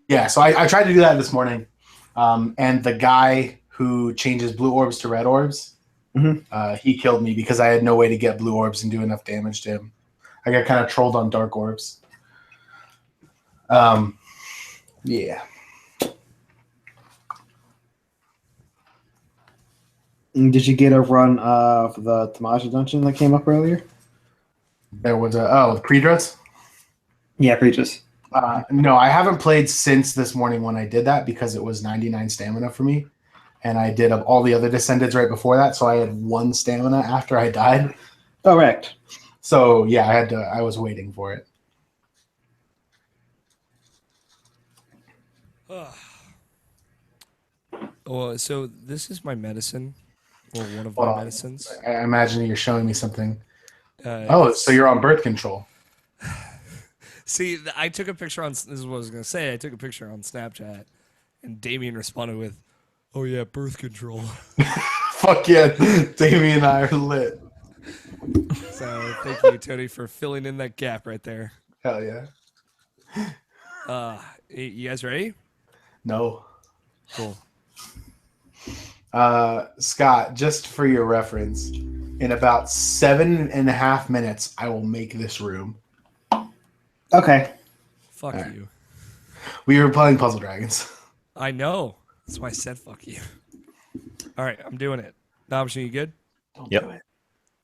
Yeah, so I tried to do that this morning. And the guy who changes blue orbs to red orbs, he killed me because I had no way to get blue orbs and do enough damage to him. I got kind of trolled on dark orbs. Yeah. Did you get a run of the Tamaja dungeon that came up earlier? There was the Predrus? Yeah, Preaches. No, I haven't played since this morning when I did that because it was 99 stamina for me. And I did all the other Descendants right before that, so I had 1 stamina after I died. Correct. So yeah, I was waiting for it. Oh, so this is my medicine, or one of Hold my on. medicines. I imagine you're showing me something. So It's- you're on birth control. See, I took a picture on. This is what I was gonna say. I took a picture on Snapchat, and Damien responded with, "Oh yeah, birth control." Fuck yeah, Damien and I are lit. So thank you, Tony, for filling in that gap right there. Hell yeah. You guys ready? No. Cool. Scott, just for your reference, In about 7.5 minutes, I will make this room. Okay. Fuck All right. you. We were playing Puzzle Dragons. I know. That's why I said fuck you. All right, I'm doing it. Nabshin, you good? Don't Yep. do it.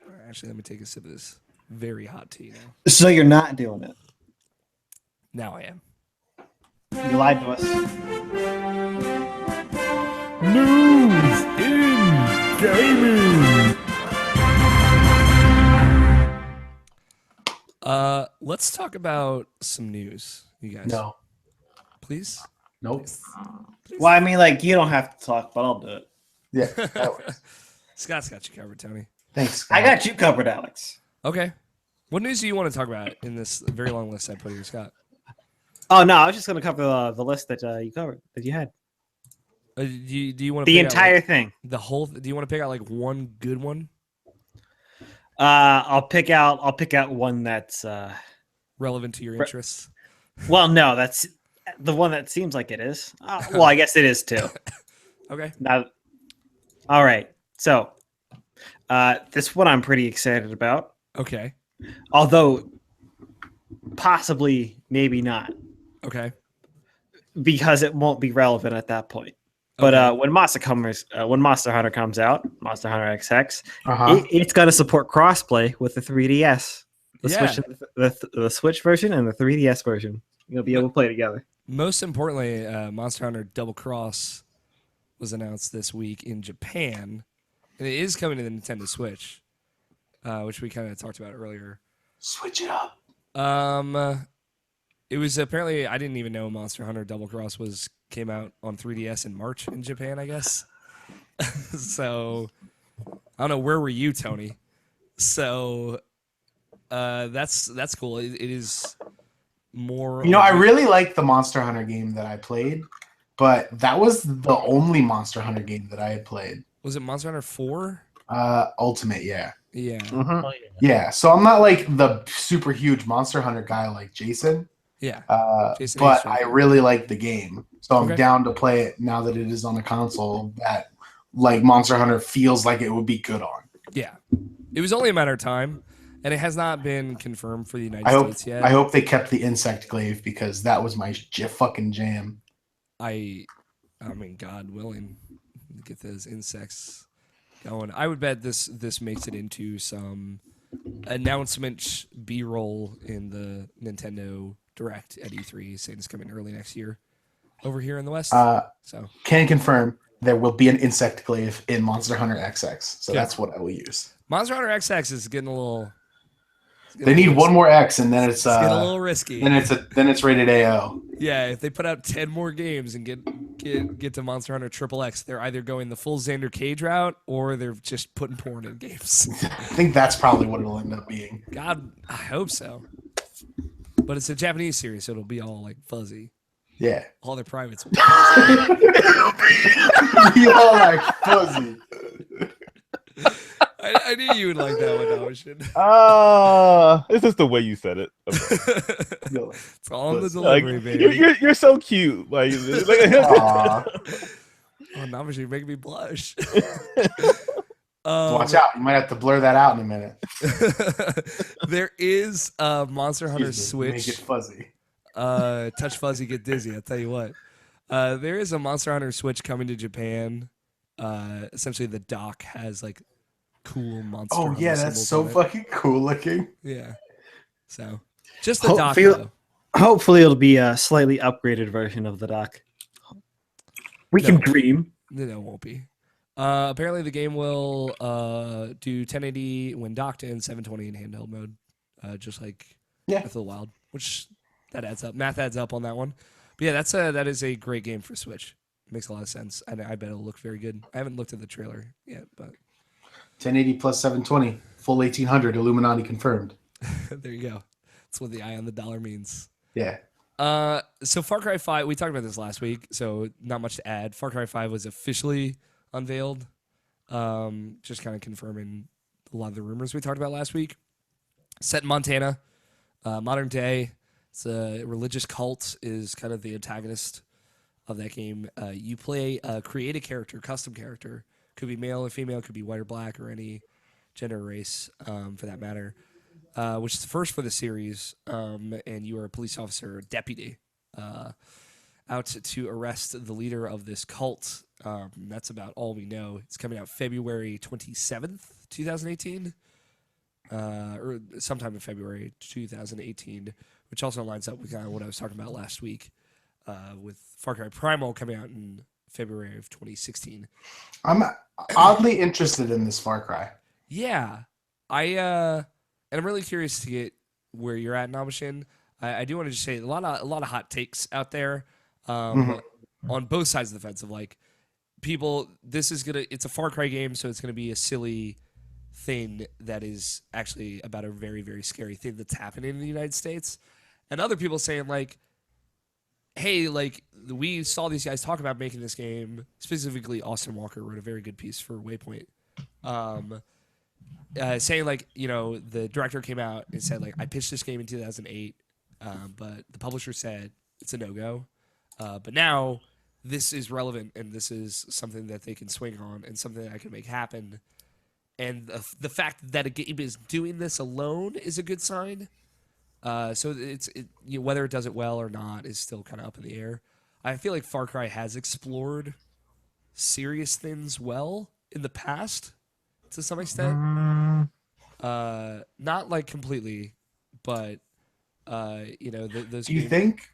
All right, actually, let me take a sip of this very hot tea now. So you're not doing it. Now I am. You lied to us. News in gaming. Let's talk about some news, you guys. No. Please? Nope. Well, I mean, like, you don't have to talk, but I'll do it. Yeah. That works. Scott's got you covered, Tony. Thanks. Scott. I got you covered, Alex. Okay. What news do you want to talk about in this very long list I put here, Scott? Oh, no, I was just going to cover the list that you covered, that you had. Do you want to The pick out, entire like, thing. the whole? Do you want to pick out like one good one I'll pick out one that's relevant to your interests? well, no, that's the one that seems like it is. Well, I guess it is too. Okay. Now, all right. So, this one I'm pretty excited about, Okay. although possibly maybe not, Okay. because it won't be relevant at that point. But Okay. when Monster Hunter comes out, Monster Hunter XX, Uh-huh. it's going to support crossplay with the 3DS, the Yeah. Switch, the Switch version and the 3DS version. You'll be able to play together. Most importantly, Monster Hunter Double Cross was announced this week in Japan, and it is coming to the Nintendo Switch, which we kind of talked about earlier. Switch it up. It was apparently, I didn't even know Monster Hunter Double Cross came out on 3DS in March in Japan, I guess. So I don't know, where were you, Tony? So that's cool. It is more. You know, I really like the Monster Hunter game that I played, but that was the only Monster Hunter game that I had played. Was it Monster Hunter 4? Ultimate, yeah. Yeah. Mm-hmm. Oh, yeah. Yeah, so I'm not like the super huge Monster Hunter guy like Jason, Yeah. Jason but Ace, I right? really like the game. So I'm Okay. down to play it now that it is on a console that like Monster Hunter feels like it would be good on. Yeah. It was only a matter of time, and it has not been confirmed for the United I hope States yet. I hope they kept the insect glaive because that was my fucking jam. I mean, God willing, get those insects going. I would bet this makes it into some announcement B-roll in the Nintendo Direct at E3, saying it's coming early next year over here in the West. So Can confirm there will be an insect glaive in Monster Hunter XX. So Good. that's what I will use. Monster Hunter XX is getting a little. They need one more X and then it's It's getting a little risky. then it's rated AO. Yeah, if they put out 10 more games and get to Monster Hunter XXX, they're either going the full Xander Cage route or they're just putting porn in games. I think that's probably what it'll end up being. God, I hope so. But it's a Japanese series, so it'll be all like fuzzy. Yeah. All their privates. Be all like fuzzy. I knew you would like that one, Ocean. It's just the way you said it. It's all in the Like, delivery, baby. you're so cute. Like Aw. Oh, now you're making me blush. Watch out. You might have to blur that out in a minute. There is a Monster Hunter Excuse me, Make it Switch. fuzzy. Touch fuzzy, get dizzy. I'll tell you what. There is a Monster Hunter Switch coming to Japan. Essentially, the dock has like cool Monster Oh Hunter yeah, that's symbols so on it. fucking cool looking. Yeah. So, just the dock, Hopefully, though. hopefully it'll be a slightly upgraded version of the dock. We No. can dream. No, it won't be. Apparently, the game will do 1080 when docked and 720 in handheld mode, just like Yeah. Breath of the Wild, which that adds up. Math adds up on that one. But yeah, that is a great game for Switch. Makes a lot of sense. I bet it'll look very good. I haven't looked at the trailer yet, but 1080 plus 720, full 1800, Illuminati confirmed. there you go. That's what the eye on the dollar means. Yeah. So Far Cry 5, we talked about this last week, so not much to add. Far Cry 5 was officially unveiled, just kind of confirming a lot of the rumors we talked about last week. Set in Montana, modern day. It's a religious cult is kind of the antagonist of that game. You play create a character, custom character. Could be male or female, could be white or black or any gender, or race, for that matter, which is the first for the series. And you are a police officer, deputy, out to arrest the leader of this cult. That's about all we know. It's coming out February 27th, 2018, or sometime in February 2018, which also lines up with kind of what I was talking about last week, with Far Cry Primal coming out in February of 2016. I'm oddly interested in this Far Cry. Yeah, and I'm really curious to get where you're at, Namashin. I do want to just say a lot of hot takes out there, on both sides of the fence. Of like, people, it's a Far Cry game, so it's gonna be a silly thing that is actually about a very, very scary thing that's happening in the United States, and other people saying like, hey, like, we saw these guys talk about making this game. Specifically, Austin Walker wrote a very good piece for Waypoint, saying like, the director came out and said like, I pitched this game in 2008, but the publisher said it's a no-go. But now this is relevant, and this is something that they can swing on, and something that I can make happen. And the fact that a game is doing this alone is a good sign. So whether it does it well or not is still kind of up in the air. I feel like Far Cry has explored serious things well in the past, to some extent. Not like completely, but those. Do you think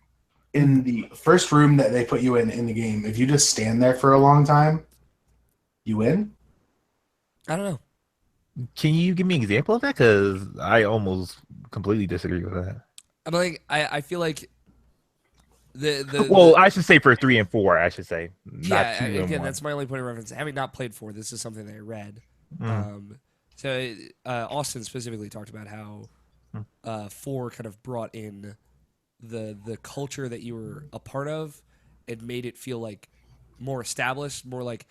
in the first room that they put you in the game, if you just stand there for a long time, you win? I don't know. Can you give me an example of that? Because I almost completely disagree with that. I'm like, I feel like I should say for 3 and 4, I should say. Not 2 and again, 1. that's my only point of reference. Having not played 4, this is something that I read. So Austin specifically talked about how 4 kind of brought in the culture that you were a part of and made it feel like more established, more like,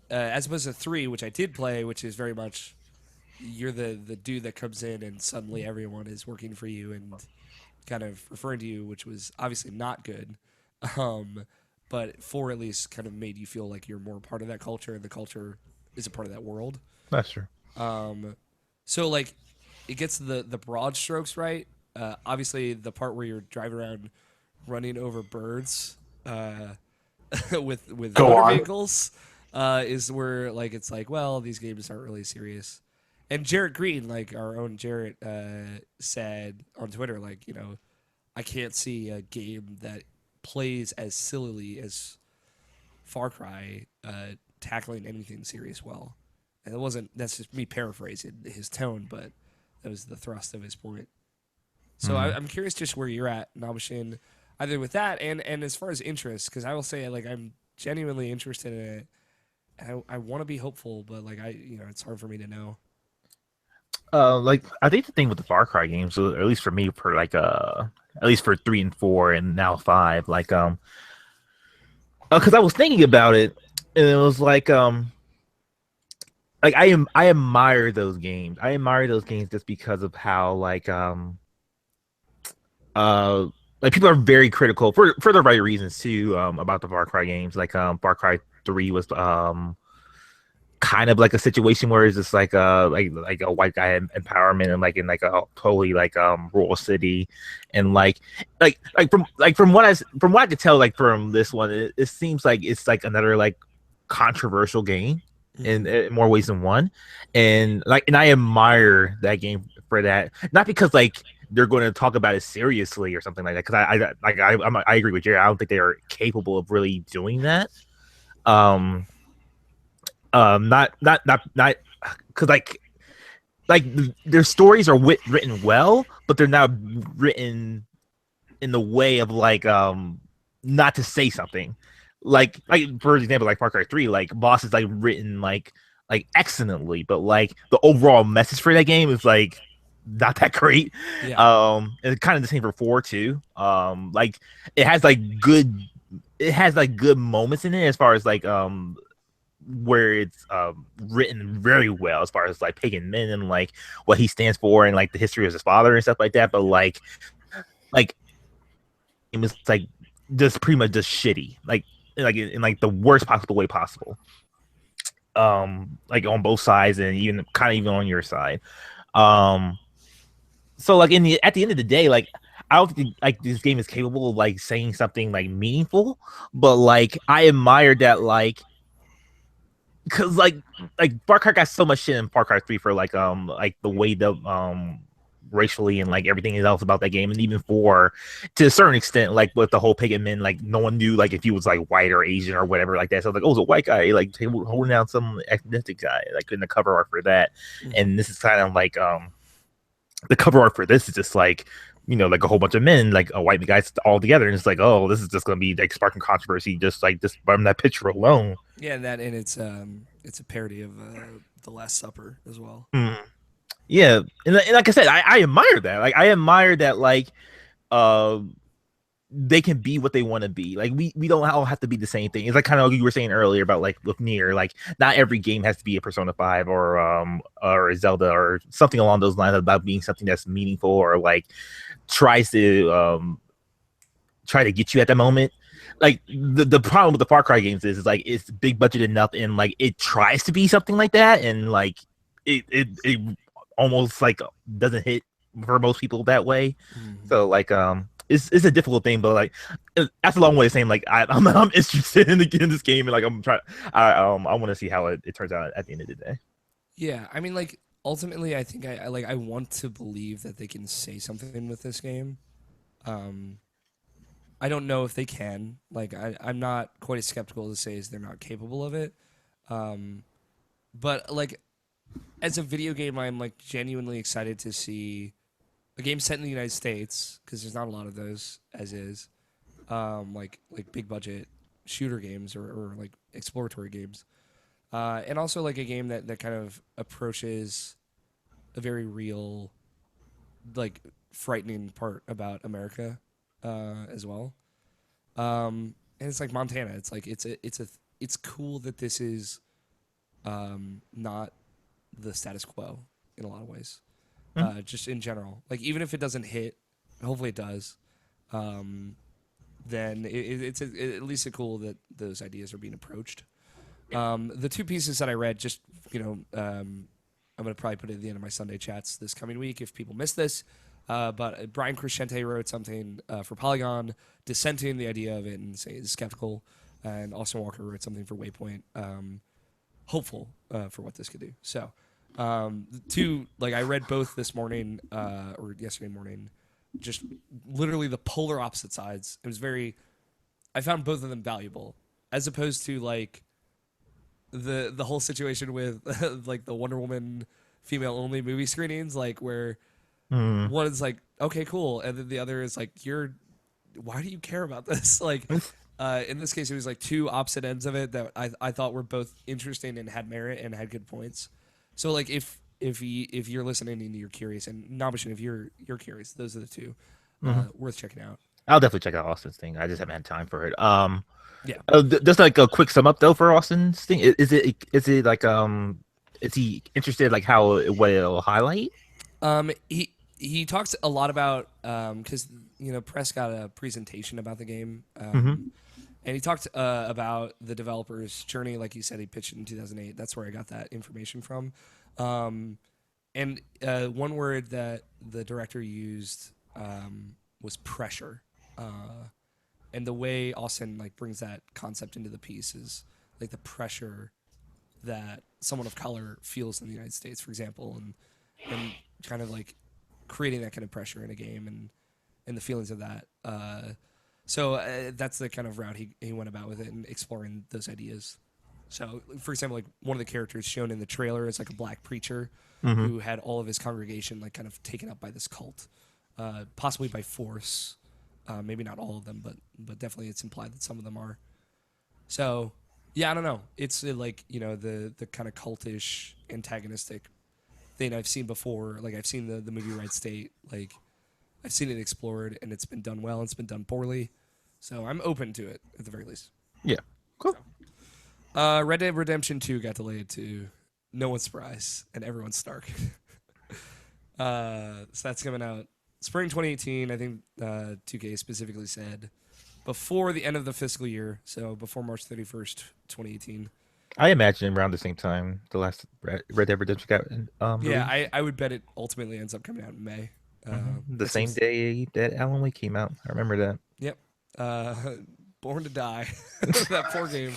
as opposed to 3, which I did play, which is very much you're the dude that comes in and suddenly everyone is working for you and kind of referring to you, which was obviously not good. But 4 at least kind of made you feel like you're more part of that culture, and the culture is a part of that world. That's true. So like, it gets the broad strokes right. Obviously, the part where you're driving around, running over birds, with motor vehicles, is where like it's like, well, these games aren't really serious. And Jarrett Green, like our own Jarrett, said on Twitter, like, I can't see a game that plays as sillily as Far Cry tackling anything serious well. And that's just me paraphrasing his tone, but that was the thrust of his point. So I'm curious just where you're at, Namashin, either with that and as far as interest, because I will say, like, I'm genuinely interested in it. And I want to be hopeful, but like it's hard for me to know. Like, I think the thing with the Far Cry games, so at least for me, for like at least for 3 and 4 and now 5, like because I was thinking about it, and it was like I admire those games. I admire those games just because of how like people are very critical for the right reasons too, about the Far Cry games. Like Far Cry 3 was kind of like a situation where it's just like a white guy empowerment, and like in like a totally like rural city, and from what I could tell, like from this one, it seems like it's like another like controversial game in more ways than one, and I admire that game for that, not because like they're going to talk about it seriously or something like that, because I agree with Jerry. I don't think they are capable of really doing that. Not because like their stories are written well, but they're not written in the way of like not to say something. Like for example, like Far Cry 3, like boss is like written like excellently, but like the overall message for that game is like not that great. Yeah. And kind of the same for 4 too. Like it has like good moments in it, as far as like where it's written very well, as far as like Pagan Min and like what he stands for and like the history of his father and stuff like that. But like it was like just pretty much just shitty, like in like the worst possible way possible. like on both sides and even kind of even on your side. Um, so like at the end of the day, like I don't think like this game is capable of like saying something like meaningful, but like I admire that because like Far Cry got so much shit in Far Cry 3 for like the way the racially and like everything else about that game, and even for to a certain extent like with the whole pagan men, like no one knew like if he was like white or Asian or whatever like that. So like, oh, it's a white guy like holding down some ethnic guy like in the cover art for that. And this is kind of like the cover art for this is just like, you know, like a whole bunch of men, like a white guys all together, and it's like, oh, this is just gonna be like sparking controversy, just like this from that picture alone. Yeah, that and it's a parody of the Last Supper as well. Mm. Yeah, and like I said, I admire that. Like I admire that. Like, uh, they can be what they want to be. Like we don't all have to be the same thing. It's like kind of like you were saying earlier about like with Nier. Like not every game has to be a Persona 5 or a Zelda or something along those lines about being something that's meaningful or like tries to try to get you at the moment. Like the problem with the Far Cry games is like it's big budget enough and like it tries to be something like that and like it almost like doesn't hit for most people that way. So like it's a difficult thing, but like that's a long way of saying like I'm interested in this game and like I'm trying I want to see how it turns out at the end of the day. Yeah, I mean, like ultimately, I think I want to believe that they can say something with this game. I don't know if they can. Like I'm not quite as skeptical to say as they're not capable of it. But like as a video game, I'm like genuinely excited to see a game set in the United States because there's not a lot of those as is. Like big budget shooter games or like exploratory games, and also like a game that kind of approaches a very real, like frightening part about America, as well. And it's like Montana. It's like it's cool that this is not the status quo in a lot of ways. Just in general, like even if it doesn't hit, hopefully it does. Then at least it's cool that those ideas are being approached. The two pieces that I read, just I'm gonna probably put it at the end of my Sunday chats this coming week if people miss this. But Brian Crescente wrote something for Polygon, dissenting the idea of it and saying it's skeptical. And Austin Walker wrote something for Waypoint, hopeful for what this could do. So, two, like I read both this morning or yesterday morning, just literally the polar opposite sides. It was I found both of them valuable, as opposed to like the whole situation with like the Wonder Woman female only movie screenings, like where one is like, okay, cool, and then the other is like, why do you care about this? Like, in this case, it was like two opposite ends of it that I thought were both interesting and had merit and had good points. So like, if you're listening and you're curious, and Nabashin, if you're curious, those are the two worth checking out. I'll definitely check out Austin's thing. I just haven't had time for it. Yeah. Just like a quick sum up though for Austin's thing. Is it like is he interested like what it'll highlight? He talks a lot about because press got a presentation about the game, and he talked about the developer's journey. Like he said, he pitched it in 2008. That's where I got that information from. And one word that the director used was pressure. And the way Austin like brings that concept into the piece is like the pressure that someone of color feels in the United States, for example, and kind of like creating that kind of pressure in a game and the feelings of that. So that's the kind of route he went about with it and exploring those ideas. So, for example, like one of the characters shown in the trailer is like a black preacher who had all of his congregation like kind of taken up by this cult, possibly by force. Maybe not all of them, but definitely it's implied that some of them are. So, yeah, I don't know. It's like the kind of cultish, antagonistic thing I've seen before. Like I've seen the movie Red State. Like I've seen it explored, and it's been done well. And it's been done poorly. So I'm open to it at the very least. Yeah, cool. So. Red Dead Redemption 2 got delayed to no one's surprise and everyone's snark. So that's coming out spring 2018. I think 2K specifically said before the end of the fiscal year, so before March 31st, 2018. I imagine around the same time the last Red Dead Redemption got Yeah, released. I would bet it ultimately ends up coming out in May. The That same seems. day that Alan Wake came out. I remember that. Yep. Uh, Born to Die. That poor game.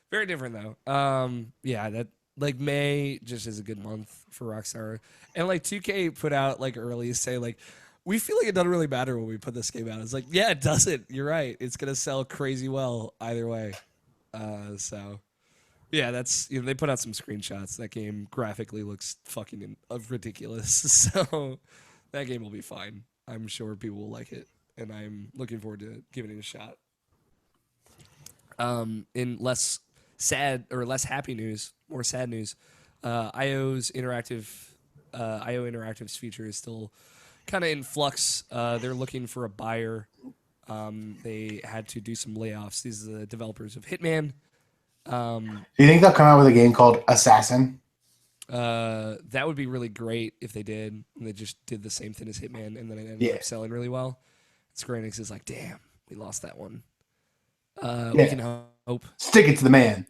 Very different though. Yeah, that like May just is a good month for Rockstar, and like 2K put out like early say like we feel like it doesn't really matter when we put this game out. It's like yeah, it doesn't. You're right. It's gonna sell crazy well either way. So yeah, that's they put out some screenshots. That game graphically looks fucking ridiculous. So that game will be fine. I'm sure people will like it, and I'm looking forward to giving it a shot. In less sad or less happy news, more sad news, IO Interactive's future is still kind of in flux. They're looking for a buyer. They had to do some layoffs. These are the developers of Hitman. Do you think they'll come out with a game called Assassin? That would be really great if they did. And they just did the same thing as Hitman, and then it ended up selling really well. Square Enix is like, damn, we lost that one. We can hope. Stick it to the man.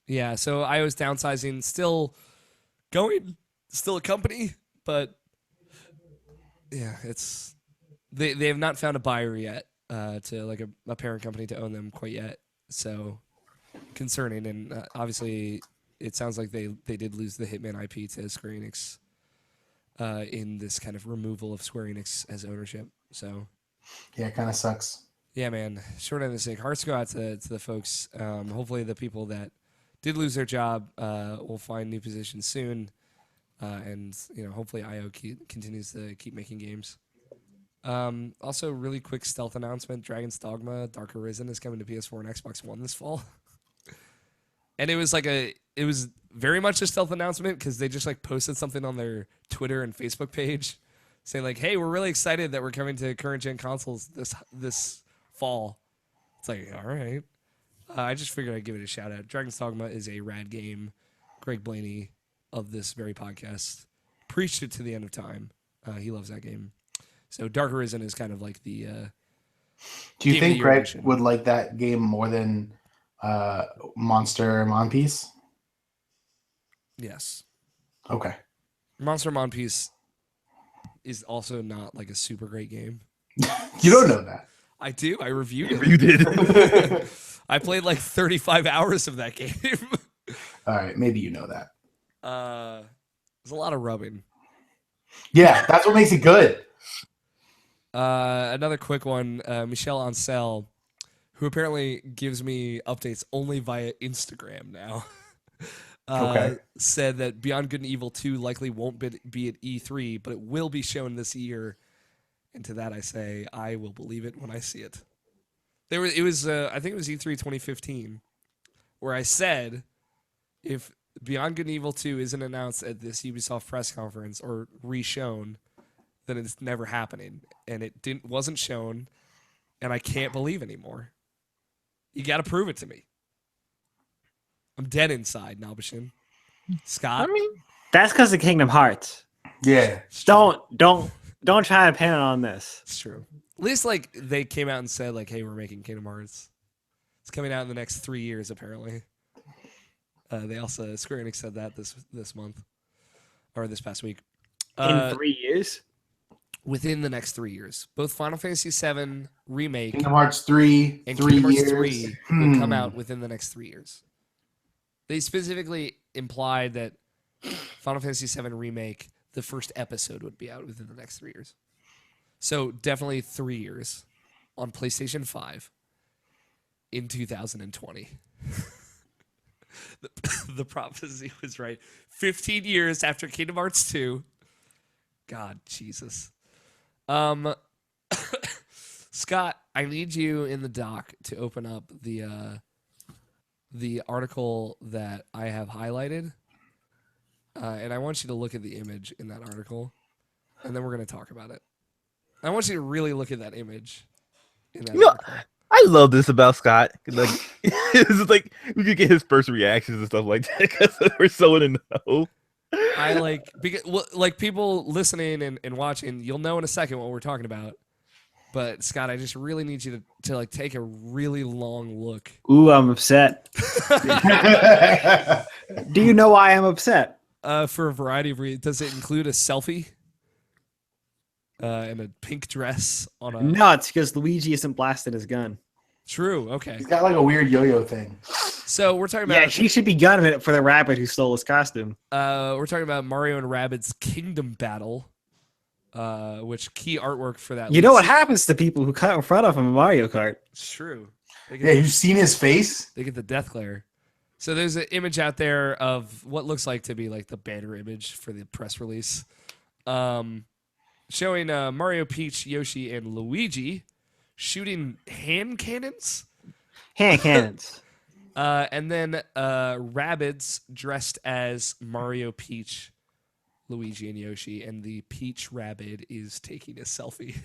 Yeah, so IO's downsizing, still going, still a company, but yeah, it's they have not found a buyer yet to like a parent company to own them quite yet. So concerning, and obviously it sounds like they did lose the Hitman IP to Square Enix in this kind of removal of Square Enix as ownership. So yeah, it kind of sucks. Yeah, man. Short end of the stick. Hearts go out to the folks. Hopefully, the people that did lose their job will find new positions soon, and hopefully, IO continues to keep making games. Also, really quick stealth announcement: Dragon's Dogma: Dark Arisen is coming to PS4 and Xbox One this fall. And it was very much a stealth announcement because they just like posted something on their Twitter and Facebook page saying like, "Hey, we're really excited that we're coming to current gen consoles this fall." It's like, all right. I just figured I'd give it a shout out. Dragon's Dogma is a rad game. Greg Blaney of this very podcast preached it to the end of time. He loves that game. So Dark Arisen is kind of like the. Do you Game of think the Year Greg edition. would like that game more than Monster Monpiece? Yes. Okay. Monster Monpiece is also not like a super great game. You don't know that. I do. I reviewed it. You did. I played like 35 hours of that game. All right, maybe you know that. There's a lot of rubbing. Yeah, that's what makes it good. Another quick one. Michelle Ancel, who apparently gives me updates only via Instagram now, said that Beyond Good and Evil 2 likely won't be at E3, but it will be shown this year. And to that I say, I will believe it when I see it. I think it was E3 2015, where I said, if Beyond Good and Evil 2 isn't announced at this Ubisoft press conference or re-shown, then it's never happening. And it wasn't shown, and I can't believe anymore. You got to prove it to me. I'm dead inside, Nalbashin. Scott? I mean, That's because of Kingdom Hearts. Yeah. Don't try to pin it on this. It's true. At least like they came out and said like, "Hey, we're making Kingdom Hearts. It's coming out in the next 3 years, apparently." They also Square Enix said that this month or this past week. In 3 years? Within the next 3 years, both Final Fantasy VII remake Kingdom Hearts 3, and 3 Kingdom years. Hearts 3 will come out within the next 3 years. They specifically implied that Final Fantasy VII remake, the first episode would be out within the next 3 years. So definitely 3 years on PlayStation 5 in 2020. The prophecy was right. 15 years after Kingdom Hearts 2. God, Jesus. Scott, I need you in the doc to open up the article that I have highlighted. And I want you to look at the image in that article, and then we're going to talk about it. I want you to really look at that image in that article. I love this about Scott. Like, it's like we could get his first reactions and stuff like that because we're so in the know. I like because like people listening and watching, you'll know in a second what we're talking about. But Scott, I just really need you to like take a really long look. Ooh, I'm upset. Do you know why I'm upset? For a variety of reasons. Does it include a selfie? And a pink dress on a. No, it's because Luigi isn't blasting his gun. True. Okay. He's got like a weird yo-yo thing. So we're talking Yeah, about. she should be gunning it for the rabbit who stole his costume. We're talking about Mario and Rabbids Kingdom Battle. Which key artwork for that? You know what happens to people who cut in front of him in Mario Kart? It's true. Yeah, you've seen his face? They get the death glare. So there's an image out there of what looks like to be like the banner image for the press release, showing Mario, Peach, Yoshi, and Luigi shooting hand cannons. Hand cannons. And then Rabbids dressed as Mario, Peach, Luigi, and Yoshi, and the Peach Rabbid is taking a selfie.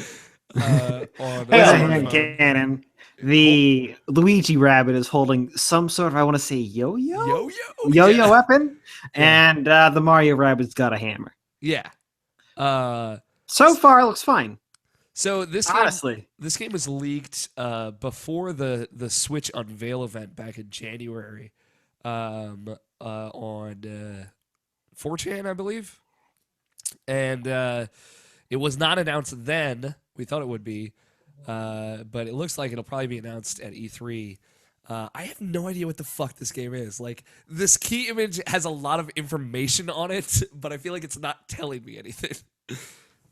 On With a Yeah. hand cannon. The Luigi rabbit is holding some sort of, I want to say, yo-yo Yo-yo? weapon, Yeah. and the Mario rabbit's got a hammer. Yeah. So far, it looks fine. So this Honestly, this game was leaked before the Switch unveil event back in January, on 4chan, I believe, and it was not announced then. We thought it would be, but it looks like it'll probably be announced at E3. I have no idea what the fuck this game is. Like, this key image has a lot of information on it, but I feel like it's not telling me anything.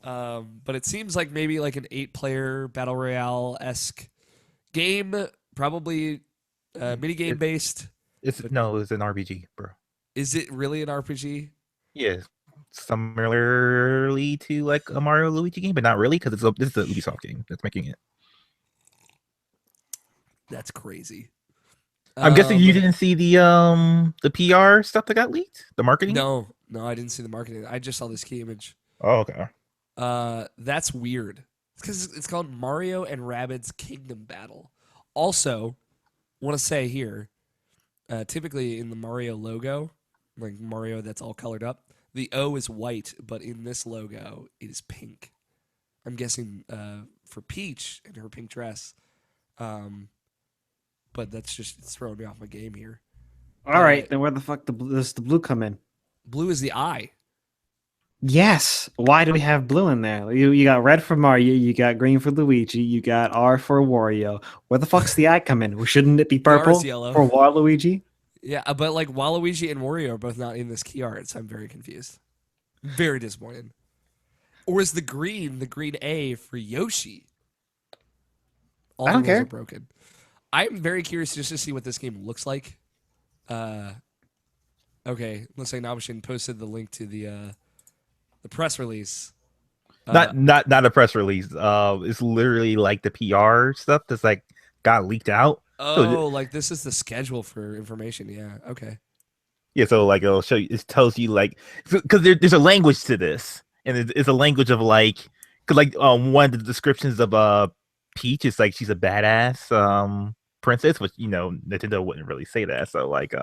But it seems like maybe like an 8-player battle royale-esque game, probably mini game based. It's an RPG, bro. Is it really an RPG? Yeah, similarly to like a Mario Luigi game, but not really because this is a Ubisoft game that's making it. That's crazy. I'm guessing you didn't see the PR stuff that got leaked, the marketing. No, I didn't see the marketing. I just saw this key image. Oh, okay. That's weird. Because it's called Mario and Rabbids Kingdom Battle. Also, want to say here, typically in the Mario logo, like Mario that's all colored up, the O is white, but in this logo, it is pink. I'm guessing for Peach and her pink dress. But that's just it's throwing me off my game here. all right. Then where the fuck does the blue come in? Blue is the eye. Yes. Why do we have blue in there? You got red for Mario, you got green for Luigi, you got R for Wario. Where the fuck's the eye come in? Well, shouldn't it be purple yellow. for Waluigi? Yeah, but like Waluigi and Wario are both not in this key art, so I'm very confused. Very disappointed. Or is the green A for Yoshi? All I don't the rules care. are broken. I'm very curious just to see what this game looks like. Okay, looks like Nabashin posted the link to the press release. Not a press release. It's literally like the PR stuff that's like got leaked out. Oh, like this is the schedule for information. Yeah. Okay. Yeah, so like it'll show you. It tells you like because there's a language to this, and it's a language of like because like one of the descriptions of Peach is like she's a badass princess, which Nintendo wouldn't really say that. So like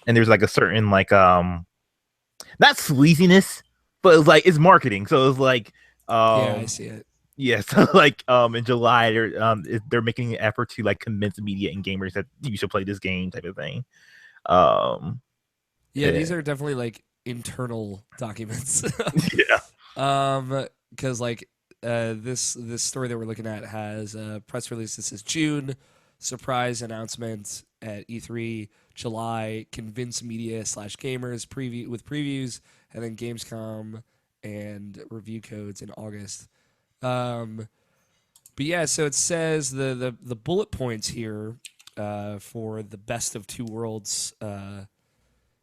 and there's like a certain like not sleaziness, but it's like it's marketing. So it's like Yeah, I see it. yeah, so like in July they're making an effort to like convince media and gamers that you should play this game type of thing. Yeah, these are definitely like internal documents. Yeah. Because like this story that we're looking at has a press release that says June, surprise announcement at E3, July, convince media / gamers preview with previews, and then Gamescom and review codes in August. But yeah, so it says the bullet points here for the best of two worlds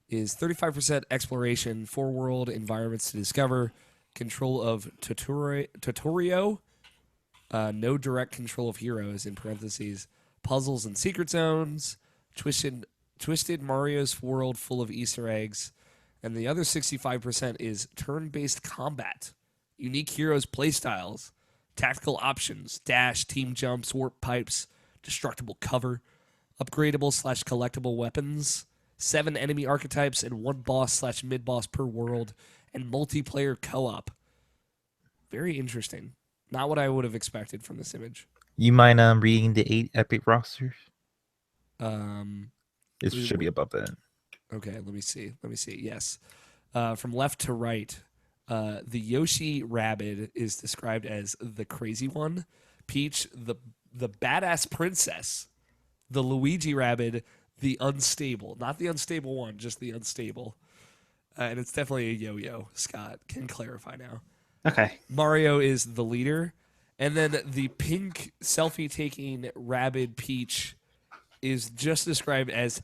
is 35% exploration, 4-world environments to discover, control of tutorial, no direct control of heroes, in parentheses, puzzles and secret zones, twisted Mario's world full of Easter eggs, and the other 65% is turn-based combat, unique heroes playstyles, tactical options, dash, team jumps, warp pipes, destructible cover, upgradable / collectible weapons, 7 enemy archetypes, and 1 boss / mid-boss per world, and multiplayer co-op. Very interesting. Not what I would have expected from this image. You mind reading the 8 epic rosters? It we- should be above that. Okay, let me see. Yes. From left to right, the Yoshi Rabbid is described as the crazy one. Peach, the badass princess. The Luigi Rabbid, the unstable. Not the unstable one, just the unstable. And it's definitely a yo-yo. Scott can clarify now. Okay. Mario is the leader. And then the pink selfie-taking Rabbid Peach is just described as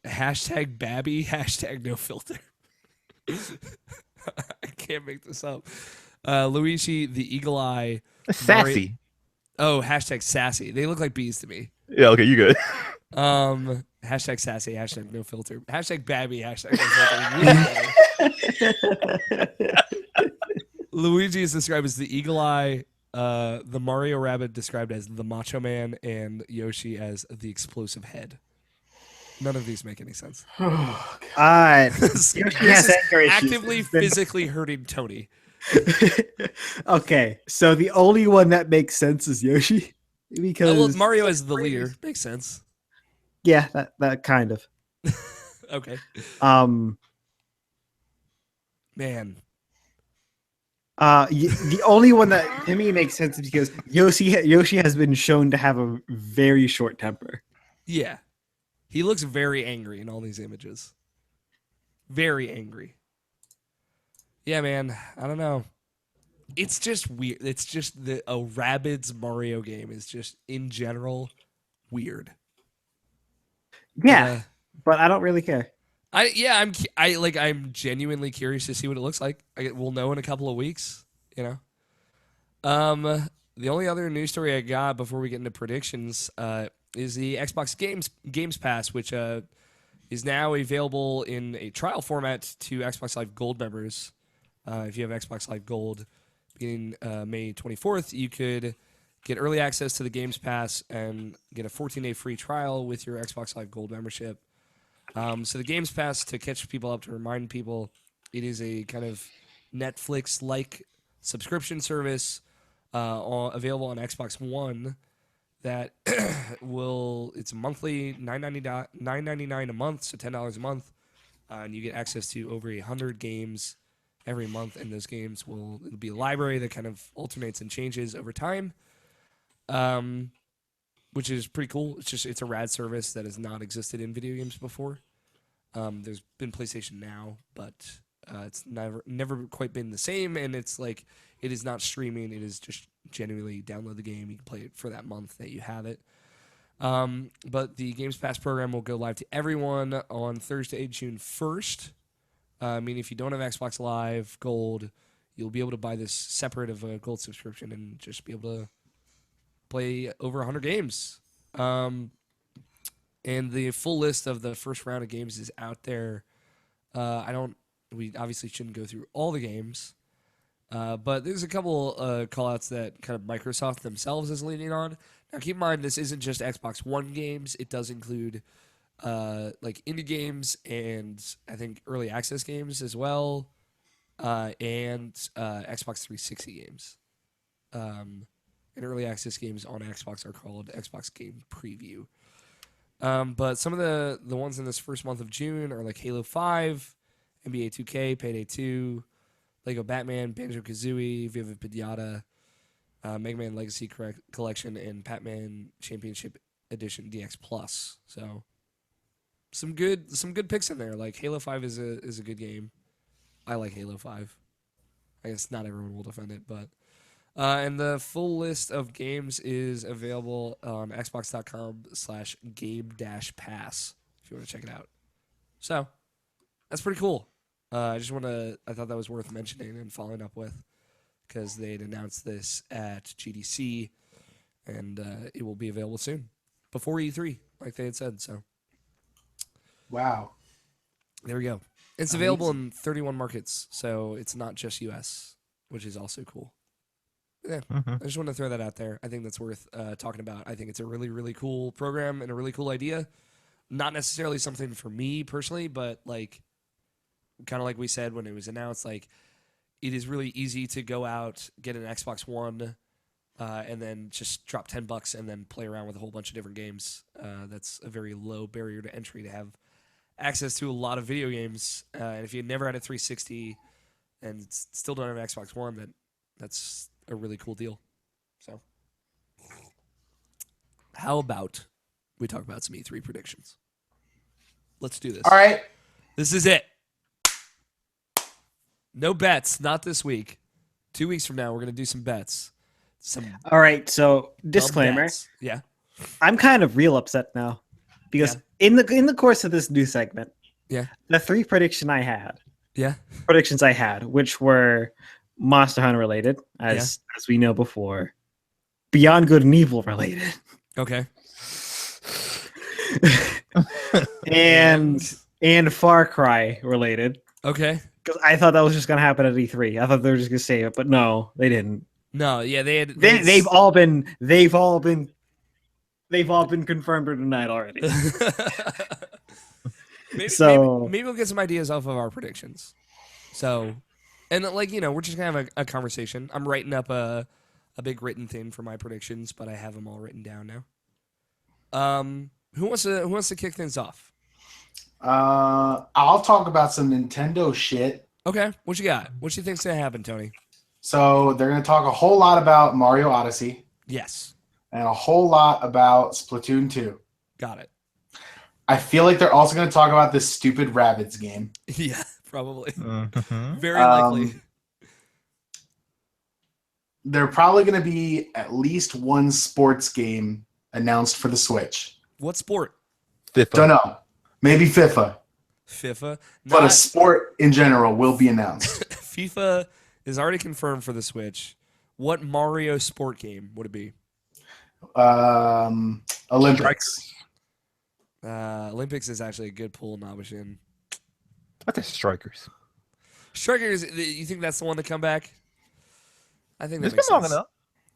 hashtag Babby, hashtag no filter. I can't make this up. Luigi, the eagle eye. Sassy. Hashtag sassy. They look like bees to me. Yeah, okay, you good. Hashtag sassy, hashtag no filter. Hashtag Babby, hashtag no filter. Luigi is described as the eagle eye. The Mario Rabbit described as the Macho Man, and Yoshi as the explosive head. None of these make any sense. This This is actively physically hurting Tony. Okay, so the only one that makes sense is Yoshi, because Well, Mario as the leader makes sense. yeah, that kind of. Okay, man. The only one that to me makes sense is because Yoshi has been shown to have a very short temper. Yeah, he looks very angry in all these images. Very angry. Yeah, man. I don't know. It's just weird. It's just a Rabbids Mario game is just in general weird. Yeah, but I don't really care. I'm genuinely curious to see what it looks like. We'll know in a couple of weeks, you know. The only other news story I got before we get into predictions is the Xbox Games Pass, which is now available in a trial format to Xbox Live Gold members. If you have Xbox Live Gold, beginning May 24th, you could get early access to the Games Pass and get a 14-day free trial with your Xbox Live Gold membership. So the Games Pass, to catch people up, to remind people, it is a kind of Netflix-like subscription service available on Xbox One that it's monthly, $9.99 a month, so $10 a month, and you get access to over 100 games every month, and those games it'll be a library that kind of alternates and changes over time, which is pretty cool. It's a rad service that has not existed in video games before. There's been PlayStation Now, but it's never quite been the same, and it's like it is not streaming. It is just genuinely download the game. You can play it for that month that you have it. But the Games Pass program will go live to everyone on Thursday, June 1st. Meaning if you don't have Xbox Live Gold, you'll be able to buy this separate of a Gold subscription and just be able to play over 100 games. And the full list of the first round of games is out there. We obviously shouldn't go through all the games, but there's a couple call-outs that kind of Microsoft themselves is leaning on. Now, keep in mind, this isn't just Xbox One games. It does include like indie games and I think early access games as well, and Xbox 360 games. And early access games on Xbox are called Xbox Game Preview. But some of the ones in this first month of June are like Halo 5, NBA 2K, Payday 2, Lego Batman, Banjo-Kazooie, Viva Pinata, Mega Man Legacy Collection, and Pac-Man Championship Edition DX Plus. So some good picks in there. Like Halo 5 is a good game. I like Halo 5. I guess not everyone will defend it, but and the full list of games is available on xbox.com/game-pass if you want to check it out. So that's pretty cool. I thought that was worth mentioning and following up with because they had announced this at GDC, and it will be available soon, before E3, like they had said. So Wow. there we go. It's available in 31 markets, so it's not just US, which is also cool. Yeah, I just want to throw that out there. I think that's worth talking about. I think it's a really, really cool program and a really cool idea. Not necessarily something for me personally, but like, kind of like we said when it was announced, like it is really easy to go out, get an Xbox One, and then just drop $10 and then play around with a whole bunch of different games. That's a very low barrier to entry to have access to a lot of video games. And if you never had a 360 and still don't have an Xbox One, then that's a really cool deal. So, how about we talk about some E3 predictions? Let's do this. All right. This is it. No bets, not this week. 2 weeks from now, we're going to do some bets. All right, so dumb disclaimer. bets. Yeah. I'm kind of real upset now because in the course of this new segment, Yeah. the three predictions I had, which were Monster Hunter related, as we know before, Beyond Good and Evil related, Okay. and Far Cry related. Okay. Because I thought that was just gonna happen at E3. I thought they were just gonna say it, but no, they didn't. No, yeah, They've all been confirmed or denied already. maybe we'll get some ideas off of our predictions. So, and like, we're just gonna have a conversation. I'm writing up a big written thing for my predictions, but I have them all written down now. Who wants to kick things off? I'll talk about some Nintendo shit. Okay, what you got? What you think's gonna happen, Tony? So they're going to talk a whole lot about Mario Odyssey Yes, and a whole lot about Splatoon 2. got it. I feel like they're also going to talk about this stupid Rabbids game. Yeah, probably. Mhm. Very likely. They're probably going to be at least one sports game announced for the Switch. What sport? FIFA. Don't know. Maybe FIFA. FIFA. But a Not- sport in general will be announced. FIFA is already confirmed for the Switch. What Mario sport game would it be? Olympics. Olympics is actually a good pull, Nabashin. What the Strikers? Strikers, you think that's the one to come back? I think that It's makes been long sense. enough.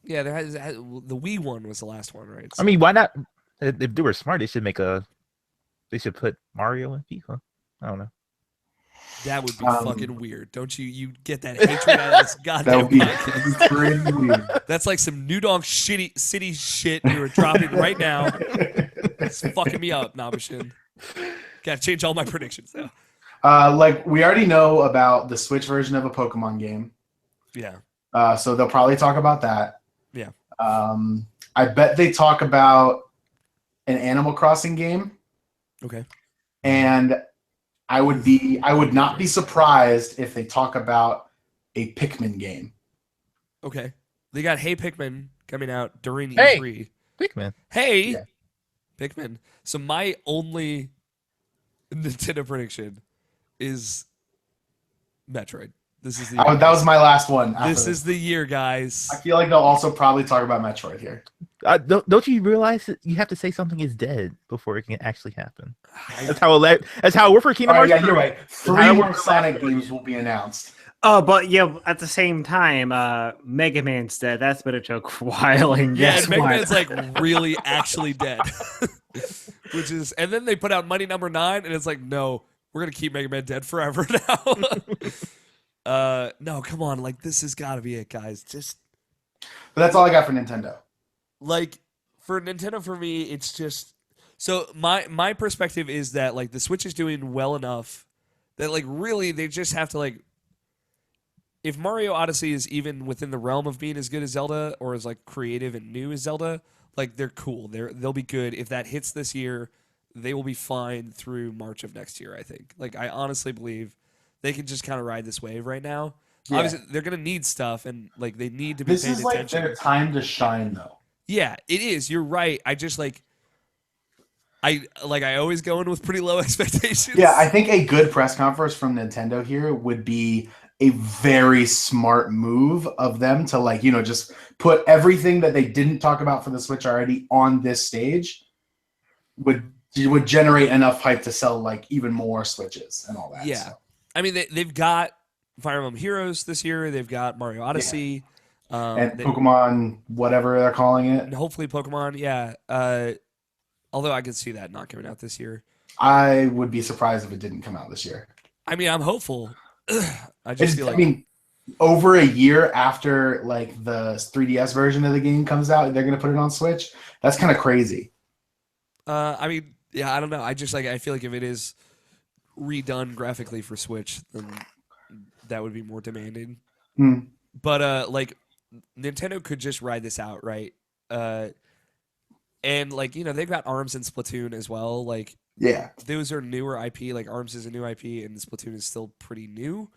Yeah, the Wii one was the last one, right? I mean, why not? If they were smart, they should They should put Mario in FIFA. I don't know. That would be fucking weird. Don't you? You get that hatred out of this That goddamn would be podcast. pretty weird. That's like some New Donk city shit you are dropping right now. It's fucking me up, Nabashin. Gotta change all my predictions now. Like we already know about the Switch version of a Pokemon game. Yeah. So they'll probably talk about that. Yeah. I bet they talk about an Animal Crossing game. Okay. And I would not be surprised if they talk about a Pikmin game. Okay. They got Hey Pikmin coming out during Hey! E3. Pikmin. Hey, Yeah. Pikmin. So my only Nintendo prediction is Metroid. This is the year. That was my last one. after This is the year, guys. I feel like they'll also probably talk about Metroid here. Don't you realize that you have to say something is dead before it can actually happen? That's how it worked for Kingdom All right, Hearts. yeah, you're right. 3 more Sonic games will be announced. Oh, but yeah, at the same time, Mega Man's dead. That's been a joke for a while. And Yeah, guess and Mega what? Man's like really actually dead. Which is, and then they put out Mighty Number 9, and it's like, no, we're gonna keep Mega Man dead forever now. No, come on, like this has got to be it, guys. Just But that's all I got for Nintendo. like for Nintendo, for me, it's just so my perspective is that like the Switch is doing well enough that like really they just have to like. If Mario Odyssey is even within the realm of being as good as Zelda or as like creative and new as Zelda, like they're cool. They'll be good. If that hits this year, they will be fine through March of next year, I think. Like I honestly believe they can just kind of ride this wave right now. Yeah. Obviously, they're gonna need stuff and like they need to be This paying is like attention. their time to shine, though. Yeah, it is. You're right. I just like I always go in with pretty low expectations. Yeah, I think a good press conference from Nintendo here would be a very smart move of them to like, just put everything that they didn't talk about for the Switch already on this stage would generate enough hype to sell like even more Switches and all that. Yeah. So. I mean, they've got Fire Emblem Heroes this year. They've got Mario Odyssey. And Pokemon, whatever they're calling it. And hopefully Pokemon, yeah. Although I could see that not coming out this year. I would be surprised if it didn't come out this year. I mean, I'm hopeful. I just feel like over a year after like the 3DS version of the game comes out, they're gonna put it on Switch. That's kind of crazy. I mean, yeah, I don't know. I just like I feel like if it is redone graphically for Switch, then that would be more demanding. Hmm. But like Nintendo could just ride this out, right? Uh, and like they've got Arms and Splatoon as well. Like Yeah. those are newer IP. Like Arms is a new IP, and Splatoon is still pretty new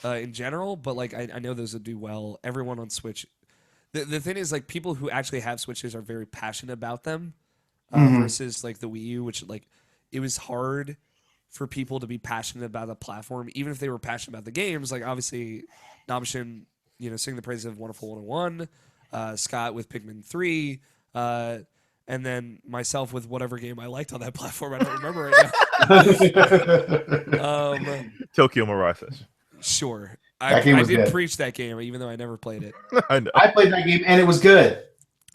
in general. But like I know those will do well. Everyone on Switch. The thing is like people who actually have Switches are very passionate about them Hmm. versus like the Wii U, which like it was hard for people to be passionate about the platform, even if they were passionate about the games. Like obviously, Nabishin, sing the praises of Wonderful 101, Scott with Pikmin 3, and then myself with whatever game I liked on that platform. I don't remember right now. Tokyo Mirage. Sure. That game I was did good. preach that game, even though I never played it. I know. I played that game and it was good.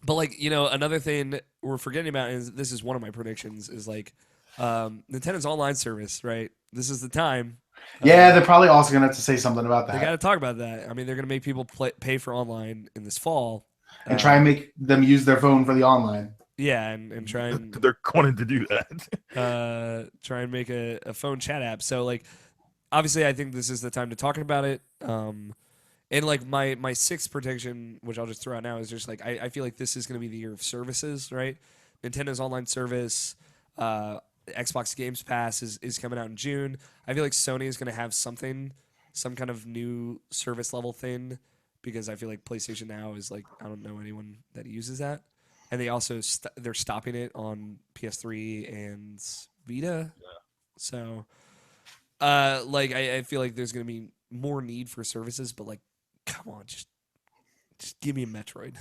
But like another thing we're forgetting about is this is one of my predictions is like Nintendo's online service, right? This is the time. Yeah, they're probably also gonna have to say something about They got to that talk about that. I mean, they're going to make people pay for online in this fall. and try and make them use their phone for the online. Yeah, and try and They're going to do that. try and make a phone chat app. So like, obviously, I think this is the time to talk about it. And like my sixth prediction, which I'll just throw out now, is just like I feel like this is going to be the year of services, right? Nintendo's online service, Xbox Games Pass is coming out in June. I feel like Sony is going to have something, some kind of new service level thing, because I feel like PlayStation Now is like I don't know anyone that uses that, and they also they're stopping it on PS3 and Vita. So, like I feel like there's going to be more need for services, but like, come on, just give me a Metroid.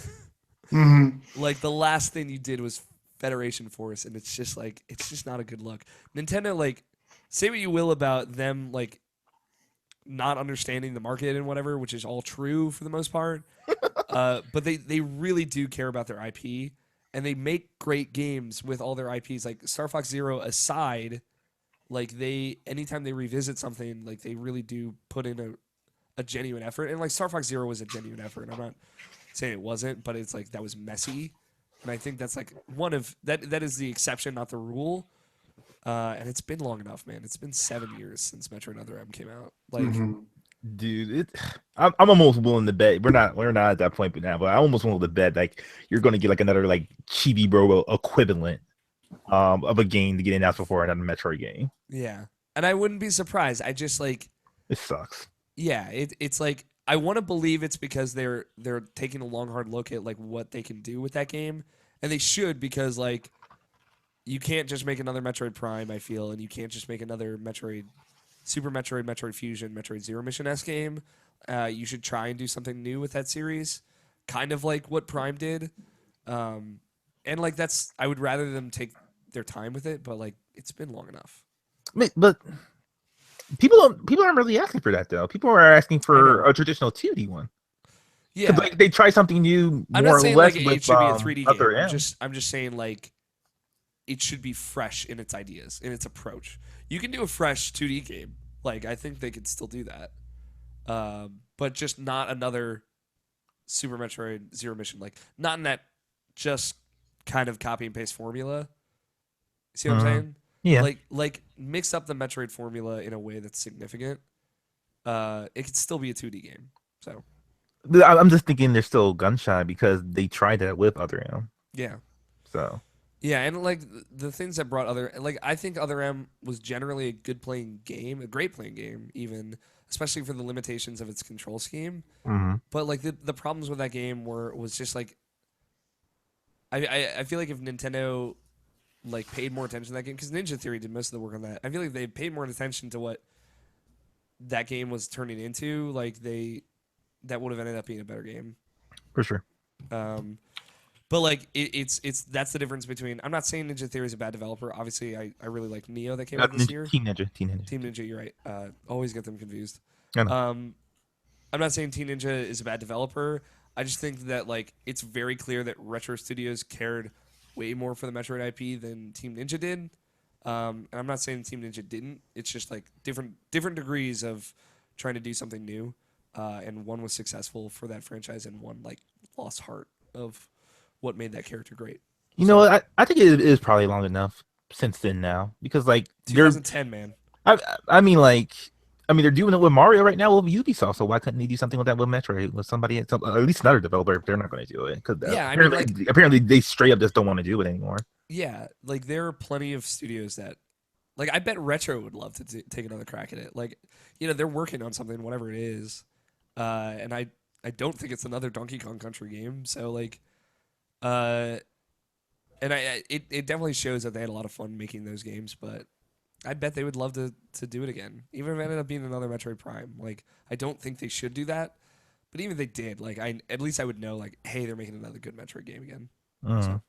Hmm. Like the last thing you did was Federation Force, and it's just like it's just not a good look. Nintendo, like, say what you will about them, like not understanding the market and whatever, which is all true for the most part. But they really do care about their IP, and they make great games with all their IPs. Like Star Fox Zero aside, like they anytime they revisit something, like they really do put in a genuine effort. And like Star Fox Zero was a genuine effort. I'm not saying it wasn't, but it's like that was messy. And I think that's like one of that is the exception, not the rule. And it's been long enough, man. It's been 7 years since Metroid Other M came out. Like, Dude, I'm almost willing to bet we're not at that point now, but I'm almost willing to bet like you're going to get like another like Chibi Bro equivalent of a game to get announced before another Metroid game. yeah. And I wouldn't be surprised. I just like, It sucks. yeah, it's like I want to believe it's because they're taking a long hard look at like what they can do with that game, and they should because like you can't just make another Metroid Prime, I feel, and you can't just make another Metroid, Super Metroid, Metroid Fusion, Metroid Zero Mission S game. You should try and do something new with that series, kind of like what Prime did. And like that's, I would rather them take their time with it, but like it's been long enough. But people aren't really asking for that though. People are asking for a traditional 2D one. Yeah, Like they try something new I'm more not or saying less like with it should be a 3D game. Other I'm M. just saying like it should be fresh in its ideas, in its approach. You can do a fresh 2D game. Like I think they could still do that, but just not another Super Metroid Zero Mission. Like not in that just kind of copy and paste formula. See what I'm saying? Yeah. Like mix up the Metroid formula in a way that's significant. It could still be a 2D game. So But I'm just thinking they're still gun shy because they tried that with Other M. yeah. So Yeah, and like the things that brought Other, like I think Other M was generally a good playing game, a great playing game, even especially for the limitations of its control scheme. But like the problems with that game was just like I feel like if Nintendo like paid more attention to that game, because Ninja Theory did most of the work on that. I feel like they paid more attention to what that game was turning into. Like that would have ended up being a better game. for sure. But like it's that's the difference between. I'm not saying Ninja Theory is a bad developer. Obviously, I really like Neo that came out this year. Team Ninja. Team Ninja, you're right. Always get them confused. I know. I'm not saying Team Ninja is a bad developer. I just think that like it's very clear that Retro Studios cared way more for the Metroid IP than Team Ninja did. And I'm not saying Team Ninja didn't. It's just like different degrees of trying to do something new. and one was successful for that franchise, and one like lost heart of what made that character great. You know, I think it is probably long enough since then now because like they're 2010, man. I mean like they're doing it with Mario right now with Ubisoft, so why couldn't they do something with that with Metroid with somebody at least another developer if they're not going to do it because Yeah, I mean, apparently they straight up just don't want to do it anymore. Yeah, like there are plenty of studios that, like, I bet Retro would love to take another crack at it. Like, you know, they're working on something, whatever it is, and I don't think it's another Donkey Kong Country game. So like, and it definitely shows that they had a lot of fun making those games. But I bet they would love to do it again, even if it ended up being another Metroid Prime. Like, I don't think they should do that, but even if they did, like, at least I would know, like, hey, they're making another good Metroid game again. So.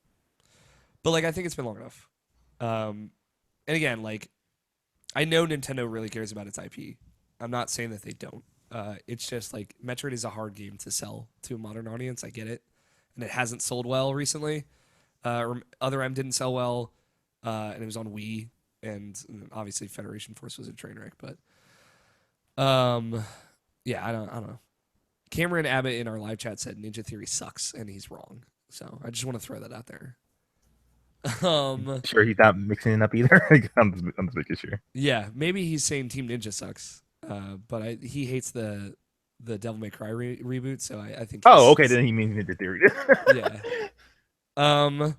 But like, I think it's been long enough. And again, like, I know Nintendo really cares about its IP. I'm not saying that they don't. It's just like Metroid is a hard game to sell to a modern audience. I get it, and it hasn't sold well recently. Other M didn't sell well, and it was on Wii, and obviously Federation Force was a train wreck. But yeah, I don't know. Cameron Abbott in our live chat said Ninja Theory sucks, and he's wrong. So I just want to throw that out there. Sure, he's not mixing it up either. I'm just making sure. Yeah, maybe he's saying Team Ninja sucks, but he hates the Devil May Cry reboot. So I think. Oh, okay, then he means Ninja Theory. Yeah.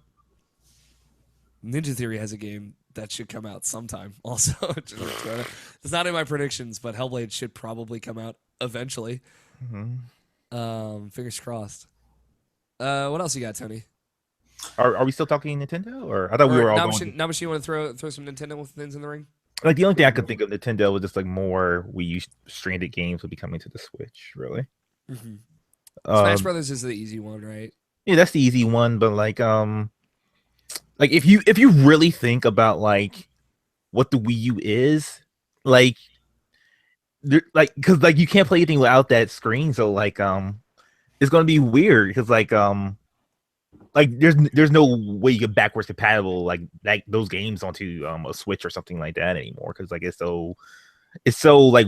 Ninja Theory has a game that should come out sometime. Also, it's not in my predictions, but Hellblade should probably come out eventually. Mm-hmm. Fingers crossed. What else you got, Tony? Are we still talking Nintendo, or I thought we were all going? Namashi, you want to throw some Nintendo things in the ring? Like the only thing I could think of Nintendo was just like more Wii U stranded games would be coming to the Switch. Really, Smash Brothers is the easy one, right? Yeah, that's the easy one. But like if you really think about like what the Wii U is, like because like you can't play anything without that screen, so like it's gonna be weird because like there's no way you get backwards compatible like those games onto a Switch or something like that anymore because like it's so like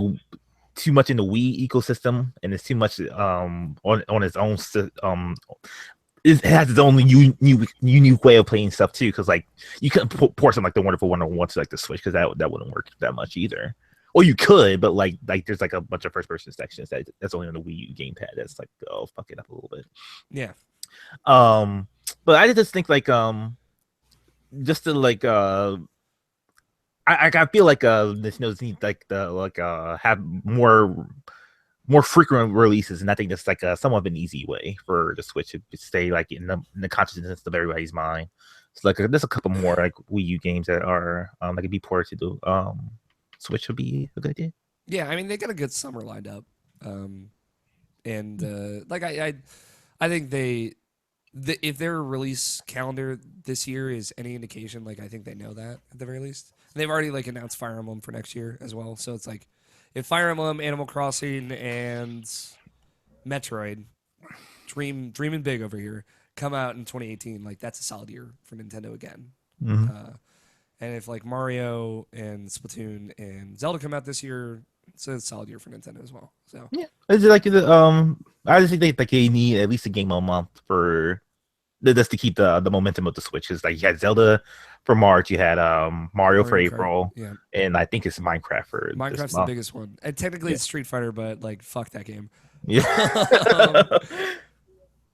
too much in the Wii ecosystem and it's too much on its own it has its own unique way of playing stuff too because like you couldn't port something like the Wonderful 101 to like the Switch because that wouldn't work that much either. Or you could, but like there's like a bunch of first person sections that's only on the Wii U gamepad. That's like, oh, fuck it up a little bit. Yeah. But I just think like just to like I feel like Nintendo's need like have more frequent releases, and I think that's like somewhat of an easy way for the Switch to stay like in the consciousness of everybody's mind. It's like there's a couple more like Wii U games that are that could be ported to the Switch would be a good idea. Yeah, I mean they got a good summer lined up, and like I think if their release calendar this year is any indication, like I think they know that at the very least. And they've already like announced Fire Emblem for next year as well. So it's like if Fire Emblem, Animal Crossing, and Metroid, dreaming big over here, come out in 2018, like that's a solid year for Nintendo again. Mm-hmm. And if like Mario and Splatoon and Zelda come out this year, it's a solid year for Nintendo as well. So yeah, it's like I just think they need at least a game a month for just to keep the momentum of the Switch. Because like you had Zelda for March, you had Mario for April, yeah, and I think it's Minecraft for Minecraft's the biggest one. And technically it's Street Fighter, but like fuck that game. Yeah.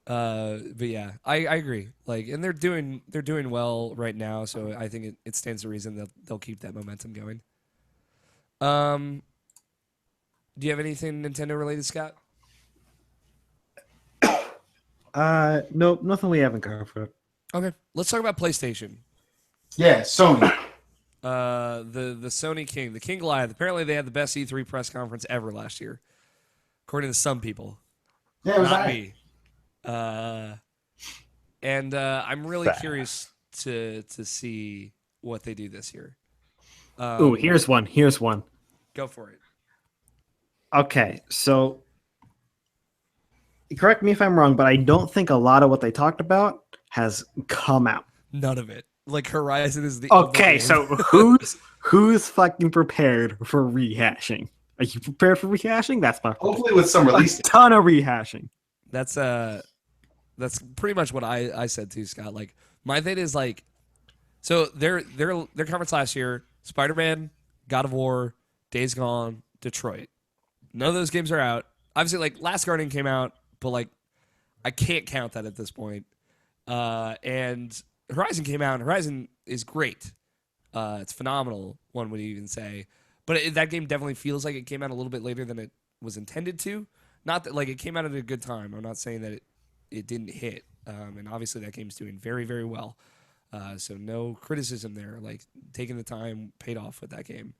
But yeah, I agree. Like, and they're doing well right now, so I think it stands to reason that they'll keep that momentum going. Do you have anything Nintendo related, Scott? Nope, nothing we haven't covered. Okay, let's talk about PlayStation. Yeah, Sony. The Sony King, the King Goliath. Apparently, they had the best E3 press conference ever last year, according to some people. Yeah, it was not me. And I'm really curious to see what they do this year. Oh, here's one. Go for it. Okay, so correct me if I'm wrong, but I don't think a lot of what they talked about has come out. None of it. Like Horizon is the okay. So who's fucking prepared for rehashing? Are you prepared for rehashing? That's my prediction. Hopefully with some release A date. ton of rehashing. That's pretty much what I said too, Scott. Like my thing is like, so their conference last year: Spider-Man, God of War, Days Gone, Detroit. None of those games are out. Obviously, like Last Guardian came out, but like I can't count that at this point. And Horizon came out, and Horizon is great. It's phenomenal, one would even say. But that game definitely feels like it came out a little bit later than it was intended to. Not that like it came out at a good time. I'm not saying that it didn't hit. And obviously that game's doing very, very well. So no criticism there. Like taking the time paid off with that game.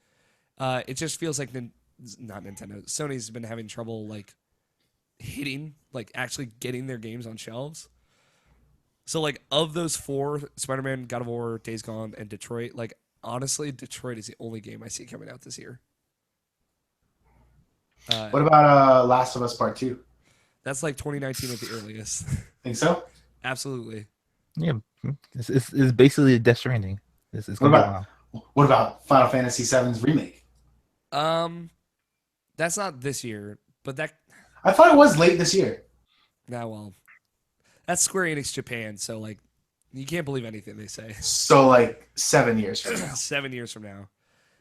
It just feels like not Nintendo. Sony's been having trouble like hitting, like actually getting their games on shelves. So like of those 4, Spider-Man, God of War, Days Gone, and Detroit, like honestly, Detroit is the only game I see coming out this year. What about Last of Us Part 2? That's like 2019 at the earliest. Think so? Absolutely. Yeah, it's basically a Death Stranding. It's What gonna be about what about Final Fantasy VII's remake? That's not this year, but that. I thought it was late this year. Nah, well, that's Square Enix Japan, so like, you can't believe anything they say. So like 7 years from now. 7 years from now.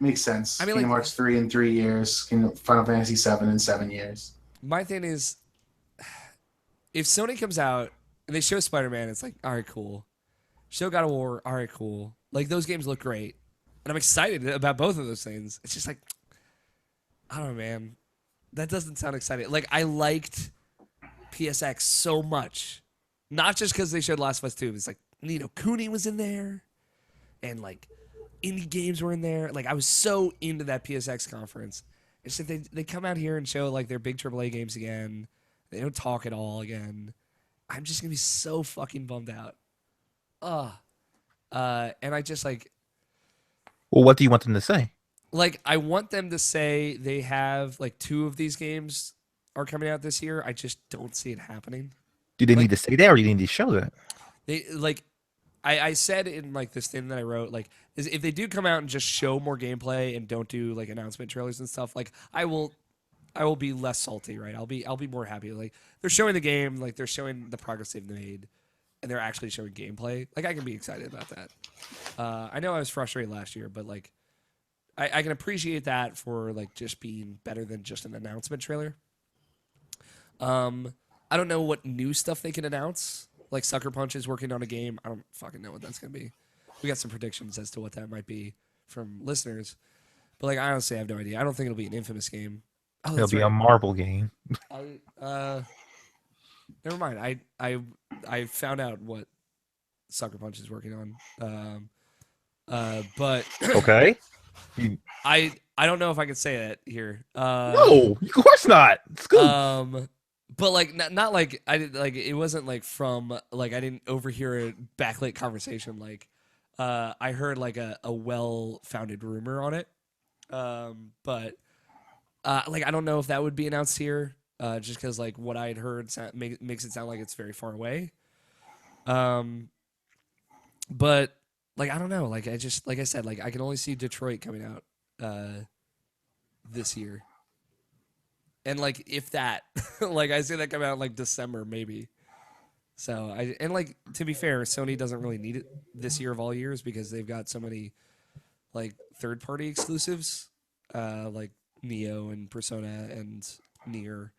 Makes sense. I mean, Kingdom like- Hearts 3 in 3 years. Final Fantasy 7 in 7 years. My thing is, if Sony comes out and they show Spider-Man, it's like, all right, cool. Show God of War, all right, cool. Like, those games look great. And I'm excited about both of those things. It's just like, I don't know, man. That doesn't sound exciting. Like, I liked PSX so much. Not just because they showed Last of Us 2. It's like, Nino Kuni was in there. And, like, indie games were in there. Like, I was so into that PSX conference. It's just they come out here and show, like, their big AAA games again. They don't talk at all again. I'm just going to be so fucking bummed out. And I just, like... Well, what do you want them to say? Like, I want them to say they have, like, 2 of these games are coming out this year. I just don't see it happening. Do they Like- need to say that, or do you need to show that? They, like, I said in, like, this thing that I wrote, like, is if they do come out and just show more gameplay and don't do, like, announcement trailers and stuff, like, I will be less salty, right? I'll be more happy. Like, they're showing the game, like, they're showing the progress they've made, and they're actually showing gameplay. Like, I can be excited about that. I know I was frustrated last year, but, like, I can appreciate that for, like, just being better than just an announcement trailer. I don't know what new stuff they can announce. Like, Sucker Punch is working on a game. I don't fucking know what that's going to be. We got some predictions as to what that might be from listeners. But, like, I honestly have no idea. I don't think it'll be an Infamous game. Oh, It'll that's be right. a Marvel game. Never mind. I found out what Sucker Punch is working on. But Okay. I don't know if I can say that here. No, of course not. It's good. But like not like I did like it wasn't like from like I didn't overhear a backlit conversation. Like I heard like a well-founded rumor on it. But like I don't know if that would be announced here. Just because like what I had heard makes it sound like it's very far away. But like I don't know. Like I just like I said, like I can only see Detroit coming out this year. And like if that, like I see that come out in like December maybe. So like to be fair, Sony doesn't really need it this year of all years because they've got so many like third-party exclusives, like Neo and Persona and Nier.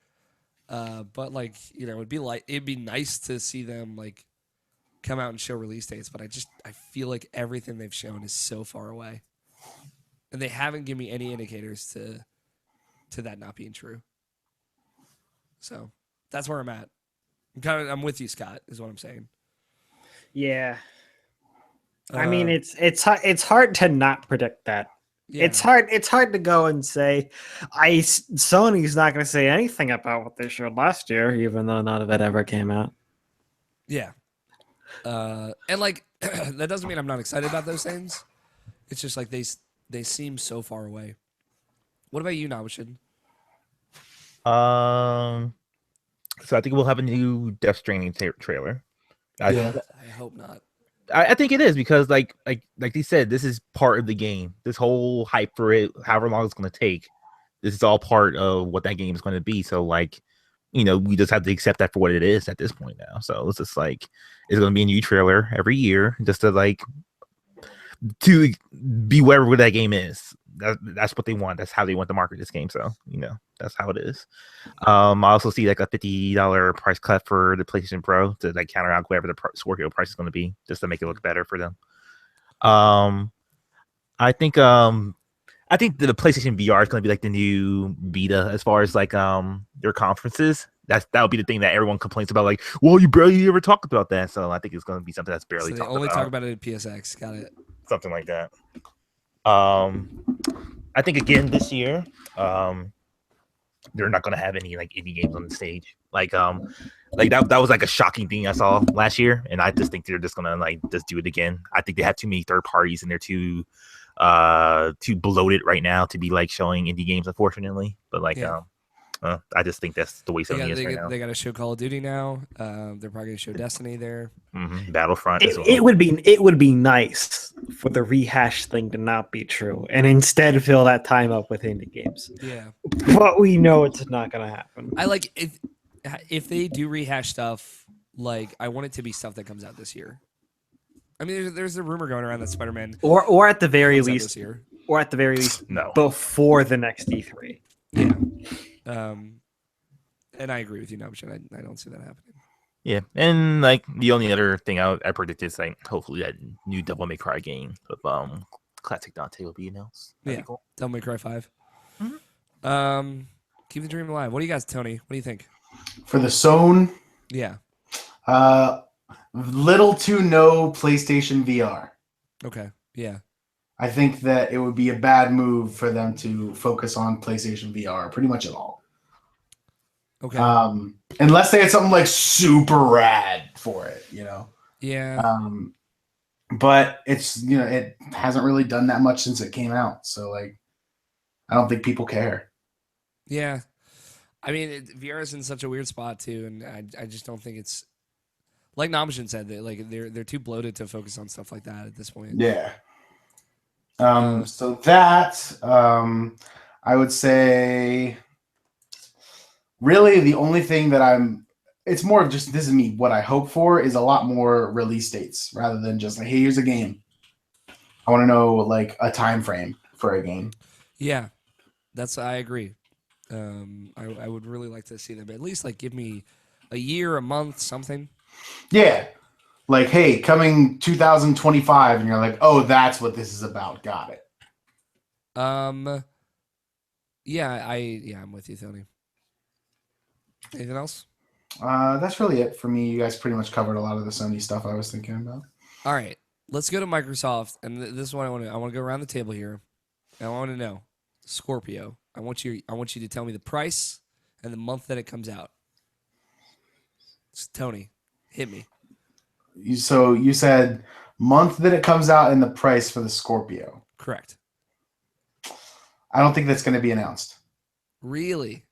But like it'd be nice to see them like come out and show release dates. But I feel like everything they've shown is so far away, and they haven't given me any indicators to that not being true. So that's where I'm at. I'm with you, Scott, is what I'm saying. Yeah. I mean, it's hard to not predict that. Yeah. It's hard to go and say Sony's not going to say anything about what they showed last year, even though none of it ever came out. Yeah. And like that doesn't mean I'm not excited about those things. It's just like they seem so far away. What about you, Nawashin? So I think we'll have a new Death Stranding trailer. Yeah. I hope not. I think it is because like they said, this is part of the game. This whole hype for it, however long it's going to take, this is all part of what that game is going to be. So like, we just have to accept that for what it is at this point now. So it's just like it's going to be a new trailer every year, just to like to be wherever that game is. That's what they want. That's how they want to market this game. So that's how it is. I also see like a $50 price cut for the PlayStation Pro to like counter out whatever the Scorpio price is going to be, just to make it look better for them. I think the PlayStation VR is going to be like the new beta as far as like their conferences. That would be the thing that everyone complains about. Like, well, you barely ever talk about that. So I think it's going to be something that's barely So they talked only about. talk about it at PSX. Got it. Something like that. I think again this year, they're not going to have any like indie games on the stage. Like that was like a shocking thing I saw last year, and I just think they're just gonna like just do it again. I think they have too many third parties and they're too bloated right now to be like showing indie games, unfortunately. But like I just think that's the way Sony is right now. They got to show Call of Duty now. They're probably gonna show Destiny there. Battlefront as well. It would be nice for the rehash thing to not be true, and instead fill that time up with indie games. Yeah, but we know it's not gonna happen. I like if they do rehash stuff. Like I want it to be stuff that comes out this year. I mean, there's a rumor going around that Spider-Man or at the very least this year. Or at the very least, no, before the next E3. Yeah. And I agree with you, Nabshan. I don't see that happening. Yeah, and like the only other thing I predict is like hopefully that new Devil May Cry game with classic Dante will be announced. That'd be cool. Devil May Cry 5. Keep the dream alive. What do you guys, Tony? What do you think? For the Zone, yeah, little to no PlayStation VR. Okay. Yeah. I think that it would be a bad move for them to focus on PlayStation VR pretty much at all. Okay. Unless they had something like super rad for it, Yeah. But it's it hasn't really done that much since it came out, so like I don't think people care. Yeah. I mean, VR is in such a weird spot too, and I just don't think it's like Nabshan said that like they're too bloated to focus on stuff like that at this point. Yeah. So that I would say really the only thing that it's more of just, this is me, what I hope for is a lot more release dates rather than just like, hey, here's a game. I want to know like a time frame for a game. Yeah, I agree. I would really like to see them at least like give me a year, a month, something. Yeah. Like, hey, coming 2025, and you're like, oh, that's what this is about. Got it. Yeah, I'm with you, Tony. Anything else? That's really it for me. You guys pretty much covered a lot of the Sony stuff I was thinking about. All right, let's go to Microsoft, and this is what I want to go around the table here. And I want to know, Scorpio. I want you to tell me the price and the month that it comes out. Tony, hit me. So you said month that it comes out and the price for the Scorpio. Correct. I don't think that's going to be announced. Really?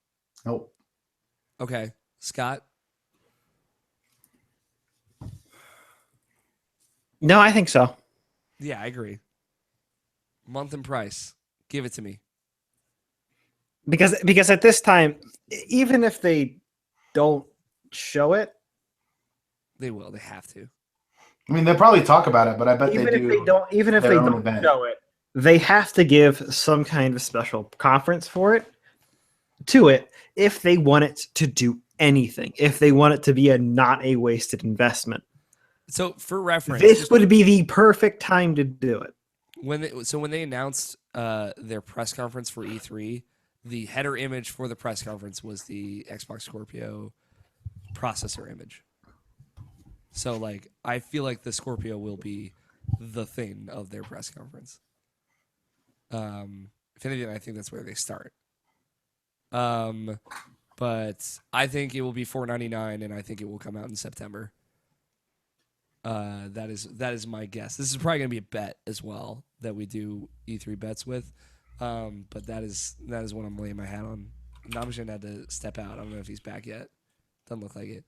Nope. Okay. Scott? No, I think so. Yeah, I agree. Month and price. Give it to me. Because at this time, even if they don't show it, they will. They have to. I mean, they'll probably talk about it, but I bet even they if do. they don't, even if they don't show it, they have to give some kind of special conference for it to it if they want it to do anything. If they want it to be not a wasted investment. So for reference, this would be the perfect time to do it. When they announced their press conference for E3, the header image for the press conference was the Xbox Scorpio processor image. So like I feel like the Scorpio will be the thing of their press conference. If anything, I think that's where they start. But I think it will be $499, and I think it will come out in September. That is my guess. This is probably gonna be a bet as well that we do E3 bets with. But that is what I'm laying my hat on. Nabshan had to step out. I don't know if he's back yet. Doesn't look like it.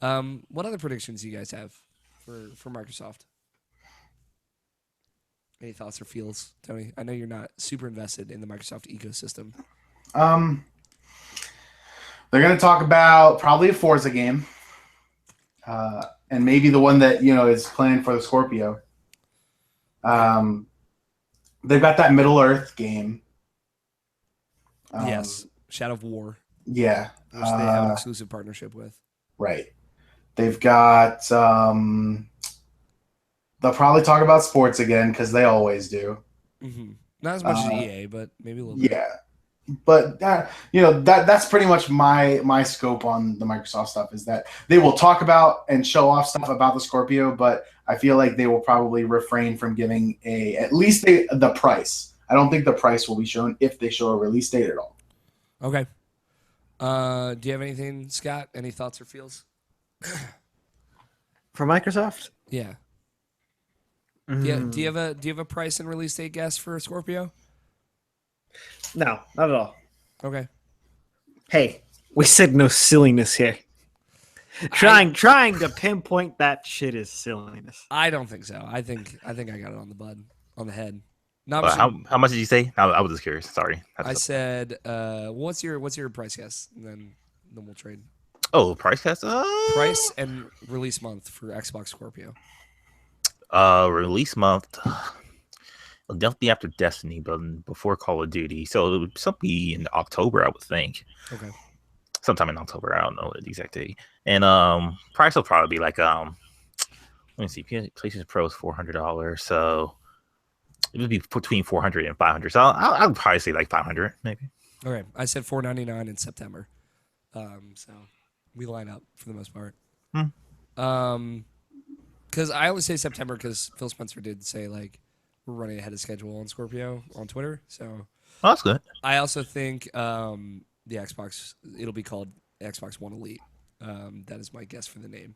What other predictions do you guys have for Microsoft? Any thoughts or feels, Tony? I know you're not super invested in the Microsoft ecosystem. Um, they're going to talk about probably a Forza game, and maybe the one that is planned for the Scorpio. They've got that Middle Earth game. Yes, Shadow of War, Yeah. which they have an exclusive partnership with. Right. They've got. They'll probably talk about sports again because they always do. Mm-hmm. Not as much as EA, but maybe a little bit. Yeah. But that's pretty much my scope on the Microsoft stuff is that they will talk about and show off stuff about the Scorpio, but I feel like they will probably refrain from giving at least the price. I don't think the price will be shown if they show a release date at all. Okay. Do you have anything, Scott? Any thoughts or feels? For Microsoft? Yeah. Do you have a price and release date guess for Scorpio? No, not at all. Okay. Hey, we said no silliness here. Trying to pinpoint that shit is silliness. I don't think so. I think I got it on the head. Not How much did you say? I was just curious. Sorry. I said, what's your price guess? And then we'll trade. Oh, price test. Price and release month for Xbox Scorpio. Release month. It'll definitely be after Destiny, but before Call of Duty. So it would be in October, I would think. Okay. Sometime in October. I don't know the exact date. And price will probably be like let me see. PlayStation Pro is $400, so it would be between 400 and 500. So I would probably say like 500, maybe. Okay. I said $499 in September. So we line up for the most part. Because I only say September because Phil Spencer did say like we're running ahead of schedule on Scorpio on Twitter. So that's good. I also think the Xbox it'll be called Xbox One Elite. That is my guess for the name.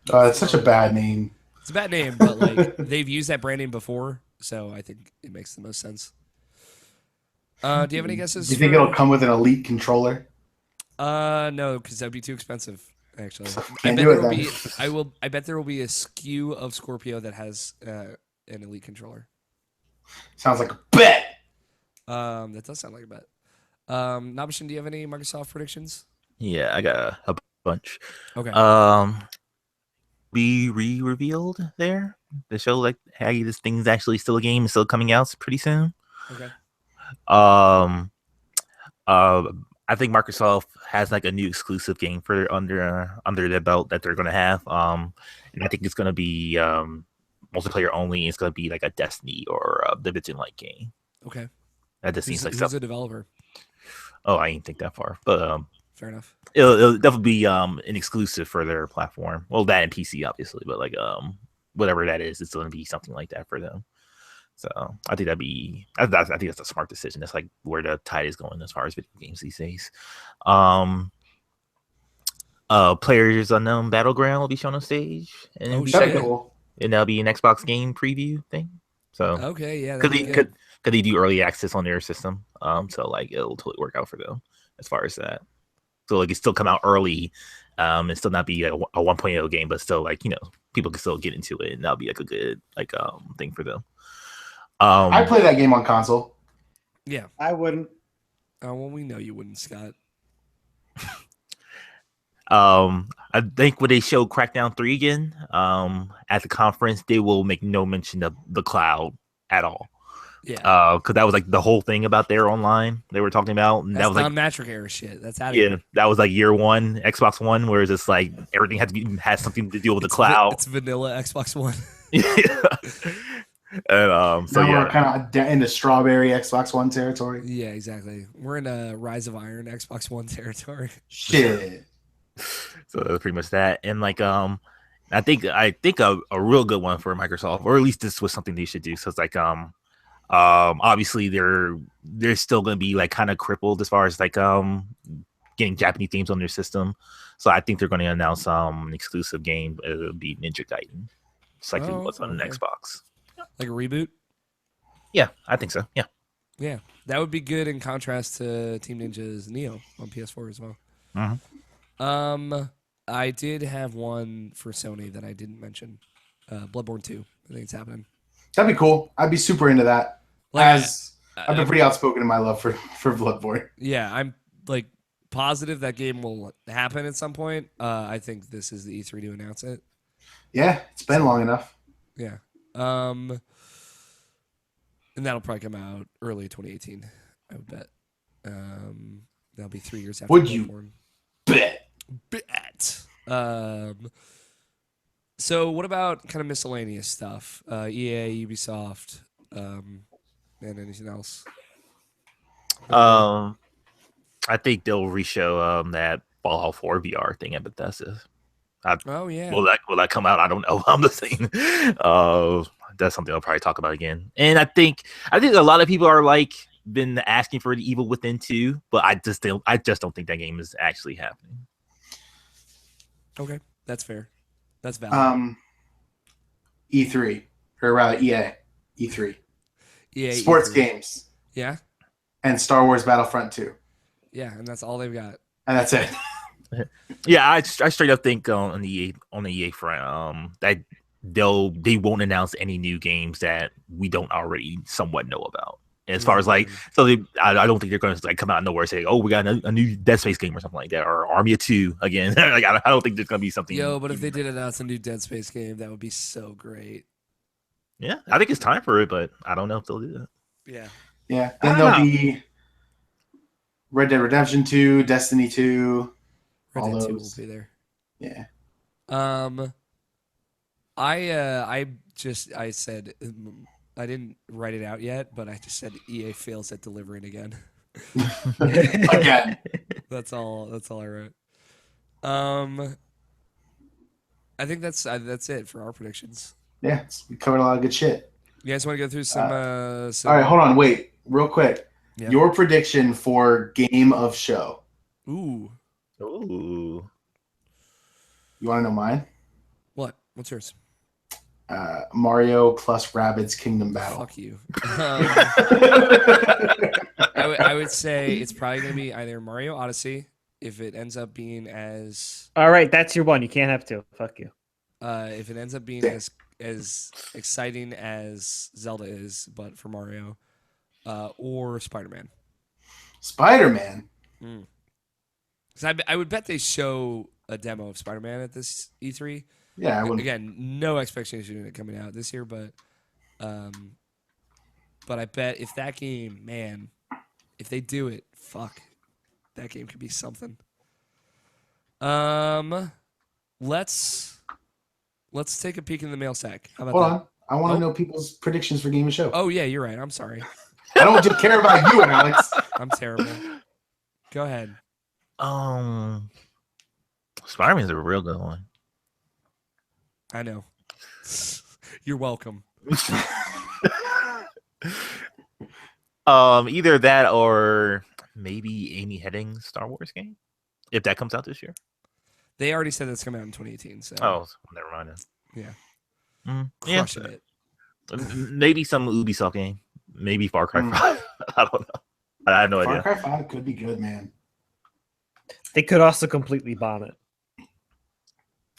It's such a bad name. It's a bad name, but like they've used that brand name before, so I think it makes the most sense. Do you have any guesses? Do you think it'll come with an Elite controller? No, because that'd be too expensive. Actually, Can't do it then. I bet there will be a SKU of Scorpio that has an Elite controller. Sounds like a bet. That does sound like a bet. Nabishin, do you have any Microsoft predictions? Yeah, I got a bunch. Okay. Be revealed there. The show like, hey, this thing's actually still a game, it's still coming out pretty soon. Okay. I think Microsoft has like a new exclusive game for under their belt that they're gonna have. And I think it's gonna be multiplayer only. It's gonna be like a Destiny or a Division-like game. Okay. That just seems like who's a developer? Oh, I didn't think that far, but fair enough. It'll definitely be an exclusive for their platform. Well, that and PC obviously, but like whatever that is, it's gonna be something like that for them. So I think I think that's a smart decision. That's like where the tide is going as far as video games these days. Players Unknown Battleground will be shown on stage, and That'd be cool. And that'll be an Xbox game preview thing. So okay, yeah, could they do early access on their system? So like it'll totally work out for them as far as that. So like it still come out early, and still not be a 1.0 game, but still like people can still get into it, and that'll be like a good like thing for them. I play that game on console. Yeah, I wouldn't. Well, we know you wouldn't, Scott. I think when they show Crackdown 3 again, at the conference, they will make no mention of the cloud at all. Yeah. Because that was like the whole thing about their online they were talking about. And that's that was like non-metric era shit. That's out of here. here. That was like year one, Xbox One, where it's just like everything has something to do with the cloud. It's vanilla Xbox One. And so now yeah, we're kind of into strawberry Xbox One territory. Yeah, exactly. We're in a Rise of Iron Xbox One territory. Shit. So that's pretty much that. And like I think a real good one for Microsoft, or at least this was something they should do. So it's like obviously they're still gonna be like kind of crippled as far as like getting Japanese games on their system. So I think they're gonna announce an exclusive game. It'll be Ninja Gaiden. It's like it was on an Xbox. Like a reboot? Yeah, I think so. Yeah. Yeah. That would be good in contrast to Team Ninja's Neo on PS4 as well. Mm-hmm. I did have one for Sony that I didn't mention. Bloodborne 2. I think it's happening. That'd be cool. I'd be super into that. Like, I've been pretty outspoken in my love for Bloodborne. Yeah, I'm like positive that game will happen at some point. I think this is the E3 to announce it. Yeah, it's been long enough. Yeah. And that'll probably come out early 2018, I would bet. That'll be 3 years after Would you Bloodborne. bet? So what about kind of miscellaneous stuff? EA, Ubisoft, and anything else? I think they'll reshow that Fallout 4 VR thing at Bethesda. Oh yeah. Will that come out? I don't know. I'm just saying. That's something I'll probably talk about again. And I think a lot of people are like been asking for the Evil Within 2, but I just don't think that game is actually happening. Okay, that's fair. That's valid. E3 or rather E3 EA sports E3. games Yeah, and Star Wars Battlefront 2, yeah, and that's all they've got. and that's it. Yeah, I straight up think on the EA front that they won't announce any new games that we don't already somewhat know about. As far as like, so I don't think they're going to like come out of nowhere and say, "Oh, we got a new Dead Space game or something like that," or Army of Two again. Like, I don't think there's going to be something. Yo, but if they did announce a new Dead Space game, that would be so great. Yeah, I think it's time for it, but I don't know if they'll do that. Yeah. Yeah. Then there'll be Red Dead Redemption 2, Destiny 2. Red all Dead 2 will those. be there. Yeah. I said I didn't write it out yet, but I just said EA fails at delivering again. Again. That's all I wrote. I think that's it for our predictions. Yeah, we covered a lot of good shit. You guys want to go through some? All right, hold on, wait, real quick. Yeah. Your prediction for game of show. Ooh. Ooh. You want to know mine? What? What's yours? Mario plus Rabbids Kingdom Battle. Fuck you. I would say it's probably going to be either Mario Odyssey, if it ends up being as... All right, that's your one. You can't have two. Fuck you. If it ends up being as exciting as Zelda is, but for Mario, or Spider-Man. Spider-Man? Because I would bet they show a demo of Spider-Man at this E3. Yeah, I would. Again, no expectation of it coming out this year, but I bet if that game, man, if they do it, fuck, that game could be something. Let's take a peek in the mail sack. How about Hold that? on. I want to know people's predictions for game of show. Oh yeah, you're right. I'm sorry. I don't just care about you, Alex. I'm terrible. Go ahead. Spider-Man's a real good one. I know. You're welcome. Either that or maybe Amy Heading's Star Wars game, if that comes out this year. They already said it's coming out in 2018. So Never mind. yeah, Crushing it. Maybe some Ubisoft game. Maybe Far Cry 5. I don't know. I have no idea. Far Cry 5 could be good, man. They could also completely bomb it.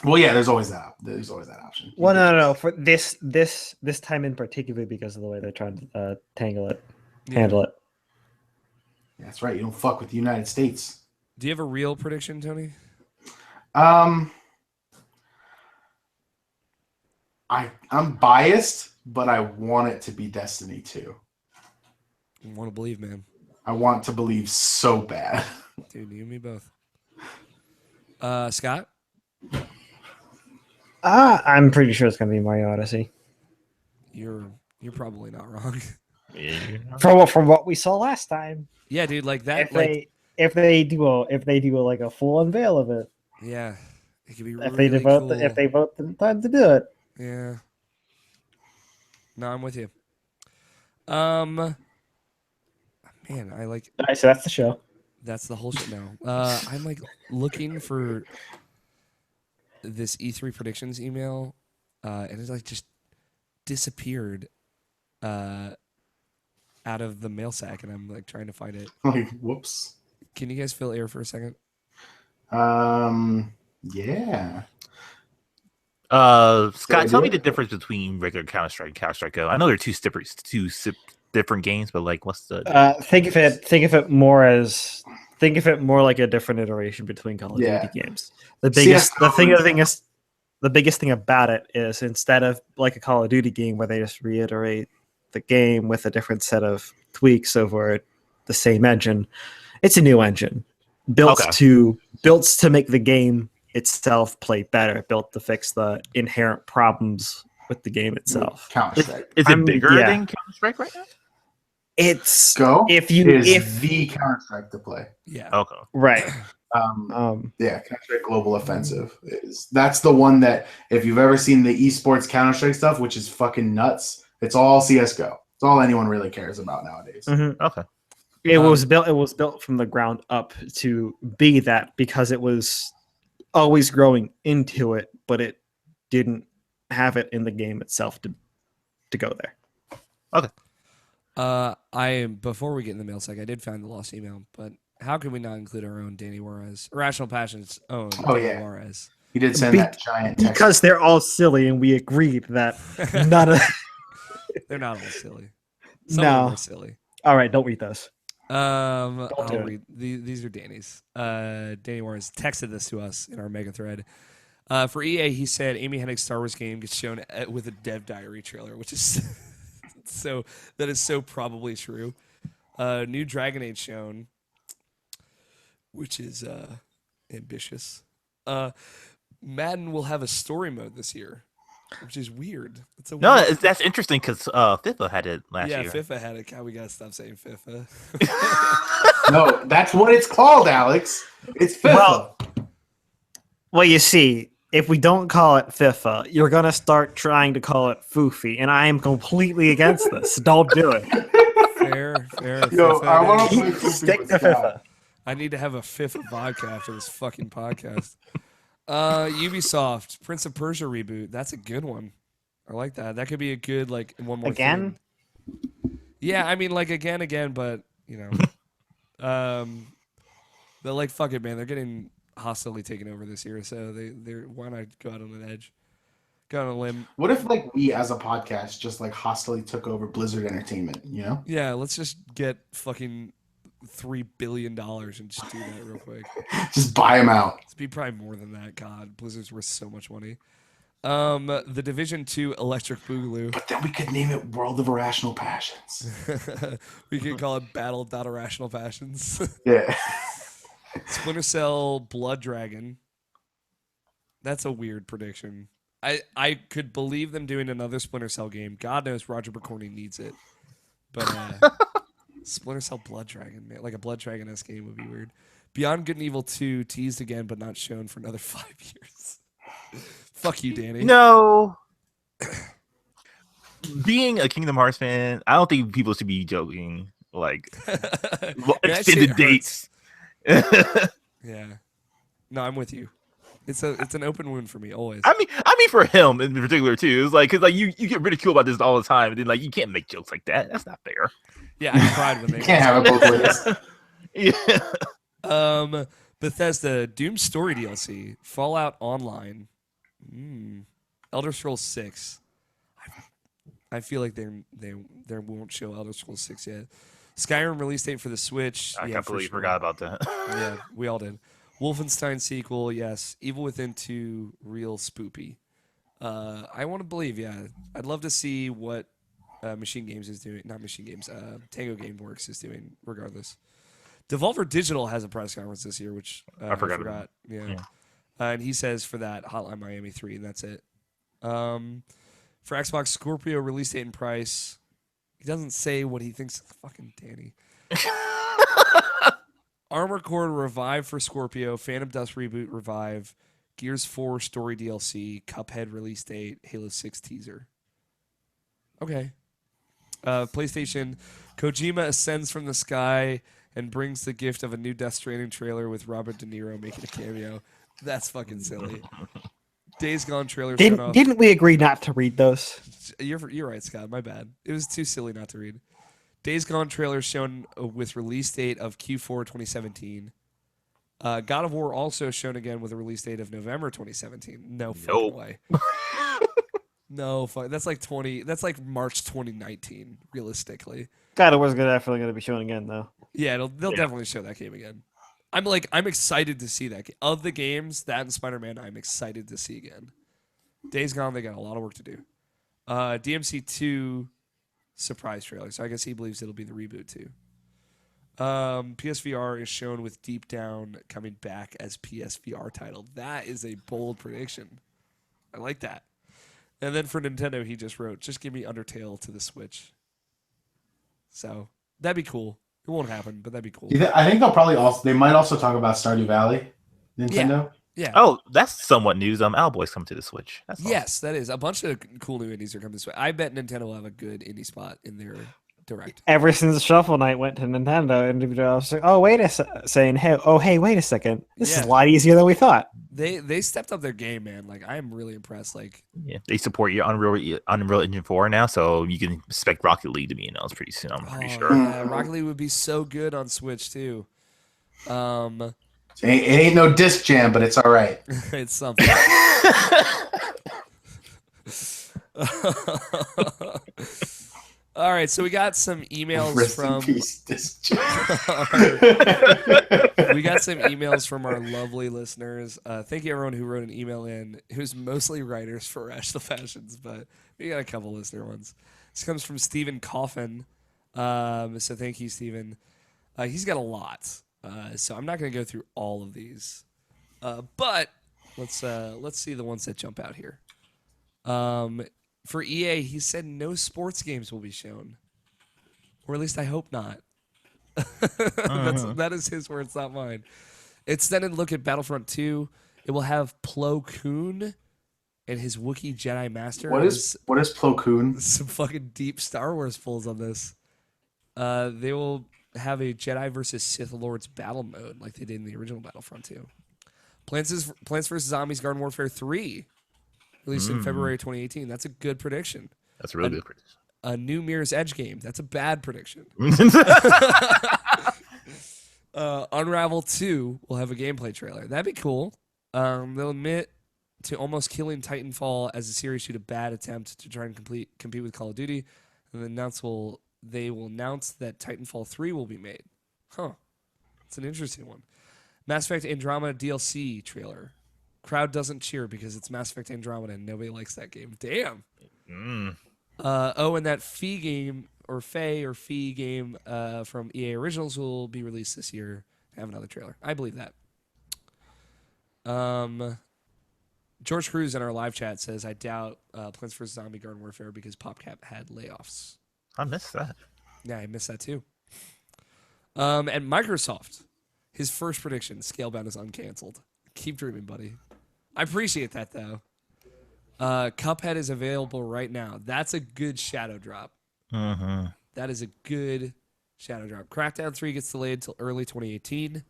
Well, yeah, there's always that option. Well, no. For this time in particular, because of the way they're trying to handle it. That's right. You don't fuck with the United States. Do you have a real prediction, Tony? I'm biased, but I want it to be Destiny 2. I want to believe, man. I want to believe so bad. Dude, you and me both. Scott? I'm pretty sure it's gonna be Mario Odyssey. You're probably not wrong. Yeah. From what we saw last time. Yeah, dude, like that. If they do like a full unveil of it. Yeah, it could be If really they vote, cool. if they vote the time to do it. Yeah. No, I'm with you. Man, I like. All right, so that's the show. That's the whole shit now. I'm like looking for this E3 predictions email, and it's like just disappeared out of the mail sack, and I'm like trying to find it. Like, whoops. Can you guys fill air for a second? Yeah. Scott, tell me the difference between regular Counter-Strike and Counter-Strike Go. I know they're two different games, but like, what's the? Think of it more like a different iteration between Call of Duty games. The biggest thing about it is instead of like a Call of Duty game where they just reiterate the game with a different set of tweaks over the same engine, it's a new engine built to make the game itself play better, built to fix the inherent problems with the game itself. Counter-Strike. Is it bigger than Counter-Strike right now? It's is the Counter-Strike to play. Yeah. Okay. Right. Counter-Strike Global Offensive that's the one that if you've ever seen the esports Counter-Strike stuff, which is fucking nuts, it's all CS:GO. It's all anyone really cares about nowadays. Mm-hmm. Okay. It was built from the ground up to be that because it was always growing into it, but it didn't have it in the game itself to go there. Okay. Before we get in the mail sec, I did find the lost email, but how can we not include our own Danny Juarez? Irrational Passion's own Danny Juarez. He did send that giant text. Because they're all silly, and we agreed that none of they're not all silly. Some of them are silly. All right, don't read those. I'll read. These are Danny's. Danny Juarez texted this to us in our mega thread. For EA, he said Amy Hennig's Star Wars game gets shown with a dev diary trailer, which is that is so probably true. New Dragon Age shown, which is ambitious. Madden will have a story mode this year, which is weird. That's interesting because FIFA had it last year. Yeah, FIFA had it. God, we gotta stop saying FIFA. No, that's what it's called, Alex. It's FIFA. Well, you see, if we don't call it FIFA, you're gonna start trying to call it Foofy, and I am completely against this. Don't do it. Fair. Yo, FIFA, I want to play Foofy. Stick to FIFA. I need to have a FIFA vodka after this fucking podcast. Ubisoft Prince of Persia reboot. That's a good one. I like that. That could be a good one more again. Thing. Yeah, I mean again, but they're like fuck it, man. They're getting hostilely taken over this year, so they're why not go out on an edge, go on a limb. What if we as a podcast just hostilely took over Blizzard Entertainment? Yeah, let's just get fucking $3 billion and just do that real quick. Just buy them out. It'd be probably more than that. God, Blizzard's worth so much money. The Division 2 Electric Boogaloo. But then we could name it World of Irrational Passions. We could call it Battle.Irrational Passions. Yeah. Splinter Cell Blood Dragon. That's a weird prediction. I could believe them doing another Splinter Cell game. God knows Roger Picorni needs it. But Splinter Cell Blood Dragon, man. Like a Blood Dragon-esque game would be weird. Beyond Good and Evil 2 teased again, but not shown for another 5 years. Fuck you, Danny. No. Being a Kingdom Hearts fan, I don't think people should be joking. Extended dates. Yeah. No, I'm with you. It's an open wound for me always. I mean for him in particular too. It's because you get ridiculed about this all the time, and then you can't make jokes like that. That's not fair. Yeah, I cried when they can't have it both ways. Yeah. Bethesda Doom Story DLC, Fallout Online, Elder Scrolls 6. I feel like they won't show Elder Scrolls 6 yet. Skyrim release date for the Switch. I completely forgot about that. Yeah, we all did. Wolfenstein sequel, yes. Evil Within 2, real spoopy. I want to believe, yeah. I'd love to see what Machine Games is doing. Not Machine Games. Tango Gameworks is doing, regardless. Devolver Digital has a press conference this year, which I forgot. Yeah. And he says for that, Hotline Miami 3, and that's it. For Xbox, Scorpio release date and price. He doesn't say what he thinks. Fucking Danny. Armored Core Revive for Scorpio. Phantom Dust Reboot Revive. Gears 4 Story DLC. Cuphead release date. Halo 6 teaser. Okay. PlayStation. Kojima ascends from the sky and brings the gift of a new Death Stranding trailer with Robert De Niro making a cameo. That's fucking silly. Days Gone trailer. Didn't we agree not to read those? You're right, Scott. My bad. It was too silly not to read. Days Gone trailer shown with release date of Q4 2017. God of War also shown again with a release date of November 2017. No fucking way. No, fuck. That's like 20. That's like March 2019, realistically. God of War's definitely going to be shown again, though. Yeah, they'll definitely show that game again. I'm excited to see that game. Of the games, that and Spider-Man, I'm excited to see again. Days Gone, they got a lot of work to do. DMC 2 surprise trailer, so I guess he believes it'll be the reboot too. PSVR is shown with Deep Down coming back as PSVR title. That is a bold prediction. I like that. And then for Nintendo, he just wrote, just give me Undertale to the Switch. So that'd be cool. It won't happen, but that'd be cool. I think they might also talk about Stardew Valley, Nintendo. Yeah. Oh, that's somewhat news. Owlboy's come to the Switch. That's awesome. Yes, that is. A bunch of cool new indies are coming this way. I bet Nintendo will have a good indie spot in their direct. Ever since Shuffle Knight went to Nintendo, and I was like, "Oh, wait a wait a second. This is a lot easier than we thought." They stepped up their game, man. Like I am really impressed. Like they support your Unreal Engine 4 now, so you can expect Rocket League to be announced pretty soon. I'm pretty sure. Yeah, Rocket League would be so good on Switch too. It ain't no disc jam, but it's all right. It's something. All right, so we got some emails from. We got some emails from our lovely listeners. Thank you, everyone who wrote an email in. Who's mostly writers for Rational Fashions, but we got a couple listener ones. This comes from Stephen Coffin. So thank you, Stephen. He's got a lot, so I'm not going to go through all of these, but let's see the ones that jump out here. For EA, he said no sports games will be shown. Or at least I hope not. That is his words, not mine. Extended look at Battlefront 2. It will have Plo Koon and his Wookiee Jedi Master. What is Plo Koon? Some fucking deep Star Wars pulls on this. They will have a Jedi versus Sith Lords battle mode like they did in the original Battlefront 2. Plants vs. Zombies Garden Warfare 3. Released in February 2018. That's a good prediction. That's a really good prediction. A new Mirror's Edge game. That's a bad prediction. Unravel 2 will have a gameplay trailer. That'd be cool. They'll admit to almost killing Titanfall as a series shoot a bad attempt to try and compete with Call of Duty. And they will announce that Titanfall 3 will be made. Huh. It's an interesting one. Mass Effect Andromeda DLC trailer. Crowd doesn't cheer because it's Mass Effect Andromeda and nobody likes that game. Damn. And that Fee game from EA Originals will be released this year. Have another trailer. I believe that. George Cruz in our live chat says, I doubt Plants vs. Zombie Garden Warfare because PopCap had layoffs. I missed that. Yeah, I missed that too. And Microsoft, his first prediction, Scalebound is uncanceled. Keep dreaming, buddy. I appreciate that, though. Cuphead is available right now. That's a good shadow drop. That is a good shadow drop. Crackdown 3 gets delayed until early 2018.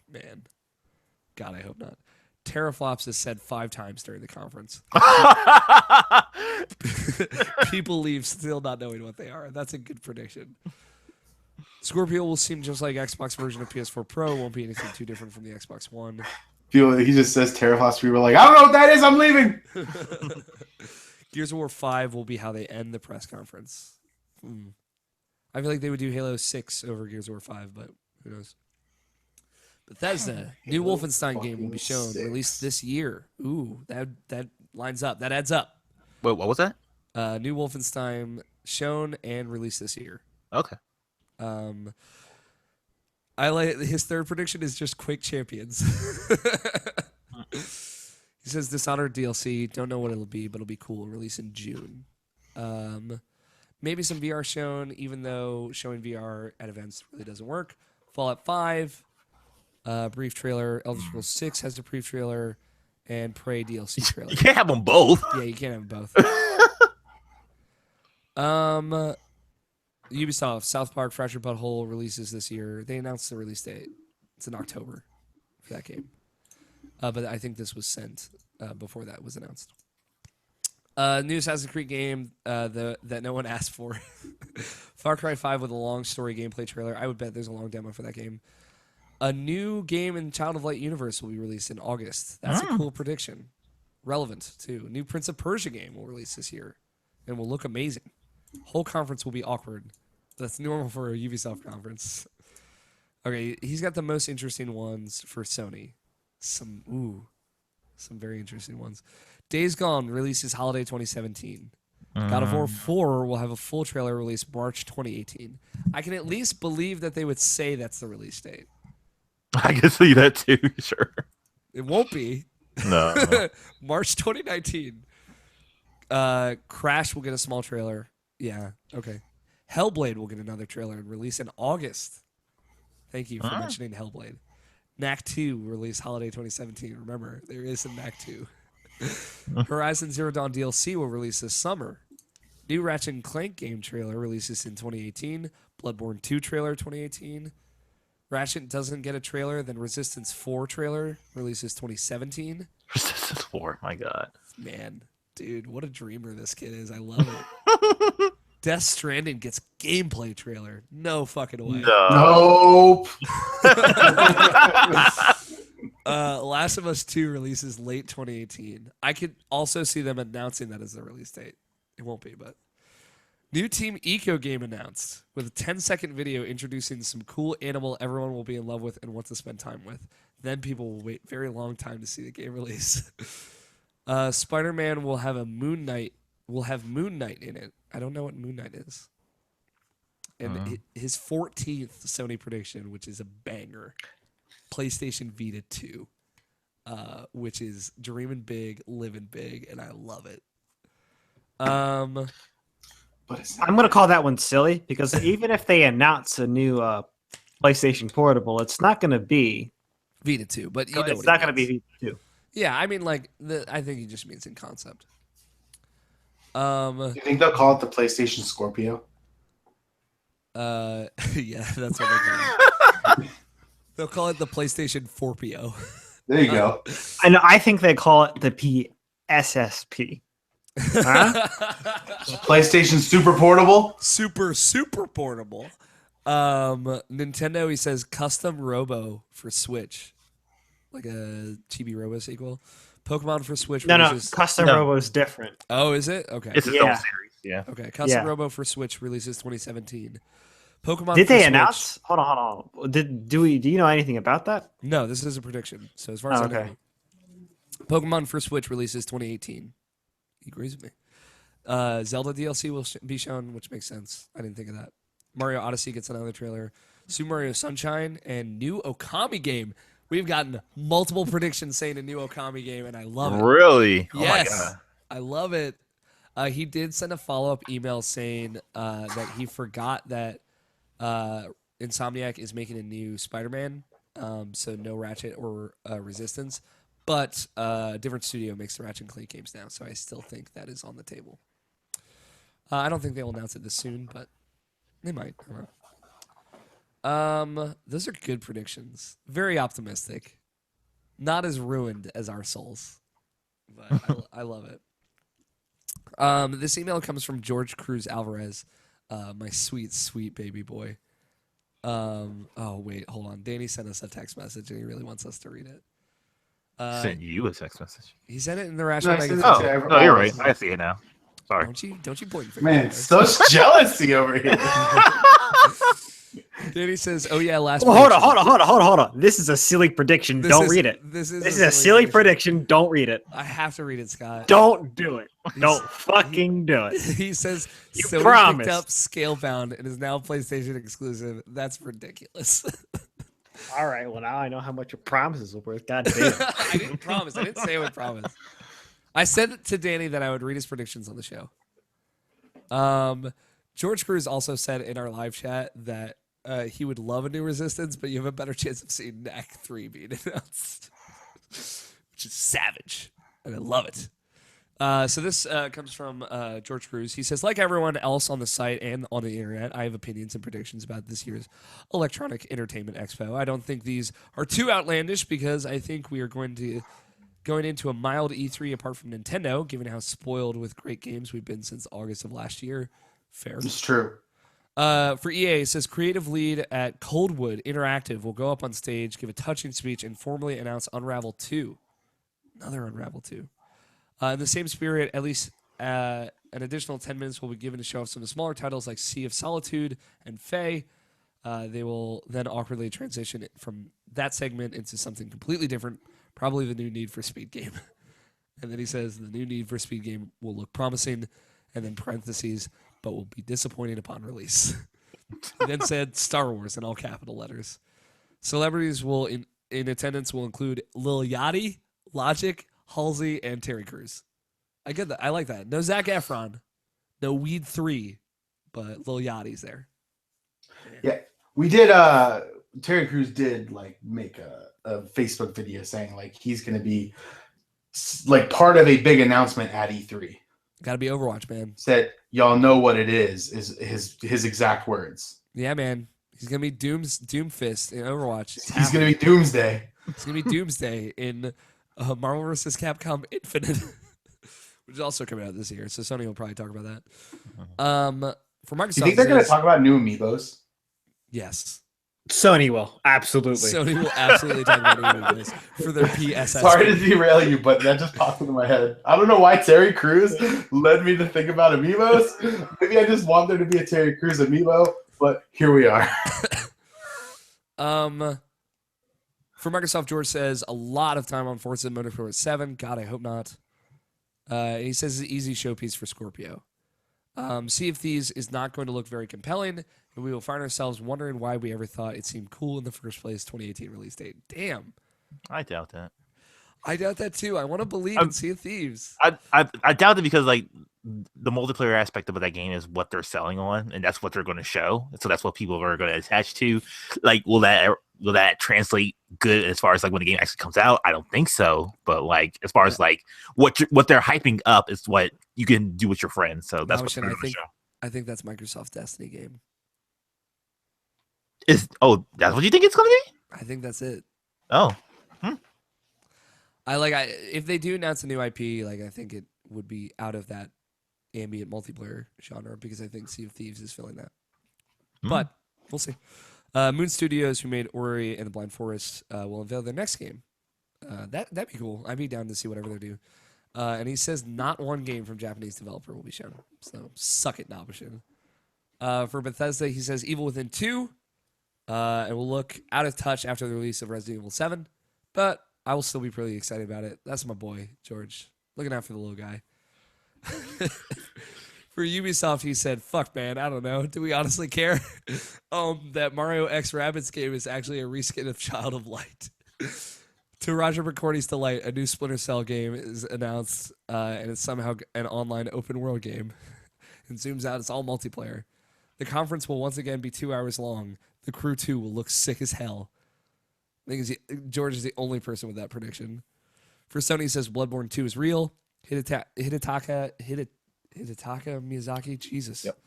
Man. God, I hope not. Teraflops is said 5 times during the conference. People leave still not knowing what they are. That's a good prediction. Scorpio will seem just like Xbox version of PS4 Pro. Won't be anything too different from the Xbox One. He just says Teraflops. People are like, I don't know what that is. I'm leaving. Gears of War 5 will be how they end the press conference. I feel like they would do Halo 6 over Gears of War 5, but who knows? Bethesda, new Wolfenstein game will be shown, released this year. Ooh, that lines up. That adds up. Wait, what was that? New Wolfenstein shown and released this year. Okay. I like his third prediction is just Quake Champions. He says Dishonored DLC. Don't know what it'll be, but it'll be cool. Release in June. Maybe some VR shown, even though showing VR at events really doesn't work. Fallout 5. Brief trailer. Elder Scrolls 6 has a brief trailer, and Prey DLC trailer. You can't have them both. Yeah, you can't have them both. Ubisoft, South Park, Fractured Butthole releases this year. They announced the release date. It's in October for that game. But I think this was sent before that was announced. New Assassin's Creed game that no one asked for. Far Cry 5 with a long story gameplay trailer. I would bet there's a long demo for that game. A new game in Child of Light universe will be released in August. That's a cool prediction. relevant too. New Prince of Persia game will release this year, and will look amazing. Whole conference will be awkward. That's normal for a Ubisoft conference. Okay, he's got the most interesting ones for Sony. Some very interesting ones. Days Gone releases holiday 2017. God of War 4 will have a full trailer release March 2018. I can at least believe that they would say that's the release date. I can see that too. Sure. It won't be. No. March 2019. Crash will get a small trailer. Yeah, okay. Hellblade will get another trailer and release in August. Thank you for mentioning Hellblade. Knack 2 release holiday 2017. Remember, there is a Knack 2. Horizon Zero Dawn DLC will release this summer. New Ratchet & Clank game trailer releases in 2018. Bloodborne 2 trailer 2018. Ratchet doesn't get a trailer, then Resistance 4 trailer releases 2017. Resistance 4, my God. Man, dude, what a dreamer this kid is. I love it. Death Stranding gets gameplay trailer. No fucking way. Nope. Last of Us 2 releases late 2018. I could also see them announcing that as the release date. It won't be, but. New Team Eco game announced with a 10-second video introducing some cool animal everyone will be in love with and want to spend time with. Then people will wait very long time to see the game release. Spider-Man will have Moon Knight in it. I don't know what Moon Knight is. And his 14th Sony prediction, which is a banger, PlayStation Vita 2, which is dreaming big, living big, and I love it. I'm going to call that one silly because even if they announce a new PlayStation Portable, it's not going to be Vita 2, but you know it's not going to be Vita 2. Yeah, I mean, like, I think he just means in concept. You think they'll call it the PlayStation Scorpio? Yeah, that's what they call it. They'll call it the PlayStation 4PO. There you go. I know. I think they call it the PSSP. Huh? PlayStation Super Portable? Super portable. Nintendo, he says, custom Robo for Switch. Like a Chibi Robo sequel. Pokemon for Switch. No, custom Robo is different. Oh, is it? Okay. It's its own series. Yeah. Okay. Custom Robo for Switch releases 2017. Pokemon. Did for they Switch, announce? Hold on. Do you know anything about that? No, this is a prediction. So as far as I know, Pokemon for Switch releases 2018. He agrees with me. Zelda DLC will be shown, which makes sense. I didn't think of that. Mario Odyssey gets another trailer. Super Mario Sunshine and new Okami game. We've gotten multiple predictions saying a new Okami game, and I love it. Really? Yes, Oh my God. I love it. He did send a follow-up email saying that he forgot that Insomniac is making a new Spider-Man, so no Ratchet or Resistance, but a different studio makes the Ratchet and Clank games now, so I still think that is on the table. I don't think they'll announce it this soon, but they might. I don't know. Those are good predictions. Very optimistic. Not as ruined as our souls, but I love it. This email comes from George Cruz Alvarez, my sweet baby boy. Oh wait, hold on. Danny sent us a text message, and he really wants us to read it. Sent you a text message. He sent it in the Rational Magazine. Oh, no, you're right. I see it now. Sorry. Don't you point your finger. Man, so jealousy over here. Danny says, "Oh yeah, last." Well, hold on. This is a silly prediction. Don't read it. This is a silly prediction. Don't read it. I have to read it, Scott. Don't do it. Don't fucking do it. He says, You Sony promised. picked up Scalebound and is now PlayStation exclusive. That's ridiculous. All right. Well, now I know how much your promises are worth. God damn. I didn't promise. I didn't say I would promise. I said to Danny that I would read his predictions on the show. George Cruz also said in our live chat that he would love a new Resistance, but you have a better chance of seeing Knack 3 being announced, which is savage, and I love it. So this comes from George Cruz. He says, like everyone else on the site and on the internet, I have opinions and predictions about this year's Electronic Entertainment Expo. I don't think these are too outlandish because I think we are going into a mild E3 apart from Nintendo, given how spoiled with great games we've been since August of last year. Fair. It's true. For EA, it says creative lead at Coldwood Interactive will go up on stage, give a touching speech, and formally announce Unravel 2. Another Unravel 2. In the same spirit, at least an additional 10 minutes will be given to show off some of the smaller titles like Sea of Solitude and Fae. They will then awkwardly transition from that segment into something completely different, probably the new Need for Speed game. And then he says the new Need for Speed game will look promising, and then parentheses, but will be disappointing upon release. He then said Star Wars in all capital letters. Celebrities will in attendance will include Lil Yachty, Logic, Halsey, and Terry Crews. I get that. I like that. No Zac Efron, no Weed 3, but Lil Yachty's there. Yeah, we did. Terry Crews did like make a Facebook video saying like he's going to be like part of a big announcement at E3. Got to be Overwatch, man. Said y'all know what it is his exact words. Yeah, man. He's gonna be Doomfist in Overwatch. He's going to be Doomsday. It's gonna be Doomsday in Marvel vs. Capcom Infinite, which is also coming out this year. So Sony will probably talk about that. For Microsoft, Do you think they're going to talk about new amiibos? Yes. Sony will absolutely. Sony will absolutely talk about new amiibos for their PSS. Sorry to derail you, but that just popped into my head. I don't know why Terry Crews led me to think about amiibos. Maybe I just want there to be a Terry Crews amiibo, but here we are. For Microsoft, George says a lot of time on Forza Motorsport 7. God, I hope not. He says it's an easy showpiece for Scorpio. Sea of Thieves is not going to look very compelling, and we will find ourselves wondering why we ever thought it seemed cool in the first place. 2018 release date. Damn. I doubt that. I doubt that too. I want to believe in Sea of Thieves. I doubt it because like the multiplayer aspect of that game is what they're selling on, and that's what they're going to show. So that's what people are going to attach to. Like, will that translate good as far as like when the game actually comes out? I don't think so. But like as far as like what they're hyping up is what you can do with your friends. So that's what they're going to show. I think that's Microsoft's Destiny game. That's what you think it's going to be? I think that's it. Oh. If they do announce a new IP, like I think it would be out of that ambient multiplayer genre because I think Sea of Thieves is filling that. But we'll see. Moon Studios, who made Ori and the Blind Forest, will unveil their next game. That'd be cool. I'd be down to see whatever they do. And he says not one game from Japanese developer will be shown. So suck it, Nabashin. For Bethesda, he says Evil Within 2 and will look out of touch after the release of Resident Evil 7. But I will still be pretty excited about it. That's my boy, George. Looking out for the little guy. For Ubisoft, he said, fuck, man, I don't know. Do we honestly care? That Mario X Rabbids game is actually a reskin of Child of Light. To Roger McCordy's delight, a new Splinter Cell game is announced, and it's somehow an online open world game. And zooms out, it's all multiplayer. The conference will once again be 2 hours long. The Crew 2 will look sick as hell. I think George is the only person with that prediction. For Sony, he says Bloodborne 2 is real. Hidetaka Miyazaki, Jesus. Yep.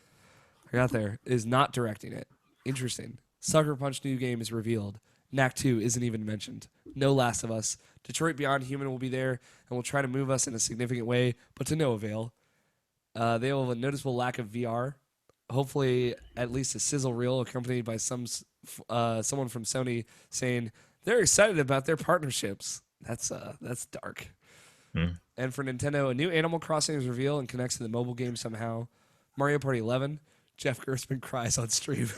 I got there. Is not directing it. Interesting. Sucker Punch new game is revealed. Knack 2 isn't even mentioned. No Last of Us. Detroit Beyond Human will be there and will try to move us in a significant way, but to no avail. They will have a noticeable lack of VR. Hopefully, at least a sizzle reel accompanied by someone from Sony saying they're excited about their partnerships. That's dark. And for Nintendo, a new Animal Crossing is revealed and connects to the mobile game somehow. Mario Party 11. Jeff Gerstmann cries on stream.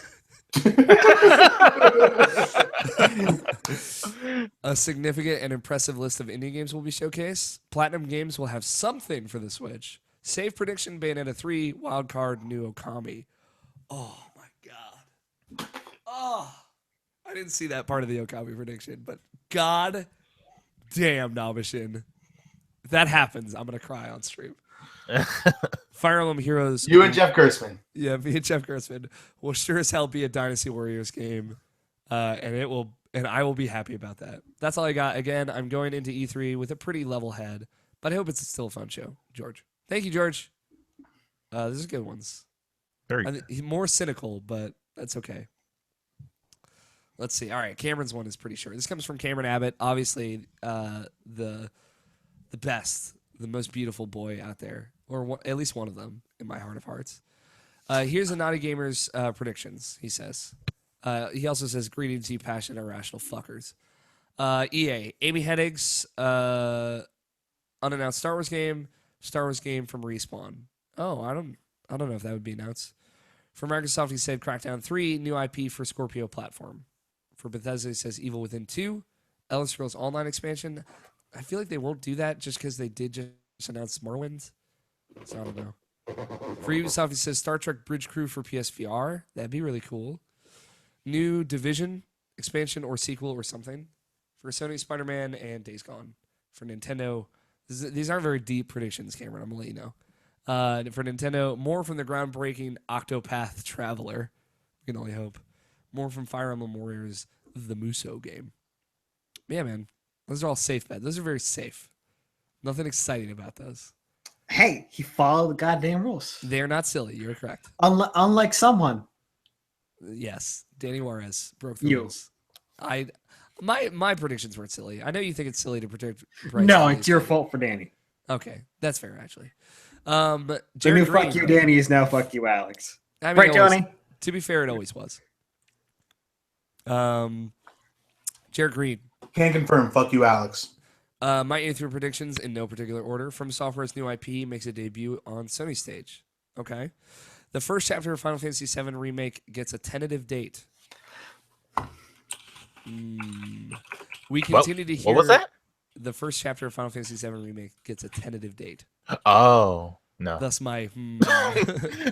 A significant and impressive list of indie games will be showcased. Platinum Games will have something for the Switch. Save prediction Bayonetta 3, wildcard new Okami. Oh my god. Oh, I didn't see that part of the Okami prediction, but god damn, Nabashin. If that happens, I'm going to cry on stream. Fire Emblem Heroes. You and Jeff Gerstmann. Yeah, me and Jeff Gerstmann will sure as hell be a Dynasty Warriors game. And I will be happy about that. That's all I got. Again, I'm going into E3 with a pretty level head, but I hope it's still a fun show. George. Thank you, George. This is good ones. He's more cynical, but that's okay. Let's see. All right, Cameron's one is pretty short. This comes from Cameron Abbott. Obviously, the best, the most beautiful boy out there, or at least one of them in my heart of hearts. Here's a Naughty Gamer's predictions, he says. He also says, greetings, you passionate, irrational fuckers. EA, Amy Hennig's unannounced Star Wars game from Respawn. Oh, I don't know if that would be announced. For Microsoft, he said Crackdown 3, new IP for Scorpio platform. For Bethesda, he says Evil Within 2, Elder Scrolls Online expansion. I feel like they won't do that just because they did just announce Morrowind. So I don't know. For Ubisoft, he says Star Trek Bridge Crew for PSVR. That'd be really cool. New Division expansion or sequel or something. For Sony, Spider-Man and Days Gone. For Nintendo, these aren't very deep predictions, Cameron. I'm going to let you know. For Nintendo, more from the groundbreaking Octopath Traveler. We can only hope. More from Fire Emblem Warriors, the Musou game. Yeah, man. Those are all safe bets. Those are very safe. Nothing exciting about those. Hey, he followed the goddamn rules. They're not silly. You're correct. Unlike someone. Yes, Danny Juarez broke the You. rules. My predictions weren't silly. I know you think it's silly to predict. Bryce No, Dallas it's your Howard. fault for Danny. Okay, that's fair actually. The Jared new Green, fuck you, Danny, is now fuck you, Alex. I mean, Right, it always- Johnny? To be fair, it always was. Jared Green. Can confirm. Fuck you, Alex. My A through predictions in no particular order. From Software's new IP makes a debut on Sony stage. Okay. The first chapter of Final Fantasy VII Remake gets a tentative date. We continue to hear. What was that? The first chapter of Final Fantasy VII Remake gets a tentative date. Oh no. Thus my.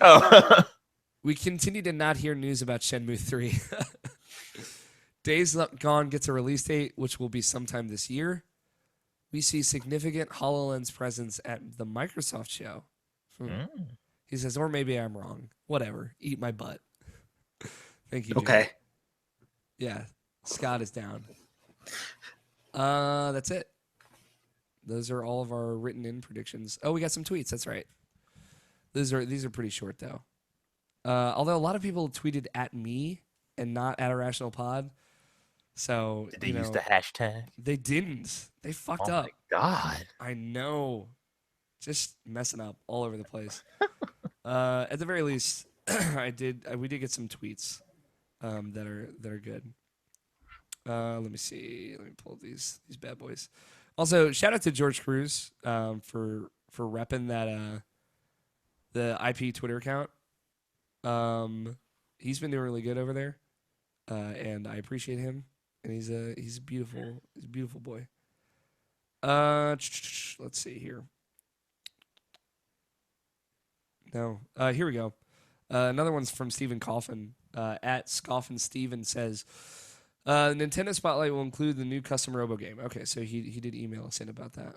Oh. We continue to not hear news about Shenmue 3. Days Gone gets a release date, which will be sometime this year. We see significant HoloLens presence at the Microsoft show. He says, or maybe I'm wrong. Whatever. Eat my butt. Thank you, Jim. Okay. Yeah. Scott is down. That's it. Those are all of our written in predictions. Oh, we got some tweets. That's right. These are pretty short though. Although a lot of people tweeted at me and not at IrrationalPod. So Did they use the hashtag? They didn't. They fucked Oh up. my god. I know. Just messing up all over the place. At the very least, we did get some tweets that are good. Let me see. Let me pull these bad boys. Also, shout out to George Cruz for repping that the IP Twitter account. He's been doing really good over there, and I appreciate him. And he's a beautiful boy. Let's see here. No, here we go. Another one's from Stephen Coffin. At Scoffin Steven says, Nintendo Spotlight will include the new custom Robo game. Okay, so he did email us in about that.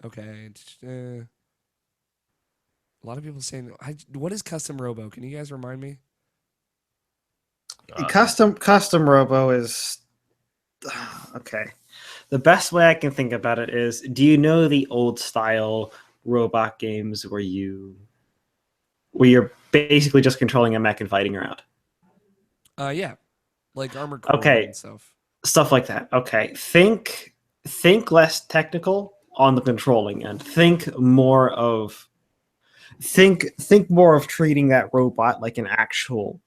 Okay. A lot of people saying, what is custom Robo? Can you guys remind me? Custom Robo is okay. The best way I can think about it is, do you know the old style robot games where you're basically just controlling a mech and fighting around? Yeah, like Armored Core Okay. and stuff. Stuff like that. Okay. Think less technical on the controlling end. Think more of treating that robot like an actual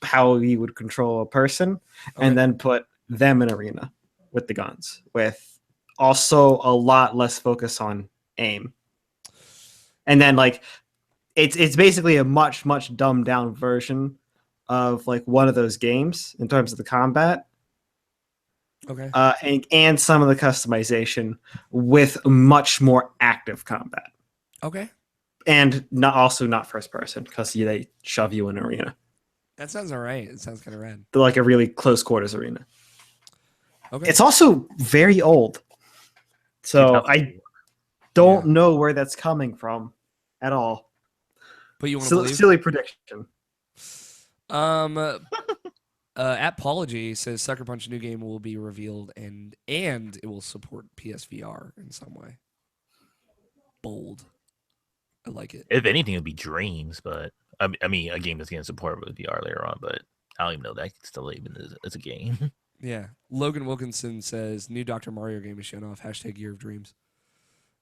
how you would control a person, Okay. and then put them in arena with the guns, with also a lot less focus on aim. And then like it's basically a much dumbed down version of like one of those games in terms of the combat. Okay. And some of the customization with much more active combat, Okay. and not first person, because they shove you in an arena. That sounds all right. It sounds kind of rad. They're like a really close quarters arena. Okay. It's also very old, so I don't know where that's coming from at all. But you want to believe? Silly prediction. Apology says Sucker Punch new game will be revealed and it will support PSVR in some way. Bold. I like it. If anything, it would be Dreams, but I mean, a game that's getting support with VR later on, but I don't even know that still even is a game. Yeah. Logan Wilkinson says new Dr. Mario game is shown off. # Year of Dreams.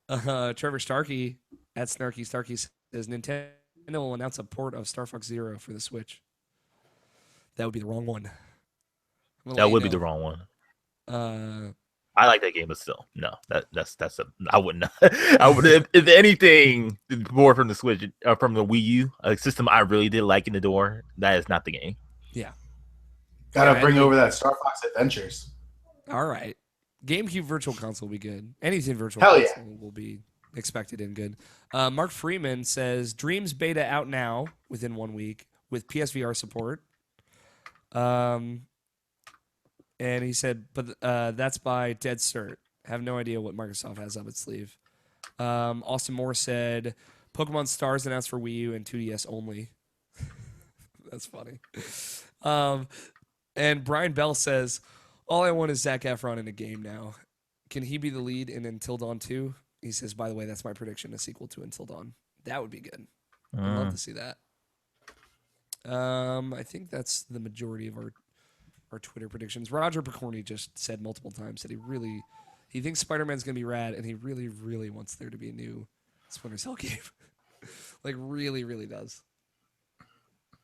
Trevor Starkey at Snarky Starkey says Nintendo will announce a port of Star Fox Zero for the Switch. That would be the wrong one. That would be the wrong one. I like that game, but still, no. That's I wouldn't. I would if anything more from the Switch, from the Wii U, a system I really did like in the door. That is not the game. Yeah. Gotta Yeah, bring over that Star Fox Adventures. All right. GameCube Virtual Console will be good. Anything Virtual Hell yeah. Console will be expected and good. Mark Freeman says Dreams beta out now within 1 week with PSVR support. And he said, but that's by Dead Cert. Have no idea what Microsoft has up its sleeve. Austin Moore said Pokemon Stars announced for Wii U and 2DS only. That's funny. And Brian Bell says, all I want is Zac Efron in a game now. Can he be the lead in Until Dawn 2? He says, by the way, that's my prediction, a sequel to Until Dawn. That would be good. I'd love to see that. I think that's the majority of our Twitter predictions. Roger Picorni just said multiple times that he thinks Spider-Man's going to be rad, and he really, really wants there to be a new Splinter Cell game. Like, really, really does.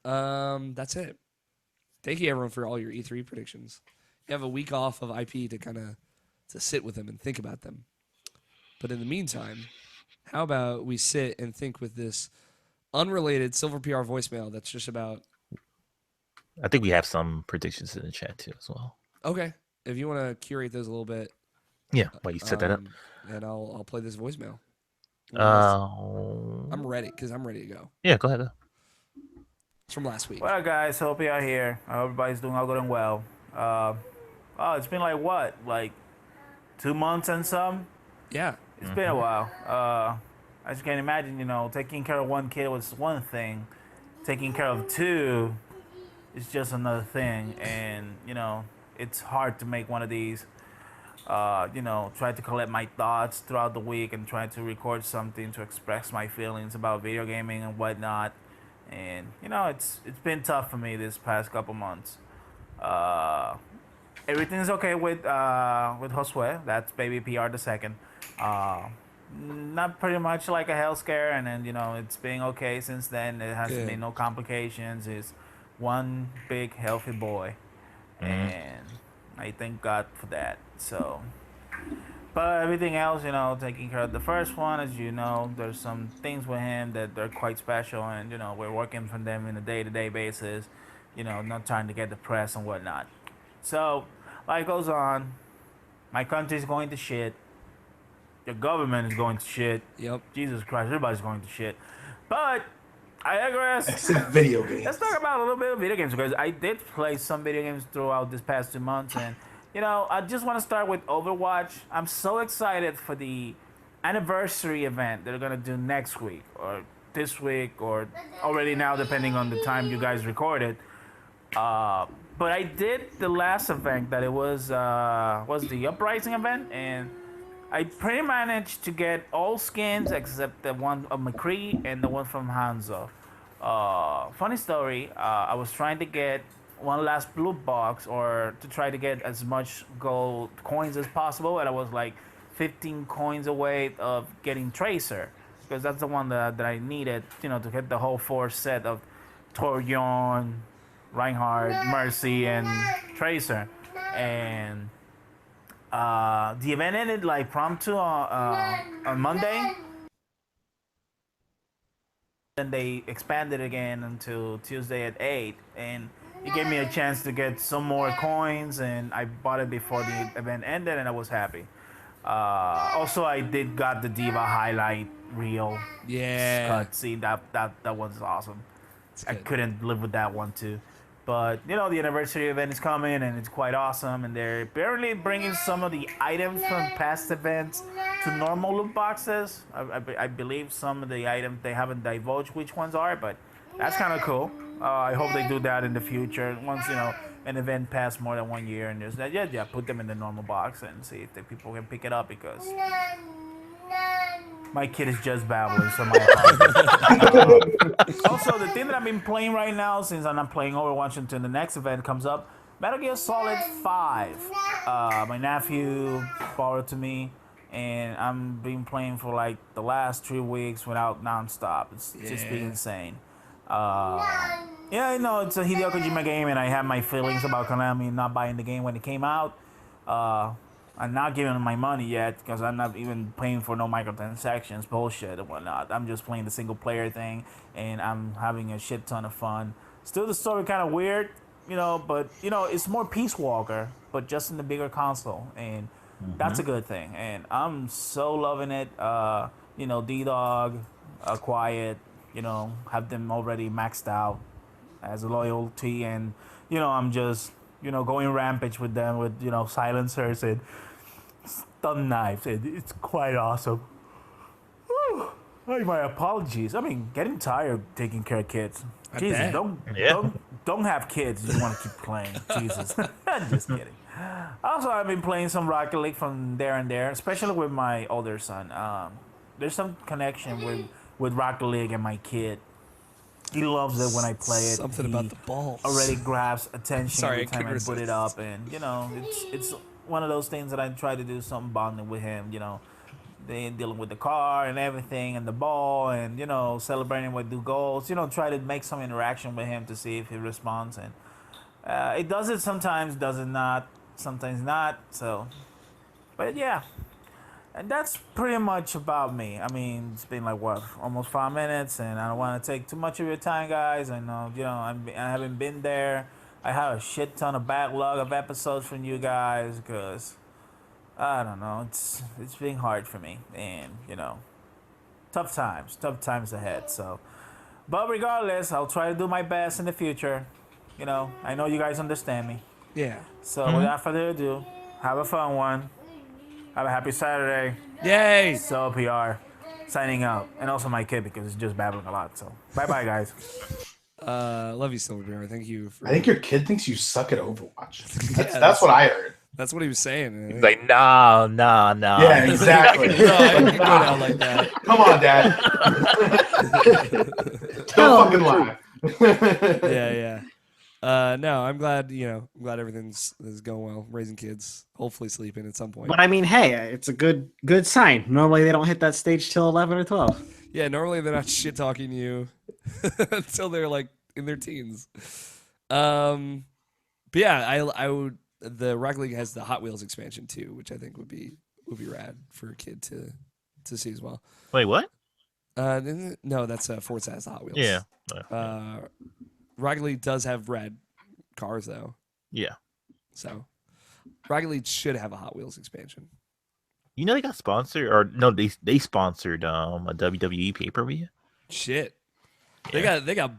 That's it. Thank you, everyone, for all your E3 predictions. You have a week off of IP to sit with them and think about them. But in the meantime, how about we sit and think with this unrelated Silver PR voicemail that's just about... I think we have some predictions in the chat, too, as well. Okay. If you want to curate those a little bit. Yeah, while you set that up. And I'll play this voicemail. I'm ready, because I'm ready to go. Yeah, go ahead. It's from last week. What up, guys? Hope you're here. I hope everybody's doing all good and well. It's been like what? Like 2 months and some? Yeah. It's been a while. As you can imagine, taking care of one kid was one thing. Taking care of two is just another thing. And, it's hard to make one of these. Try to collect my thoughts throughout the week and try to record something to express my feelings about video gaming and whatnot. And, it's been tough for me this past couple months. Everything's okay with Josue. That's baby PR the second. Not pretty much like a health scare, and then it's been okay since then. It hasn't been no complications. He's one big healthy boy, and I thank God for that. So, but everything else, taking care of the first one, as there's some things with him that they're quite special, and we're working for them in a day-to-day basis. Not trying to get depressed and whatnot. So, life goes on. My country's going to shit. Your government is going to shit. Yep. Jesus Christ, everybody's going to shit. But I digress. Except video games. Let's talk about a little bit of video games, because I did play some video games throughout this past 2 months, and I just want to start with Overwatch. I'm so excited for the anniversary event they're gonna do next week or this week or already now, depending on the time you guys record it. But I did the last event that it was the Uprising event, and I pretty managed to get all skins except the one of McCree and the one from Hanzo. Funny story, I was trying to get one last blue box or to try to get as much gold coins as possible, and I was like 15 coins away of getting Tracer, because that's the one that I needed, to get the whole 4 set of Torbjorn, Reinhardt, Mercy, and Tracer. And the event ended like prompt on Monday. Then they expanded again until Tuesday at 8, and it gave me a chance to get some more coins, and I bought it before the event ended, and I was happy. Also, I did got the Diva highlight reel. Yeah. Cutscene. That one's awesome. I couldn't live with that one too. But, the anniversary event is coming, and it's quite awesome. And they're apparently bringing some of the items from past events to normal loot boxes. I believe some of the items, they haven't divulged which ones are, but that's kind of cool. I hope they do that in the future. Once, an event passed more than 1 year, and there's that, yeah, put them in the normal box and see if the people can pick it up, because my kid is just babbling, so my apologies. Also, the thing that I've been playing right now, since I'm not playing Overwatch until the next event comes up, Metal Gear Solid 5. My nephew borrowed to me, and I've been playing for like the last 3 weeks without nonstop. It's just been insane. Yeah, I know it's a Hideo Kojima game, and I have my feelings about Konami not buying the game when it came out. I I'm not giving them my money yet because I'm not even paying for no microtransactions, bullshit and whatnot. I'm just playing the single player thing, and I'm having a shit ton of fun. Still, the story kind of weird, but it's more Peace Walker, but just in the bigger console, and that's a good thing. And I'm so loving it. D Dog, Quiet, have them already maxed out as a loyalty, and I'm just going rampage with them with silencers and stun knives, and it's quite awesome. My apologies. I mean, getting tired of taking care of kids. Jesus, bet. don't have kids. You want to keep playing. Jesus, I'm just kidding. Also, I've been playing some Rocket League from there and there, especially with my older son. There's some connection with Rocket League and my kid. He loves it when I play it. Something about the balls. Already grabs attention Sorry, every time I couldn't put it resist. up, and it's one of those things that I try to do something bonding with him. They dealing with the car and everything, and the ball, and celebrating with the goals. Try to make some interaction with him to see if he responds, and it does it sometimes, does it not, sometimes not. So, but yeah. And that's pretty much about me. I mean, it's been like what, almost 5 minutes, and I don't want to take too much of your time, guys. I know, I haven't been there. I have a shit ton of backlog of episodes from you guys because I don't know. It's been hard for me, and tough times ahead. So, but regardless, I'll try to do my best in the future. I know you guys understand me. Yeah. So without further ado, have a fun one. Have a happy Saturday. Yay! So PR signing out, and also my kid because he's just babbling a lot. So bye guys. Love you, Silver Bear. Thank you. I think your kid thinks you suck at Overwatch. Yeah, That's what I heard. That's what he was saying. He's like, no. Yeah, exactly. No, I wouldn't go down like that. Come on, Dad. Don't fucking lie. Yeah. No, I'm glad. I'm glad everything's is going well. Raising kids, hopefully sleeping at some point. But I mean, hey, it's a good sign. Normally they don't hit that stage till 11 or 12. Yeah, normally they're not shit talking you until they're like in their teens. But yeah, I would. The Rocket League has the Hot Wheels expansion too, which I think would be rad for a kid to see as well. Wait, what? No, that's Forza has the Hot Wheels. Yeah. Rocket League does have red cars though. Yeah. So Rocket League should have a Hot Wheels expansion. They got sponsored, or no, they sponsored a WWE pay-per-view. Shit. Yeah. They got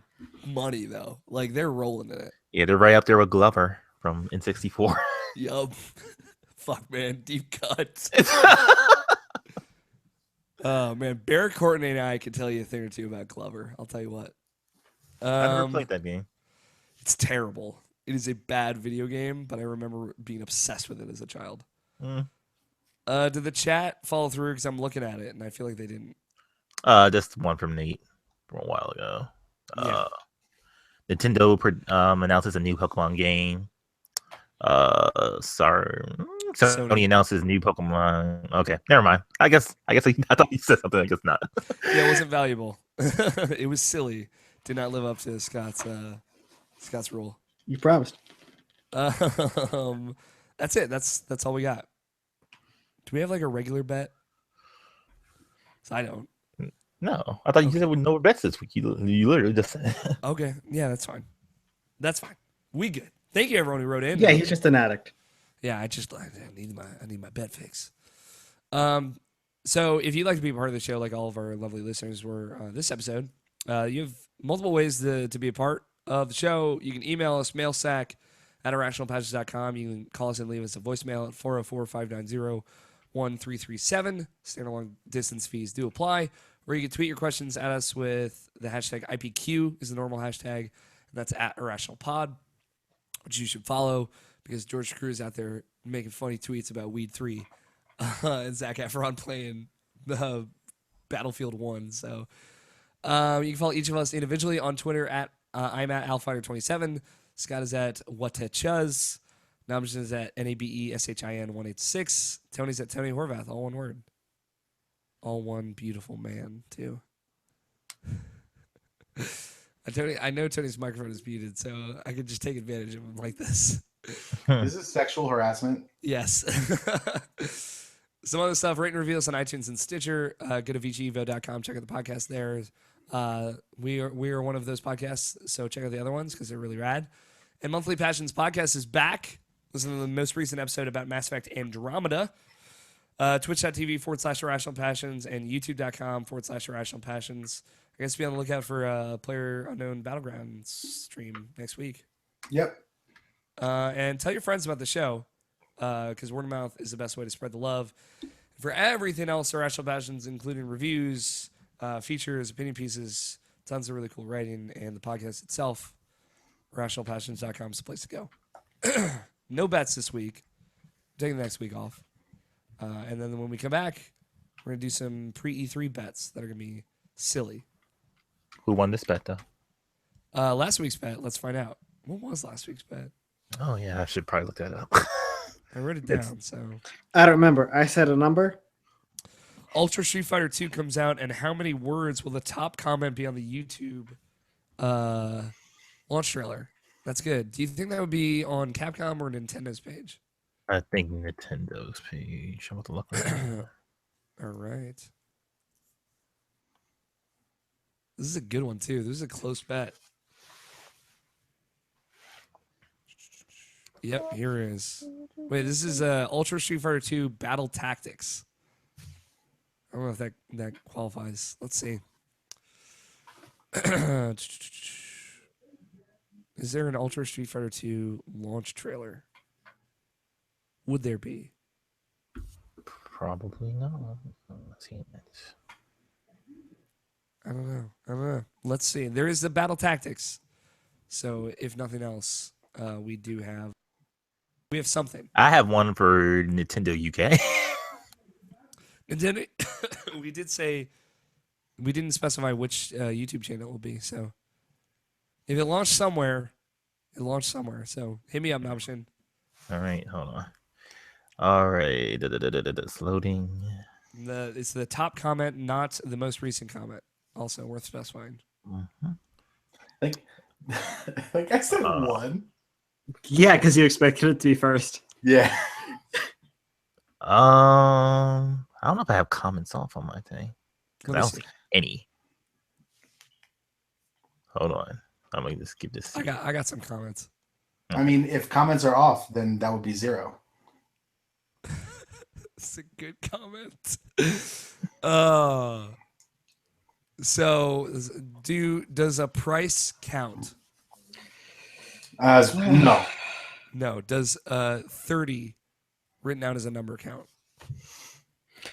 money though. Like they're rolling in it. Yeah, they're right up there with Glover from N64. Yup. Fuck man, deep cuts. Oh man, Barrett Courtney and I can tell you a thing or two about Glover. I'll tell you what. I never played that game. It's terrible. It is a bad video game, but I remember being obsessed with it as a child. Mm. Did the chat follow through? Because I'm looking at it and I feel like they didn't. That's one from Nate from a while ago. Yeah. Nintendo announces a new Pokemon game. Sony announces new Pokemon. Okay, never mind. I thought you said something. I guess not. Yeah, it wasn't valuable. It was silly. Did not live up to Scott's rule. You promised. That's it. That's all we got. Do we have like a regular bet? 'Cause I don't. No, I thought you said with no bets this week. You literally just said. Okay, yeah, that's fine. That's fine. We good. Thank you everyone who wrote in. Yeah, he's just an addict. Yeah, I need my bet fix. So if you'd like to be a part of the show, like all of our lovely listeners were this episode, you have multiple ways to be a part of the show. You can email us, mailsack@irrationalpodcast.com. You can call us and leave us a voicemail at 404-590-1337. Standalone distance fees do apply. Or you can tweet your questions at us with the hashtag IPQ is the normal hashtag, and that's at IrrationalPod, which you should follow because George Crew is out there making funny tweets about Weed 3 and Zac Efron playing the Battlefield 1. So you can follow each of us individually on Twitter at I'm at Alfighter27. Scott is at Whatachuz. Namjan is at NABESHIN186. Tony's at Tony Horvath, all one word. All one beautiful man, too. I know Tony's microphone is muted, so I could just take advantage of him like this. This is sexual harassment. Yes. Some other stuff, rate and review us on iTunes and Stitcher. Go to vgevo.com, check out the podcast there. We are one of those podcasts, so check out the other ones because they're really rad. And Monthly Passions Podcast is back. Listen to the most recent episode about Mass Effect Andromeda. Twitch.tv/Irrational Passions and YouTube.com/Irrational Passions. I guess be on the lookout for a Player Unknown Battlegrounds stream next week. Yep. And tell your friends about the show because word of mouth is the best way to spread the love. For everything else, Irrational Passions, including reviews, features, opinion pieces, tons of really cool writing, and the podcast itself, IrrationalPassions.com is the place to go. No bets this week. Taking the next week off. And then when we come back, we're going to do some pre-E3 bets that are going to be silly. Who won this bet, though? Last week's bet, let's find out. What was last week's bet? Oh, yeah, I should probably look that up. I wrote it down, so... I don't remember. I said a number. Ultra Street Fighter 2 comes out, and how many words will the top comment be on the YouTube launch trailer? That's good. Do you think that would be on Capcom or Nintendo's page? I think Nintendo's page. I'm about to look right now. All right. This is a good one, too. This is a close bet. Yep, here it is. Wait, this is Ultra Street Fighter 2 Battle Tactics. I don't know if that qualifies. Let's see. Is there an Ultra Street Fighter 2 launch trailer? Would there be? Probably not. I'm not seeing it. I don't know. Let's see. There is the Battle Tactics. So if nothing else, we have something. I have one for Nintendo UK. Nintendo. We did say we didn't specify which YouTube channel it will be. So if it launched somewhere, it launched somewhere. So hit me up, Nobshin. All right, hold on. All right, it's loading. It's the top comment, not the most recent comment. Also worth specifying. Mm-hmm. Like I said one. Yeah, because you expected it to be first. Yeah. I don't know if I have comments off on my thing. Let I me don't see. see any. Hold on. I'm gonna just give this. I got some comments. I mean, if comments are off, then that would be 0. It's a good comment. So does a price count? No. No. Does 30 written down as a number count?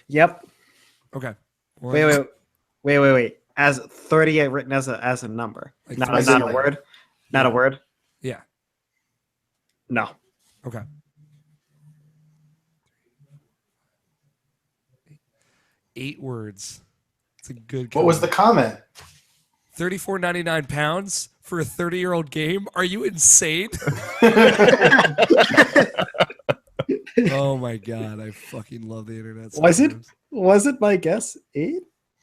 Yep. Okay. Wait. As 30 written as a number, Like not as a in, like- word. Not a word. Yeah. No. Okay. 8 words. It's a good. What was the comment? £34.99 for a 30-year-old game? Are you insane? Oh my god, I fucking love the internet. Sometimes. Was it my guess 8?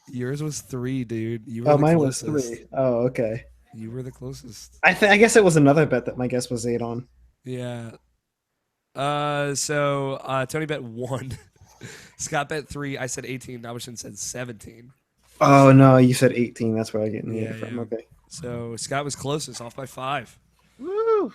Yours was 3, dude. You were Oh, the mine was closest. 3. Oh, okay. You were the closest. I guess it was another bet that my guess was 8 on. Yeah. So Tony bet 1. Scott bet 3. I said 18. Nabishin said 17. Oh no, you said 18. That's where I get Yeah, it from. yeah. Okay. So Scott was closest, off by 5. Woo!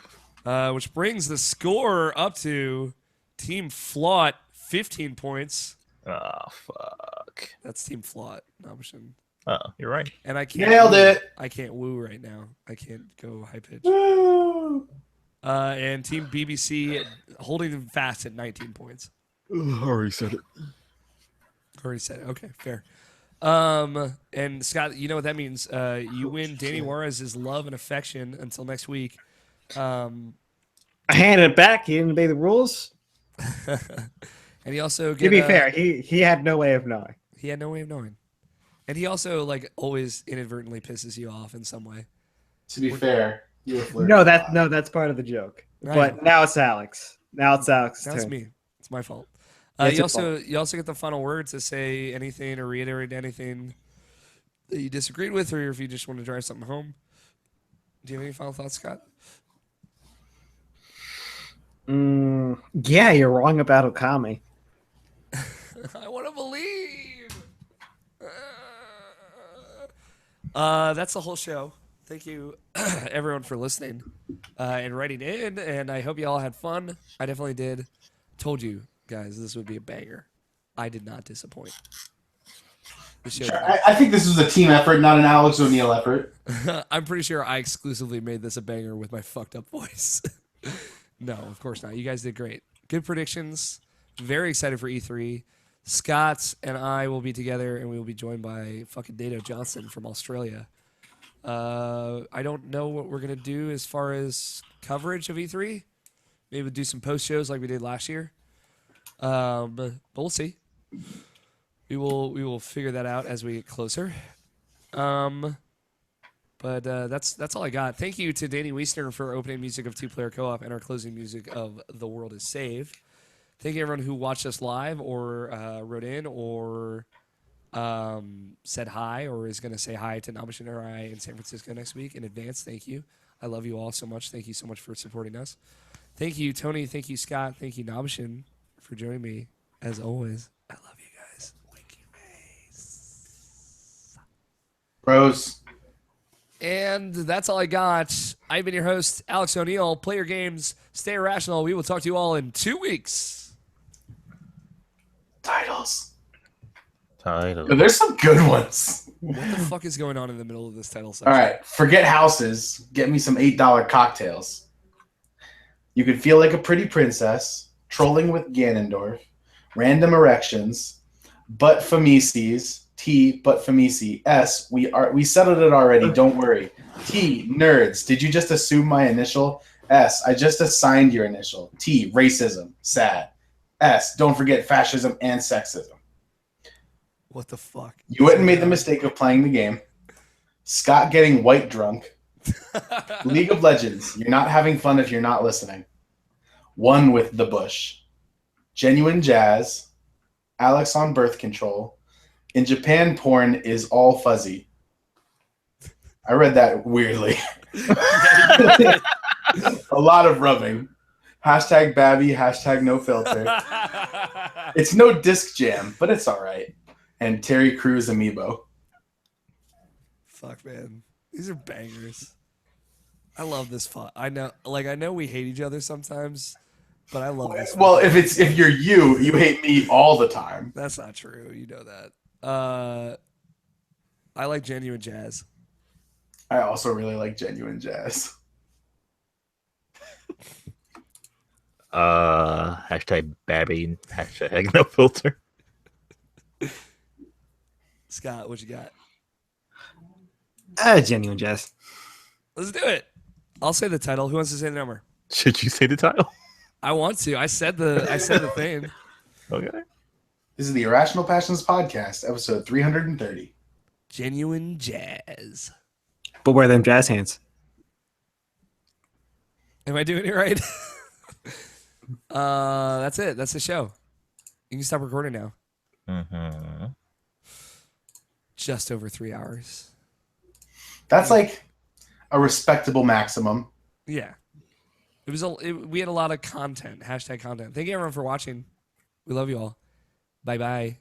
Which brings the score up to Team Flaught, 15 points. Oh fuck. That's Team Flaught, Nabishin. Oh, you're right. And I can't Nailed woo. it. I can't woo right now. I can't go high pitch. Woo. And Team BBC holding them fast at 19 points. Already said it. Already said it. Okay, fair. And Scott, you know what that means. You win Danny Juarez's love and affection until next week. I handed it back. He didn't obey the rules. And he also To be fair, he had no way of knowing. he had no way of knowing. And he also like always inadvertently pisses you off in some way. To be fair, you were flirting. That's part of the joke. I But know. now it's Alex. Now it's Alex's That's turn. me. It's my fault. It's You your also get the final word to say anything or reiterate anything that you disagreed with, or if you just want to drive something home. Do you have any final thoughts, Scott? Yeah, you're wrong about Okami. I want to believe. That's the whole show. Thank you, everyone, for listening and writing in. And I hope you all had fun. I definitely did. Told you guys this would be a banger. I did not disappoint. The show. Sure. I think this was a team effort, not an Alex O'Neill effort. I'm pretty sure I exclusively made this a banger with my fucked up voice. No, of course not. You guys did great. Good predictions. Very excited for E3. Scott and I will be together, and we will be joined by fucking Dado Johnson from Australia. I don't know what we're gonna do as far as coverage of E3. Maybe we'll do some post shows like we did last year. But we'll see. We will figure that out as we get closer. But that's all I got. Thank you to Danny Wiesner for opening music of Two Player Co-op and our closing music of The World Is Saved. Thank you everyone who watched us live or wrote in or said hi or is going to say hi to Nabishin or I in San Francisco next week in advance. Thank you. I love you all so much. Thank you so much for supporting us. Thank you, Tony. Thank you, Scott. Thank you, Nabishin, for joining me. As always, I love you guys. Winky face. Bros. And that's all I got. I've been your host, Alex O'Neill. Play your games. Stay irrational. We will talk to you all in 2 weeks. Titles. Title. There's some good ones. What the fuck is going on in the middle of this title All section? right. Forget houses. Get me some $8 cocktails. You could feel like a pretty princess. Trolling with Ganondorf. Random erections. Butt femeces. T. Butt femisi. S. We settled it already. Don't worry. T. Nerds. Did you just assume my initial? S. I just assigned your initial. T. Racism. Sad. S. Don't forget fascism and sexism. What the fuck? You wouldn't made the mistake of playing the game. Scott getting white drunk. League of Legends. You're not having fun if you're not listening. One with the Bush. Genuine Jazz. Alex on birth control. In Japan, porn is all fuzzy. I read that weirdly. A lot of rubbing. Hashtag Babby. Hashtag no filter. It's no disc jam, but it's all right. And Terry Crews amiibo. Fuck, man. These are bangers. I love this fun. I know we hate each other sometimes, but I love this. Well, if you're you hate me all the time. That's not true. You know that. I like Genuine Jazz. I also really like Genuine Jazz. Hashtag Babby. Hashtag no filter. Scott, what you got? Genuine Jazz. Let's do it. I'll say the title. Who wants to say the number? Should you say the title? I want to. I said the thing. Okay. This is the Irrational Passions Podcast, episode 330. Genuine Jazz. But wear them jazz hands. Am I doing it right? That's it. That's the show. You can stop recording now. Mm-hmm. Just over 3 hours. That's like a respectable maximum. Yeah. We had a lot of content. Hashtag content. Thank you everyone for watching. We love you all. Bye-bye.